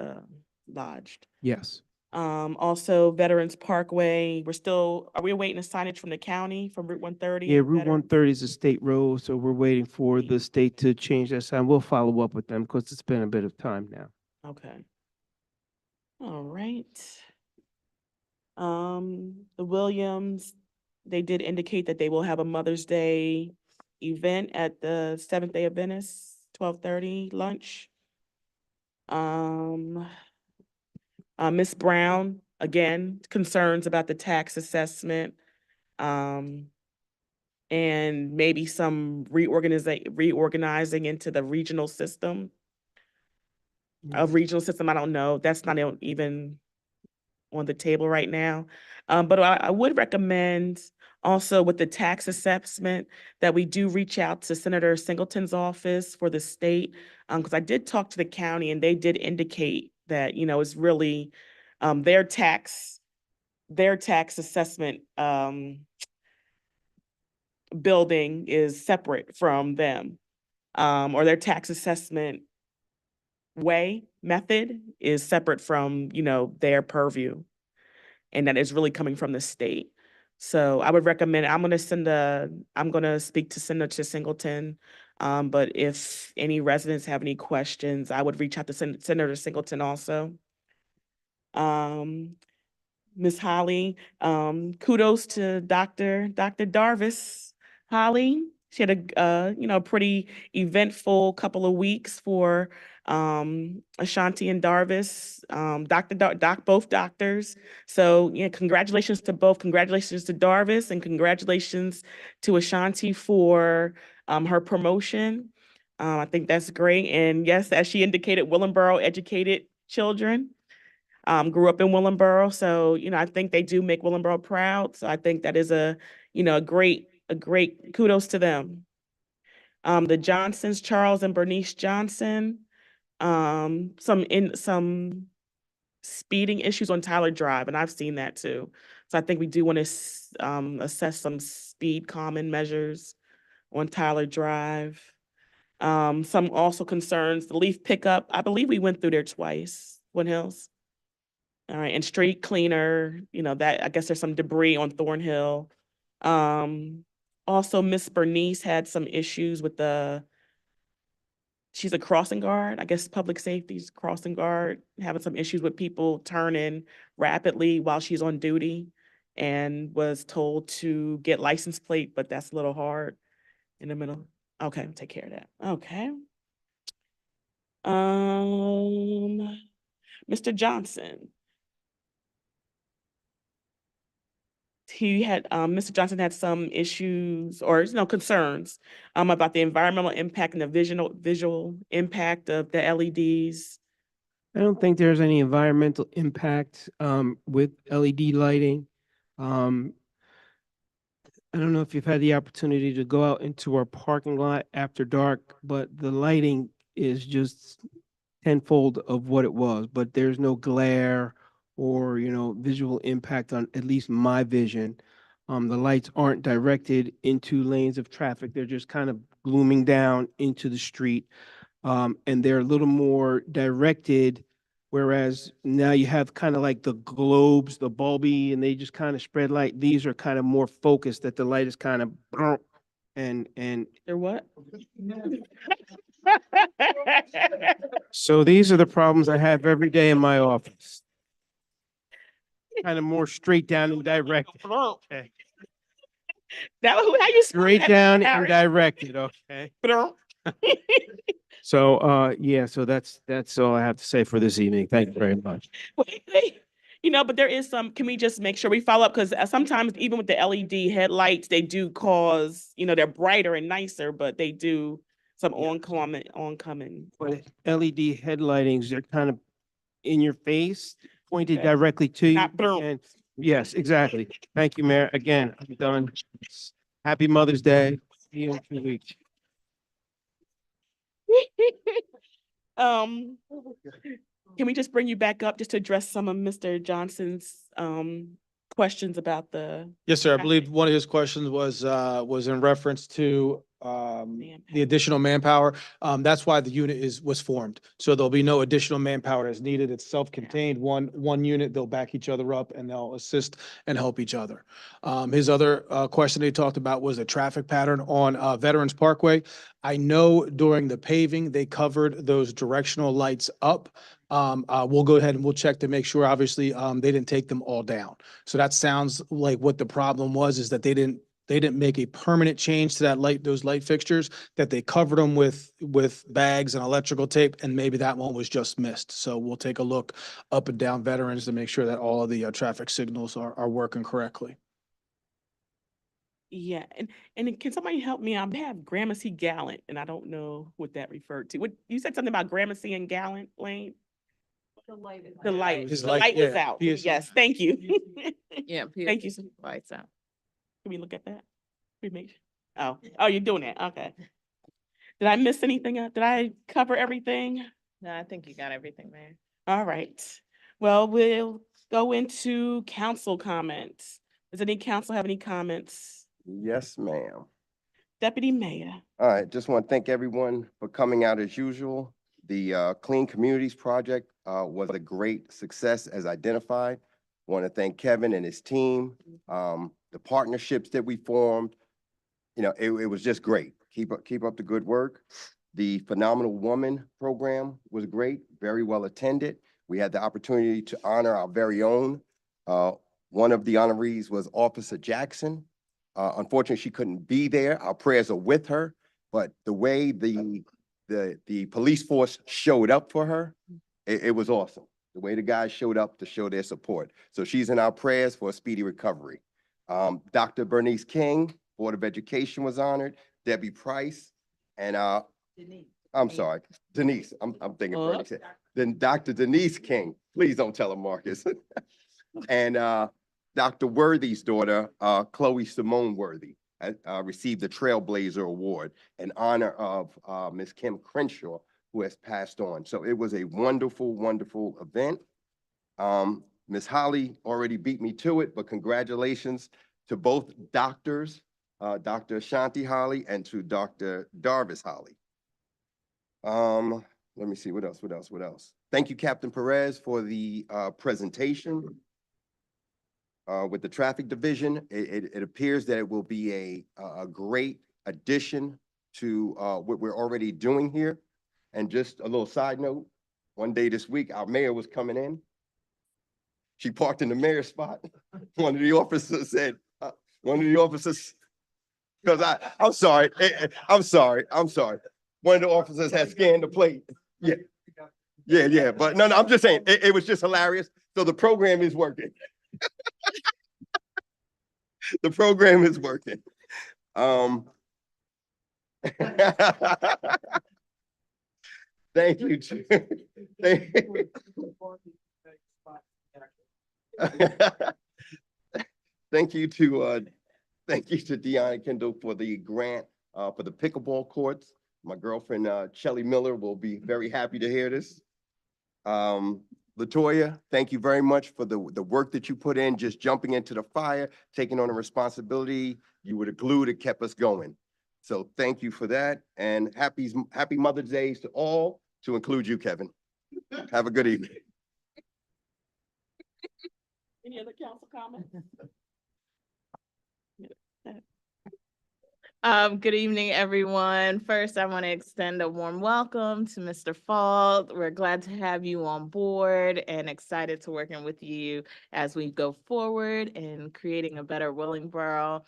lodged. Yes. Also Veterans Parkway, are we waiting a signage from the county, from Route 130? Yeah, Route 130 is a state road, so we're waiting for the state to change that sign. We'll follow up with them because it's been a bit of time now. Okay. All right. The Williams, they did indicate that they will have a Mother's Day event at the Seventh-day Adventist, 12:30 lunch. Ms. Brown, again, concerns about the tax assessment. And maybe some reorganizing into the regional system. I don't know. That's not even on the table right now. But I would recommend also with the tax assessment that we do reach out to Senator Singleton's office for the state. Because I did talk to the county and they did indicate that, it's really their tax assessment building is separate from them. Or their tax assessment method is separate from, their purview. And that is really coming from the state. So I would recommend, I'm going to speak to Senator Singleton. But if any residents have any questions, I would reach out to Senator Singleton also. Ms. Holly, kudos to Dr. Darvis. Holly, she had a pretty eventful couple of weeks for Ashanti and Darvis, both doctors. So yeah, congratulations to both. Congratulations to Darvis and congratulations to Ashanti for her promotion. I think that's great. And yes, as she indicated, Willingboro educated children. Grew up in Willingboro, so I think they do make Willingboro proud. So I think that is a great kudos to them. The Johnsons, Charles and Bernice Johnson, some speeding issues on Tyler Drive, and I've seen that too. So I think we do want to assess some speed calming measures on Tyler Drive. Some also concerns the leaf pickup. I believe we went through there twice, Twin Hills. All right, and street cleaner, that I guess there's some debris on Thornhill. Also, Miss Bernice had some issues with she's a crossing guard, I guess public safety's crossing guard, having some issues with people turning rapidly while she's on duty and was told to get license plate, but that's a little hard in the middle. Okay, take care of that. Okay. Mr. Johnson. Mr. Johnson had some issues or concerns about the environmental impact and the visual impact of the LEDs. I don't think there's any environmental impact with LED lighting. I don't know if you've had the opportunity to go out into our parking lot after dark, but the lighting is just tenfold of what it was, but there's no glare or, visual impact on at least my vision. The lights aren't directed into lanes of traffic. They're just kind of glooming down into the street. And they're a little more directed, whereas now you have kind of like the globes, the bulby, and they just kind of spread light. These are kind of more focused, that the light is kind of and They're what? so these are the problems I have every day in my office. Kind of more straight down and direct. Okay. How you spell Straight that, down and Harris? directed, okay? So, yeah, so that's all I have to say for this evening. Thank you very much. Wait. You know, but there is some, can we just make sure we follow up? Because sometimes even with the LED headlights, they do cause, they're brighter and nicer, but they do some oncoming. But LED headlightings, they're kind of in your face, pointed Okay. directly to you. Not boom. And yes, exactly. Thank you, Mayor. Again, I'm done. Happy Mother's Day. See you in 2 weeks. Can we just bring you back up just to address some of Mr. Johnson's questions about the? Yes, sir. I believe one of his questions was in reference to the additional manpower. That's why the unit was formed. So there'll be no additional manpower as needed. It's self-contained, one unit. They'll back each other up and they'll assist and help each other. His other question he talked about was the traffic pattern on Veterans Parkway. I know during the paving, they covered those directional lights up. We'll go ahead and we'll check to make sure, obviously, they didn't take them all down. So that sounds like what the problem was, is that they didn't make a permanent change to those light fixtures, that they covered them with bags and electrical tape, and maybe that one was just missed. So we'll take a look up and down Veterans to make sure that all of the traffic signals are working correctly. Yeah, and can somebody help me? I have Gramercy Gallant, and I don't know what that referred to. What you said something about Gramercy and Gallant Lane? The light was out. Yes, thank you. Yeah. Thank you. Lights out. Can we look at that? Oh, you're doing that. Okay. Did I miss anything? Did I cover everything? No, I think you got everything, Mayor. All right. Well, we'll go into council comments. Does any council have any comments? Yes, ma'am. Deputy Mayor. All right, just want to thank everyone for coming out as usual. The Clean Communities Project was a great success as identified. Want to thank Kevin and his team, the partnerships that we formed. It was just great. Keep up the good work. The Phenomenal Woman program was great, very well attended. We had the opportunity to honor our very own. One of the honorees was Officer Jackson. Unfortunately, she couldn't be there. Our prayers are with her, but the way the police force showed up for her, it was awesome. The way the guys showed up to show their support. So she's in our prayers for a speedy recovery. Dr. Bernice King, Board of Education, was honored. Debbie Price, and Denise. I'm sorry, Denise. I'm thinking Bernice. Then Dr. Denise King. Please don't tell her, Marcus. And Dr. Worthy's daughter, Chloe Simone Worthy, received the Trailblazer Award in honor of Ms. Kim Crenshaw, who has passed on. So it was a wonderful, wonderful event. Ms. Holly already beat me to it, but congratulations to both doctors, Dr. Ashanti Holly and to Dr. Darvis Holly. Let me see, what else? Thank you, Captain Perez, for the presentation. With the traffic division, it appears that it will be a great addition to what we're already doing here. And just a little side note, one day this week, our mayor was coming in. She parked in the mayor's spot. One of the officers said, because I'm sorry. One of the officers had scanned the plate. Yeah. But no, I'm just saying, it was just hilarious. So the program is working. The program is working. Thank you. Thank you to Deanna Kendall for the grant for the pickleball courts. My girlfriend Shelly Miller will be very happy to hear this. Latoya, thank you very much for the work that you put in, just jumping into the fire, taking on the responsibility. You were the glue that kept us going. So thank you for that, and happy Mother's Day to all, to include you, Kevin. Have a good evening. Any other council comments? Good evening, everyone. First, I want to extend a warm welcome to Mr. Fault. We're glad to have you on board and excited to working with you as we go forward in creating a better Willingboro.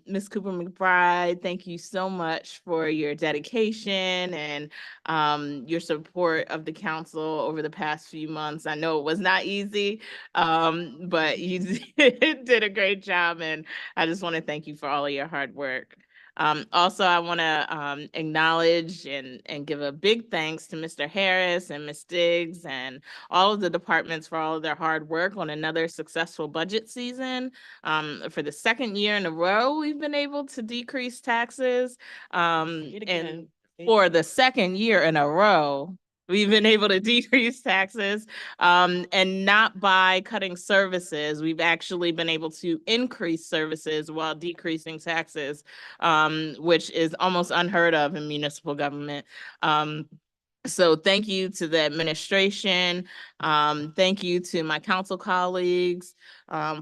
Ms. Cooper McBride, thank you so much for your dedication and your support of the council over the past few months. I know it was not easy, but you did a great job, and I just want to thank you for all of your hard work. Also, I want to acknowledge and give a big thanks to Mr. Harris and Ms. Diggs and all of the departments for all of their hard work on another successful budget season. For the second year in a row, we've been able to decrease taxes. And for the second year in a row, we've been able to decrease taxes, and not by cutting services. We've actually been able to increase services while decreasing taxes, which is almost unheard of in municipal government. So thank you to the administration. Thank you to my council colleagues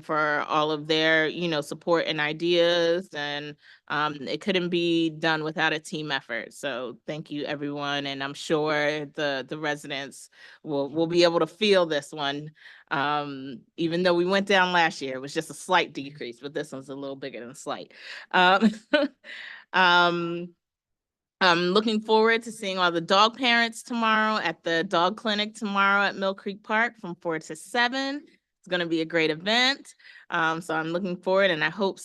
for all of their, support and ideas. And it couldn't be done without a team effort. So thank you, everyone. And I'm sure the residents will be able to feel this one. Even though we went down last year, it was just a slight decrease, but this one's a little bigger than slight. I'm looking forward to seeing all the dog parents tomorrow at the dog clinic tomorrow at Mill Creek Park from 4 to 7. It's going to be a great event. So I'm looking forward, and I hope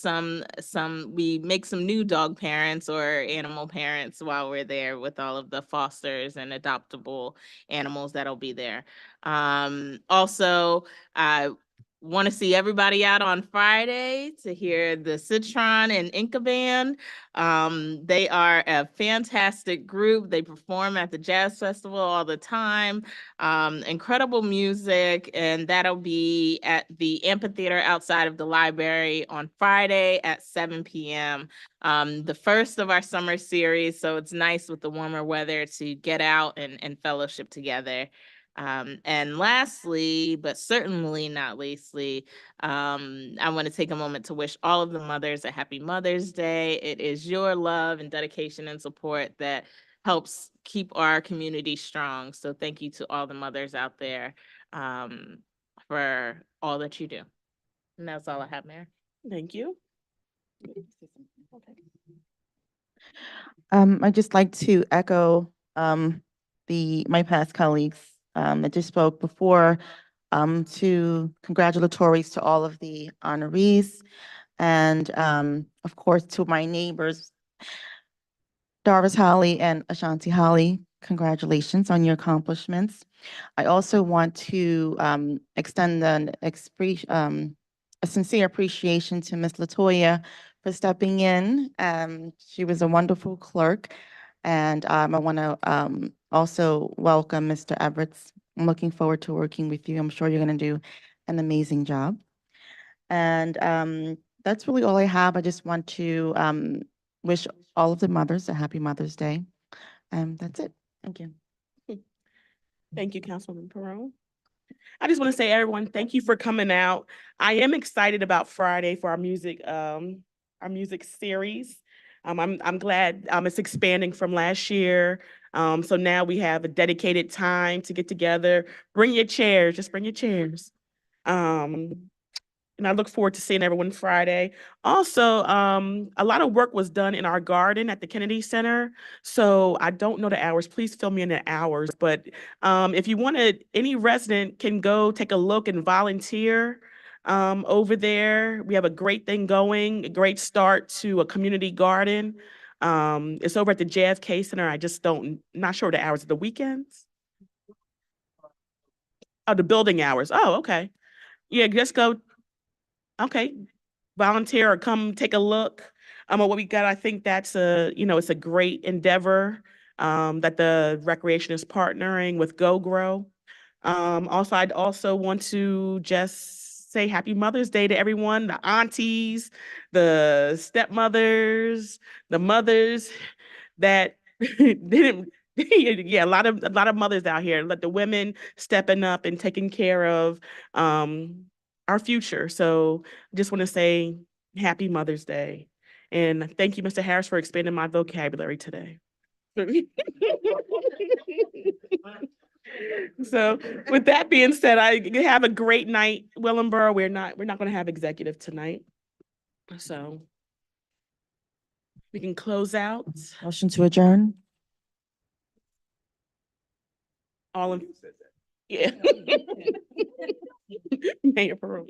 we make some new dog parents or animal parents while we're there with all of the fosters and adoptable animals that'll be there. Also, I want to see everybody out on Friday to hear the Citron and Inca Band. They are a fantastic group. They perform at the Jazz Festival all the time. Incredible music, and that'll be at the amphitheater outside of the library on Friday at 7 p.m. The first of our summer series, so it's nice with the warmer weather to get out and fellowship together. And lastly, but certainly not leastly, I want to take a moment to wish all of the mothers a happy Mother's Day. It is your love and dedication and support that helps keep our community strong. So thank you to all the mothers out there for all that you do. And that's all I have, Mayor. Thank you. I'd just like to echo my past colleagues that just spoke before, to congratulatories to all of the honorees, and of course to my neighbors, Doris Holly and Ashanti Holly. Congratulations on your accomplishments. I also want to extend a sincere appreciation to Ms. Latoya for stepping in. She was a wonderful clerk. And I want to also welcome Mr. Everett. I'm looking forward to working with you. I'm sure you're going to do an amazing job. And that's really all I have. I just want to wish all of the mothers a happy Mother's Day. That's it. Thank you. Thank you, Councilwoman Perone. I just want to say, everyone, thank you for coming out. I am excited about Friday for our music series. I'm glad it's expanding from last year. So now we have a dedicated time to get together. Bring your chairs, just bring your chairs. And I look forward to seeing everyone Friday. Also, a lot of work was done in our garden at the Kennedy Center. So I don't know the hours. Please fill me in the hours. But if you wanted, any resident can go take a look and volunteer over there. We have a great thing going, a great start to a community garden. It's over at the JFK Center. I just not sure the hours of the weekends. Oh, the building hours. Oh, okay. Yeah, just go. Okay, volunteer or come take a look at what we got. I think that's it's a great endeavor that the recreation is partnering with Go Grow. Also, I'd also want to just say happy Mother's Day to everyone, the aunties, the stepmothers, the mothers that didn't. Yeah, a lot of mothers out here. Let the women stepping up and taking care of our future. So just want to say happy Mother's Day. And thank you, Mr. Harris, for expanding my vocabulary today. So with that being said, I have a great night, Willenboro. We're not going to have executive tonight. So we can close out. Motion to adjourn? All in, yeah. Mayor Peron.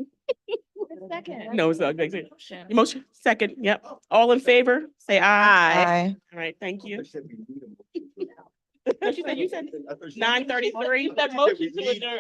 Second. No, it's not. Motion, second, yep. All in favor, say aye. Aye. All right, thank you. You said 9:33. That motion to adjourn.